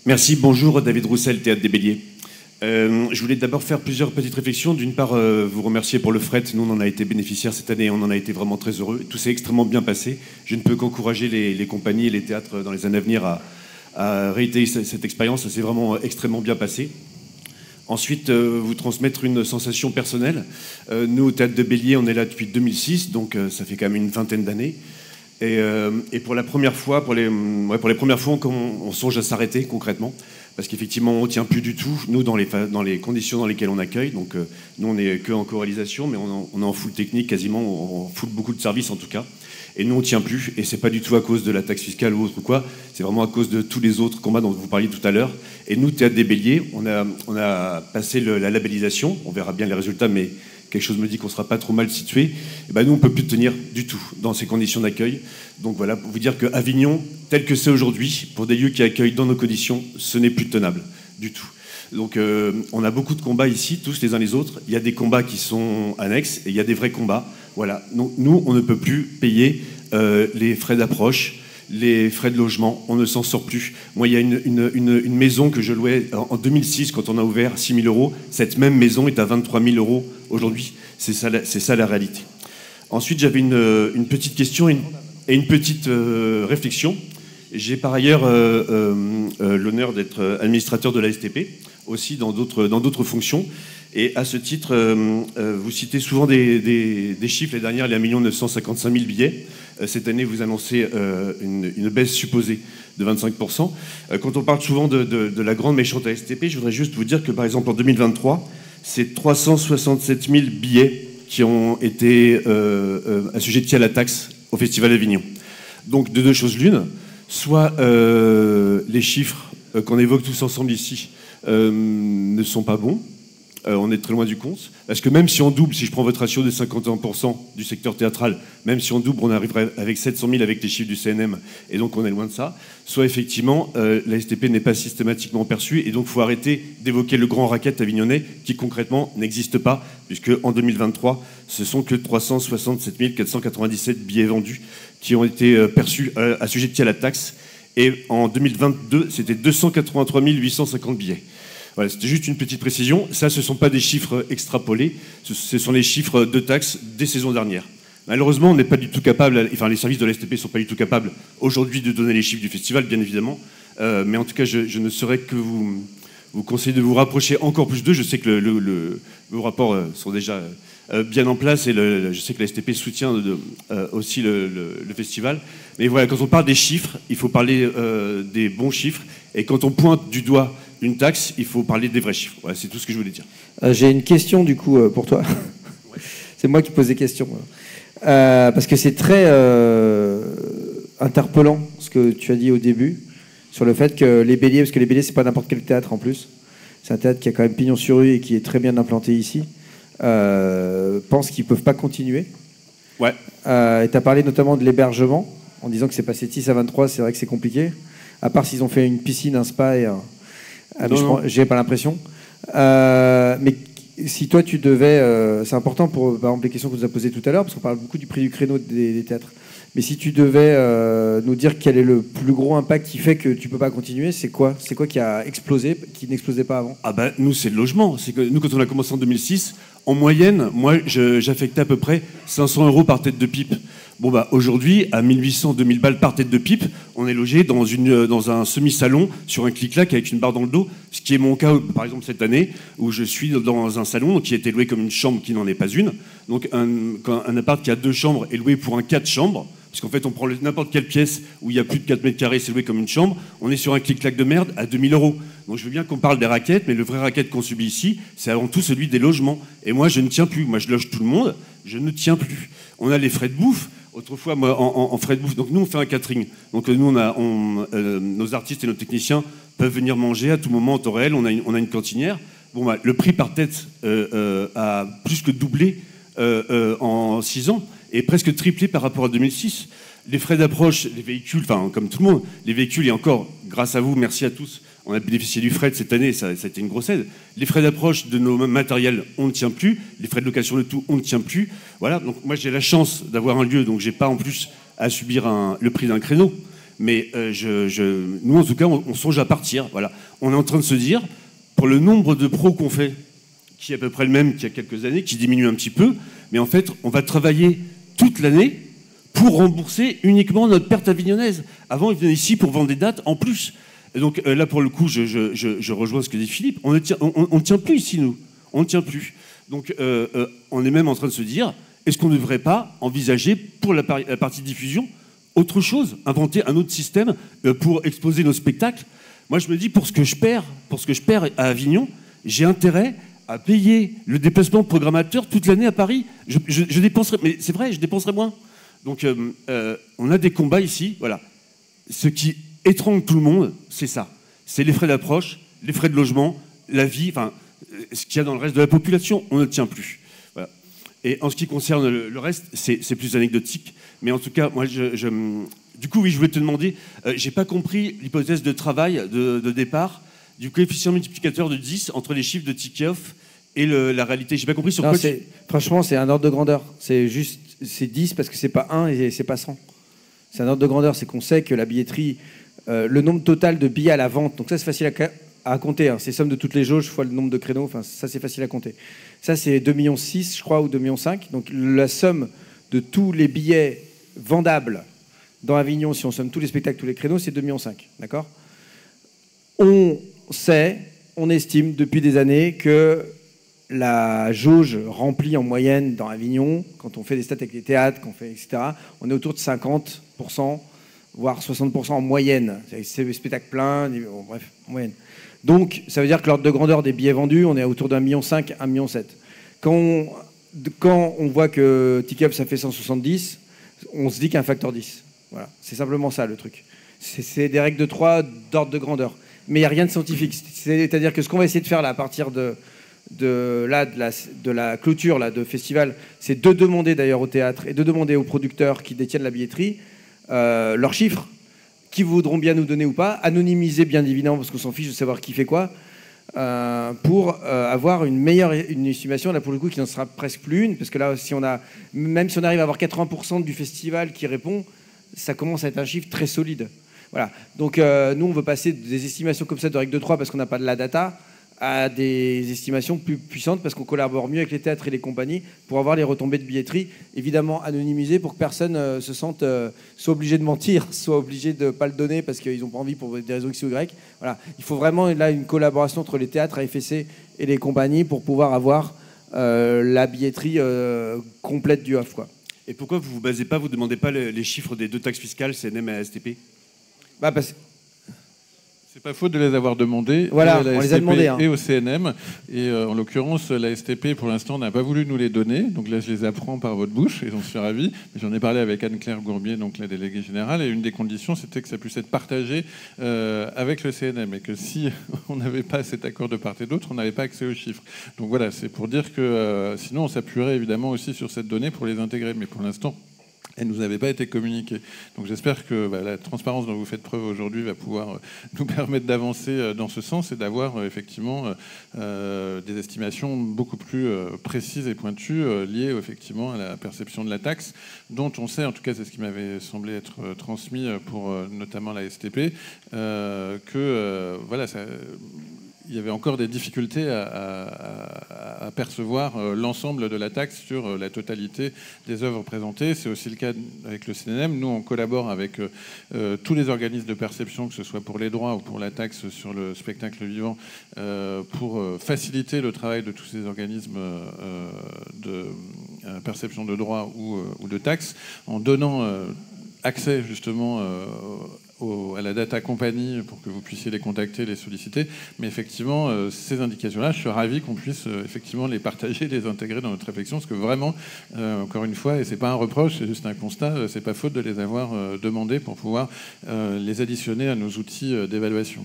Merci, bonjour, David Roussel, Théâtre des Béliers. Je voulais d'abord faire plusieurs petites réflexions. D'une part, vous remercier pour le fret. Nous, on en a été bénéficiaires cette année et on en a été vraiment très heureux. Tout s'est extrêmement bien passé. Je ne peux qu'encourager les compagnies et les théâtres dans les années à venir à réitérer cette expérience. Ça s'est vraiment extrêmement bien passé. Ensuite, vous transmettre une sensation personnelle. Nous, au Théâtre de Béliers, on est là depuis 2006, donc ça fait quand même une vingtaine d'années. Et pour la première fois, pour les premières fois, on songe à s'arrêter concrètement. Parce qu'effectivement, on ne tient plus du tout, nous, dans les conditions dans lesquelles on accueille. Donc, nous, on n'est que en co-réalisation, mais on est en full technique quasiment, en full beaucoup de services en tout cas. Et nous, on ne tient plus. Et ce n'est pas du tout à cause de la taxe fiscale ou autre ou quoi. C'est vraiment à cause de tous les autres combats dont vous parliez tout à l'heure. Et nous, Théâtre des Béliers, on a passé la labellisation. On verra bien les résultats, mais quelque chose me dit qu'on ne sera pas trop mal situé. Et ben nous, on ne peut plus tenir du tout dans ces conditions d'accueil. Donc voilà, pour vous dire qu'Avignon, tel que c'est aujourd'hui, pour des lieux qui accueillent dans nos conditions, ce n'est plus tenable du tout. Donc on a beaucoup de combats ici, tous les uns les autres. Il y a des combats qui sont annexes et il y a des vrais combats. Voilà, nous, on ne peut plus payer les frais d'approche, les frais de logement, on ne s'en sort plus. Moi, il y a une maison que je louais en 2006 quand on a ouvert, 6 000 €. Cette même maison est à 23 000 € aujourd'hui. C'est ça la réalité. Ensuite, j'avais une petite question et une petite réflexion. J'ai par ailleurs l'honneur d'être administrateur de la STP, aussi dans d'autres fonctions. Et à ce titre, vous citez souvent des chiffres. L'année dernière, il y a 1 955 000 billets. Cette année, vous annoncez une baisse supposée de 25%. Quand on parle souvent de la grande méchante ASTP, je voudrais juste vous dire que, par exemple, en 2023, c'est 367 000 billets qui ont été assujettis à la taxe au Festival d'Avignon. Donc, de deux choses l'une, soit les chiffres qu'on évoque tous ensemble ici ne sont pas bons, on est très loin du compte, parce que même si on double, si je prends votre ratio de 51% du secteur théâtral, même si on double, on arriverait avec 700 000 avec les chiffres du CNM, et donc on est loin de ça. Soit effectivement, la STP n'est pas systématiquement perçue, et donc il faut arrêter d'évoquer le grand racket avignonnais, qui concrètement n'existe pas, puisque en 2023, ce sont que 367 497 billets vendus qui ont été perçus, assujettis à la taxe, et en 2022, c'était 283 850 billets. Voilà, c'était juste une petite précision. Ça, ce ne sont pas des chiffres extrapolés, ce sont les chiffres de taxes des saisons dernières. Malheureusement, on n'est pas du tout capable, enfin les services de la STP ne sont pas du tout capables aujourd'hui de donner les chiffres du festival, bien évidemment. Mais en tout cas, je ne saurais que vous conseiller de vous rapprocher encore plus d'eux. Je sais que vos rapports sont déjà bien en place et je sais que la STP soutient aussi le festival. Mais voilà, quand on parle des chiffres, il faut parler des bons chiffres. Et quand on pointe du doigt une taxe, il faut parler des vrais chiffres. Voilà, c'est tout ce que je voulais dire. J'ai une question du coup pour toi. Ouais. C'est moi qui pose des questions. Parce que c'est très interpellant ce que tu as dit au début sur le fait que les Béliers, parce que les Béliers c'est pas n'importe quel théâtre en plus, c'est un théâtre qui a quand même pignon sur rue et qui est très bien implanté ici, pensent qu'ils peuvent pas continuer. Ouais. Et tu as parlé notamment de l'hébergement en disant que c'est passé de 6 à 23, c'est vrai que c'est compliqué. À part s'ils ont fait une piscine, un spa et j'ai pas l'impression. Mais si toi tu devais, c'est important pour par exemple les questions que vous avez posées tout à l'heure, parce qu'on parle beaucoup du prix du créneau des théâtres. Mais si tu devais nous dire quel est le plus gros impact qui fait que tu peux pas continuer, c'est quoi qui a explosé, qui n'explosait pas avant? Ah ben nous c'est le logement. C'est que nous quand on a commencé en 2006, en moyenne, moi j'affectais à peu près 500 € par tête de pipe. Bon bah aujourd'hui, à 1800, 2000 balles par tête de pipe, on est logé dans un semi-salon sur un clic-clac avec une barre dans le dos, ce qui est mon cas par exemple cette année, où je suis dans un salon qui a été loué comme une chambre qui n'en est pas une. Donc un appart qui a 2 chambres est loué pour un 4 chambres, parce qu'en fait on prend n'importe quelle pièce où il y a plus de 4 mètres carrés, c'est loué comme une chambre, on est sur un clic-clac de merde à 2000 €. Donc je veux bien qu'on parle des raquettes, mais le vrai racket qu'on subit ici, c'est avant tout celui des logements. Et moi je ne tiens plus, moi je loge tout le monde, je ne tiens plus. On a les frais de bouffe. Autrefois, moi, en frais de bouffe, donc nous, on fait un catering. Donc nous, nos artistes et nos techniciens peuvent venir manger à tout moment en temps réel. On a une cantinière. Bon, bah, le prix par tête a plus que doublé en 6 ans et presque triplé par rapport à 2006. Les frais d'approche, les véhicules, enfin, comme tout le monde, les véhicules, et encore, grâce à vous, merci à tous, on a bénéficié du fret cette année, ça a été une grosse aide. Les frais d'approche de nos matériels, on ne tient plus. Les frais de location de tout, on ne tient plus. Voilà, donc moi j'ai la chance d'avoir un lieu, donc j'ai pas en plus à subir le prix d'un créneau. Mais nous, en tout cas, on songe à partir. Voilà. On est en train de se dire, pour le nombre de pros qu'on fait, qui est à peu près le même qu'il y a quelques années, qui diminue un petit peu, mais en fait, on va travailler toute l'année pour rembourser uniquement notre perte avignonnaise. Avant, ils venaient ici pour vendre des dates en plus. Et donc là, pour le coup, je rejoins ce que dit Philippe. On ne tient plus ici, nous. On ne tient plus. Donc on est même en train de se dire, est-ce qu'on ne devrait pas envisager pour la partie diffusion autre chose, inventer un autre système pour exposer nos spectacles? Moi, je me dis, pour ce que je perds à Avignon, j'ai intérêt à payer le déplacement de programmateur toute l'année à Paris. Je dépenserai, mais c'est vrai, je dépenserai moins. Donc on a des combats ici, voilà. Ce qui étrangle tout le monde, c'est ça. C'est les frais d'approche, les frais de logement, la vie, enfin, ce qu'il y a dans le reste de la population, on ne tient plus. Voilà. Et en ce qui concerne le reste, c'est plus anecdotique. Mais en tout cas, moi, du coup, oui, je voulais te demander, j'ai pas compris l'hypothèse de travail de départ du coefficient multiplicateur de 10 entre les chiffres de Tikehov et la réalité. J'ai pas compris sur non, quoi... Franchement, c'est un ordre de grandeur. C'est 10 parce que c'est pas 1 et c'est pas 100. C'est un ordre de grandeur. C'est qu'on sait que la billetterie... le nombre total de billets à la vente, donc ça c'est facile à compter, hein. C'est somme de toutes les jauges fois le nombre de créneaux, enfin ça c'est facile à compter. Ça c'est 2,6 millions je crois ou 2,5 millions. Donc la somme de tous les billets vendables dans Avignon, si on somme tous les spectacles, tous les créneaux, c'est 2,5 millions, d'accord? On estime depuis des années que la jauge remplie en moyenne dans Avignon, quand on fait des stats avec les théâtres, etc., on est autour de 50%, voire 60% en moyenne. C'est des spectacles pleins, bref, en moyenne. Donc, ça veut dire que l'ordre de grandeur des billets vendus, on est autour d'1,5 million, 1,7 million. Quand on voit que Tikehov, ça fait 170, on se dit qu'il y a un facteur 10. Voilà, c'est simplement ça, le truc. C'est des règles de 3 d'ordre de grandeur. Mais il n'y a rien de scientifique. C'est-à-dire que ce qu'on va essayer de faire là, à partir de la clôture là, de festival, c'est de demander d'ailleurs au théâtre et de demander aux producteurs qui détiennent la billetterie leurs chiffres, qui voudront bien nous donner ou pas, anonymiser bien évidemment, parce qu'on s'en fiche de savoir qui fait quoi, pour avoir une estimation, là pour le coup, qui n'en sera presque plus une, parce que là, même si on arrive à avoir 80% du festival qui répond, ça commence à être un chiffre très solide. Voilà. Donc nous, on veut passer des estimations comme ça de règle de 3 parce qu'on n'a pas de la data, à des estimations plus puissantes parce qu'on collabore mieux avec les théâtres et les compagnies pour avoir les retombées de billetterie, évidemment anonymisées pour que personne se sente soit obligé de mentir, soit obligé de ne pas le donner parce qu'ils n'ont pas envie pour des raisons X ou Y. Voilà. Il faut vraiment là une collaboration entre les théâtres, AFSC et les compagnies pour pouvoir avoir la billetterie complète du off, quoi. Et pourquoi vous ne demandez pas les chiffres des 2 taxes fiscales, CNM et ASTP? C'est pas faute de les avoir demandés. Voilà, on les a demandés. Et au CNM. Et en l'occurrence, la STP, pour l'instant, n'a pas voulu nous les donner. Donc là, je les apprends par votre bouche et j'en suis ravi. J'en ai parlé avec Anne-Claire Gourbier, donc la déléguée générale. Et une des conditions, c'était que ça puisse être partagé avec le CNM. Et que si on n'avait pas cet accord de part et d'autre, on n'avait pas accès aux chiffres. Donc voilà, c'est pour dire que sinon, on s'appuierait évidemment aussi sur cette donnée pour les intégrer. Mais pour l'instant, elle ne nous avait pas été communiquée. Donc j'espère que la transparence dont vous faites preuve aujourd'hui va pouvoir nous permettre d'avancer dans ce sens et d'avoir effectivement des estimations beaucoup plus précises et pointues liées effectivement à la perception de la taxe, dont on sait, en tout cas c'est ce qui m'avait semblé être transmis pour notamment la STP, que voilà, ça... il y avait encore des difficultés à percevoir l'ensemble de la taxe sur la totalité des œuvres présentées. C'est aussi le cas avec le CNM. Nous, on collabore avec tous les organismes de perception, que ce soit pour les droits ou pour la taxe sur le spectacle vivant, pour faciliter le travail de tous ces organismes de perception de droits ou de taxes, en donnant accès justement à la data compagnie pour que vous puissiez les contacter, les solliciter. Mais effectivement, ces indications-là, je suis ravi qu'on puisse effectivement les partager, les intégrer dans notre réflexion, parce que vraiment, encore une fois, et c'est pas un reproche, c'est juste un constat, c'est pas faute de les avoir demandés pour pouvoir les additionner à nos outils d'évaluation.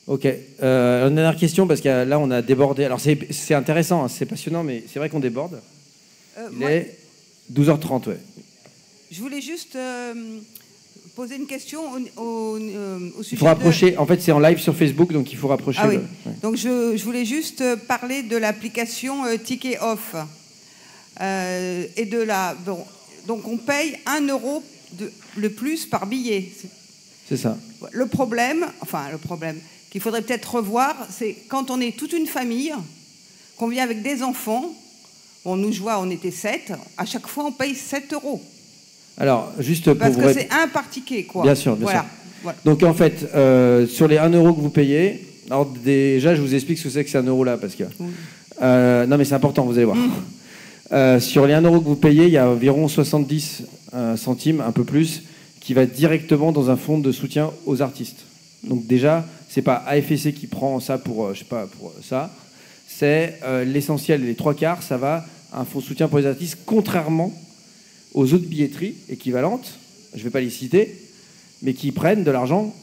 Ok. Une dernière question, parce que là, on a débordé. Alors, c'est intéressant, hein, c'est passionnant, mais c'est vrai qu'on déborde. Il est 12h30, ouais. Je voulais juste poser une question au sujet. Il faut rapprocher. En fait, c'est en live sur Facebook, donc il faut rapprocher. Ah oui. Ouais. Donc, je voulais juste parler de l'application Ticket Off. Et de la. Bon, donc, on paye 1 euro le plus par billet. C'est ça. Le problème qu'il faudrait peut-être revoir, c'est quand on est toute une famille, qu'on vient avec des enfants. Bon, nous, je vois, on était 7. À chaque fois, on paye 7 euros. Alors, juste pour parce que c'est un par ticket, quoi. Bien sûr, bien sûr. Voilà. Donc, en fait, sur les 1 euro que vous payez, alors déjà, je vous explique ce que c'est un euro là, parce que... non, mais c'est important, vous allez voir. Sur les 1 euro que vous payez, il y a environ 70 centimes, un peu plus, qui va directement dans un fonds de soutien aux artistes. Donc déjà, c'est pas AFSC qui prend ça pour, je sais pas, pour ça. C'est l'essentiel, les 3/4, ça va à un fonds de soutien pour les artistes, contrairement aux autres billetteries équivalentes, je ne vais pas les citer, mais qui prennent de l'argent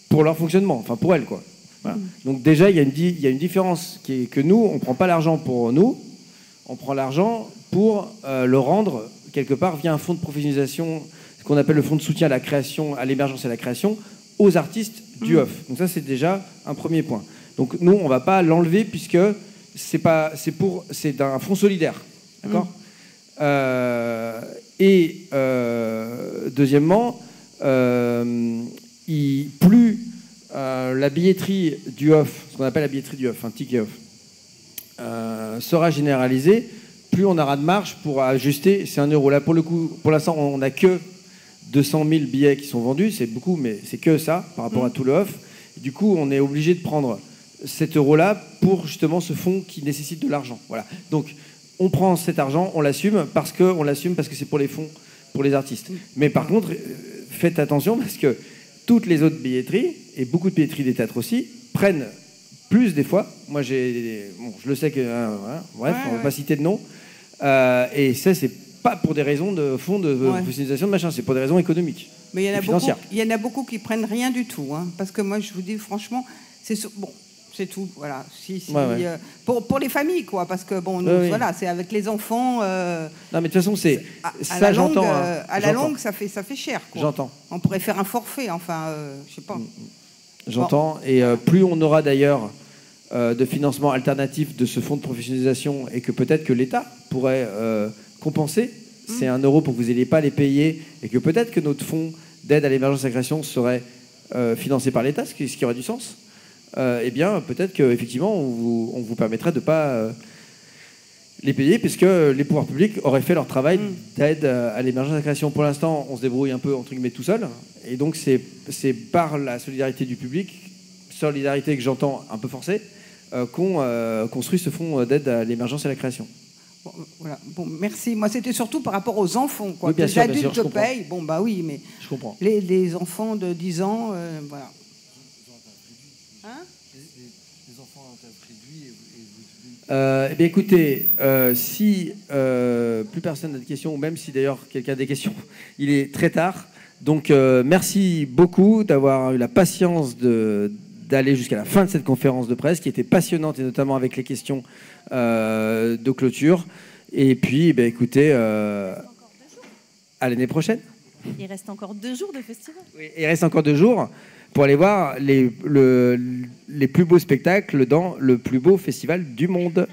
pour leur fonctionnement, enfin pour elles, quoi. Voilà. Donc déjà, il y a une différence qui est que nous, on ne prend pas l'argent pour nous, on prend l'argent pour le rendre quelque part via un fonds de professionnalisation, ce qu'on appelle le fonds de soutien à la création, à l'émergence et à la création, aux artistes du off. Donc ça, c'est déjà un premier point. Donc nous, on ne va pas l'enlever puisque c'est un fonds solidaire. D'accord ? Deuxièmement, plus la billetterie du off, ce qu'on appelle la billetterie du off, un ticket off, sera généralisée, plus on aura de marge pour ajuster. C'est 1 euro. Là, pour le coup, pour l'instant, on n'a que 200 000 billets qui sont vendus. C'est beaucoup, mais c'est que ça par rapport à tout le off. Du coup, on est obligé de prendre cet euro-là pour justement ce fonds qui nécessite de l'argent. Voilà. Donc, on prend cet argent, on l'assume parce que c'est pour les fonds, pour les artistes. Mais par contre, faites attention parce que toutes les autres billetteries, et beaucoup de billetteries des théâtres aussi, prennent plus des fois. Moi, je le sais que... bref, on ne va pas citer de nom. Et ça, c'est pas pour des raisons de fonds de professionnalisation de machin, c'est pour des raisons économiques. Mais il y en a beaucoup qui prennent rien du tout. Hein, parce que moi, je vous dis franchement, c'est tout, voilà. Pour les familles, quoi, parce que bon, nous, voilà, c'est avec les enfants. Non, mais de toute façon, c'est ça, j'entends. À la longue, ça fait cher, quoi. J'entends. On pourrait faire un forfait, enfin, je sais pas. J'entends. Bon. Et plus on aura d'ailleurs de financement alternatif de ce fonds de professionnalisation et que peut-être que l'État pourrait compenser ces 1 euro pour que vous n'ayez pas à les payer et que peut-être que notre fonds d'aide à l'émergence et à la création serait financé par l'État, ce qui aurait du sens. Eh bien, peut-être qu'effectivement, on vous permettrait de ne pas les payer, puisque les pouvoirs publics auraient fait leur travail d'aide à l'émergence et à la création. Pour l'instant, on se débrouille un peu, entre guillemets, tout seul. Et donc, c'est par la solidarité du public, solidarité que j'entends un peu forcée, qu'on construit ce fonds d'aide à l'émergence et à la création. Bon, voilà. Bon, merci. Moi, c'était surtout par rapport aux enfants, quoi. Oui, les adultes je payent. Bon, bah oui, mais je comprends. Les enfants de 10 ans, voilà. Les enfants ont un réduit et bien écoutez, si plus personne n'a de questions, ou même si d'ailleurs quelqu'un a des questions, il est très tard. Donc merci beaucoup d'avoir eu la patience d'aller jusqu'à la fin de cette conférence de presse qui était passionnante, et notamment avec les questions de clôture. Et puis, écoutez, à l'année prochaine. Il reste encore 2 jours de festival. Oui, il reste encore 2 jours pour aller voir les plus beaux spectacles dans le plus beau festival du monde.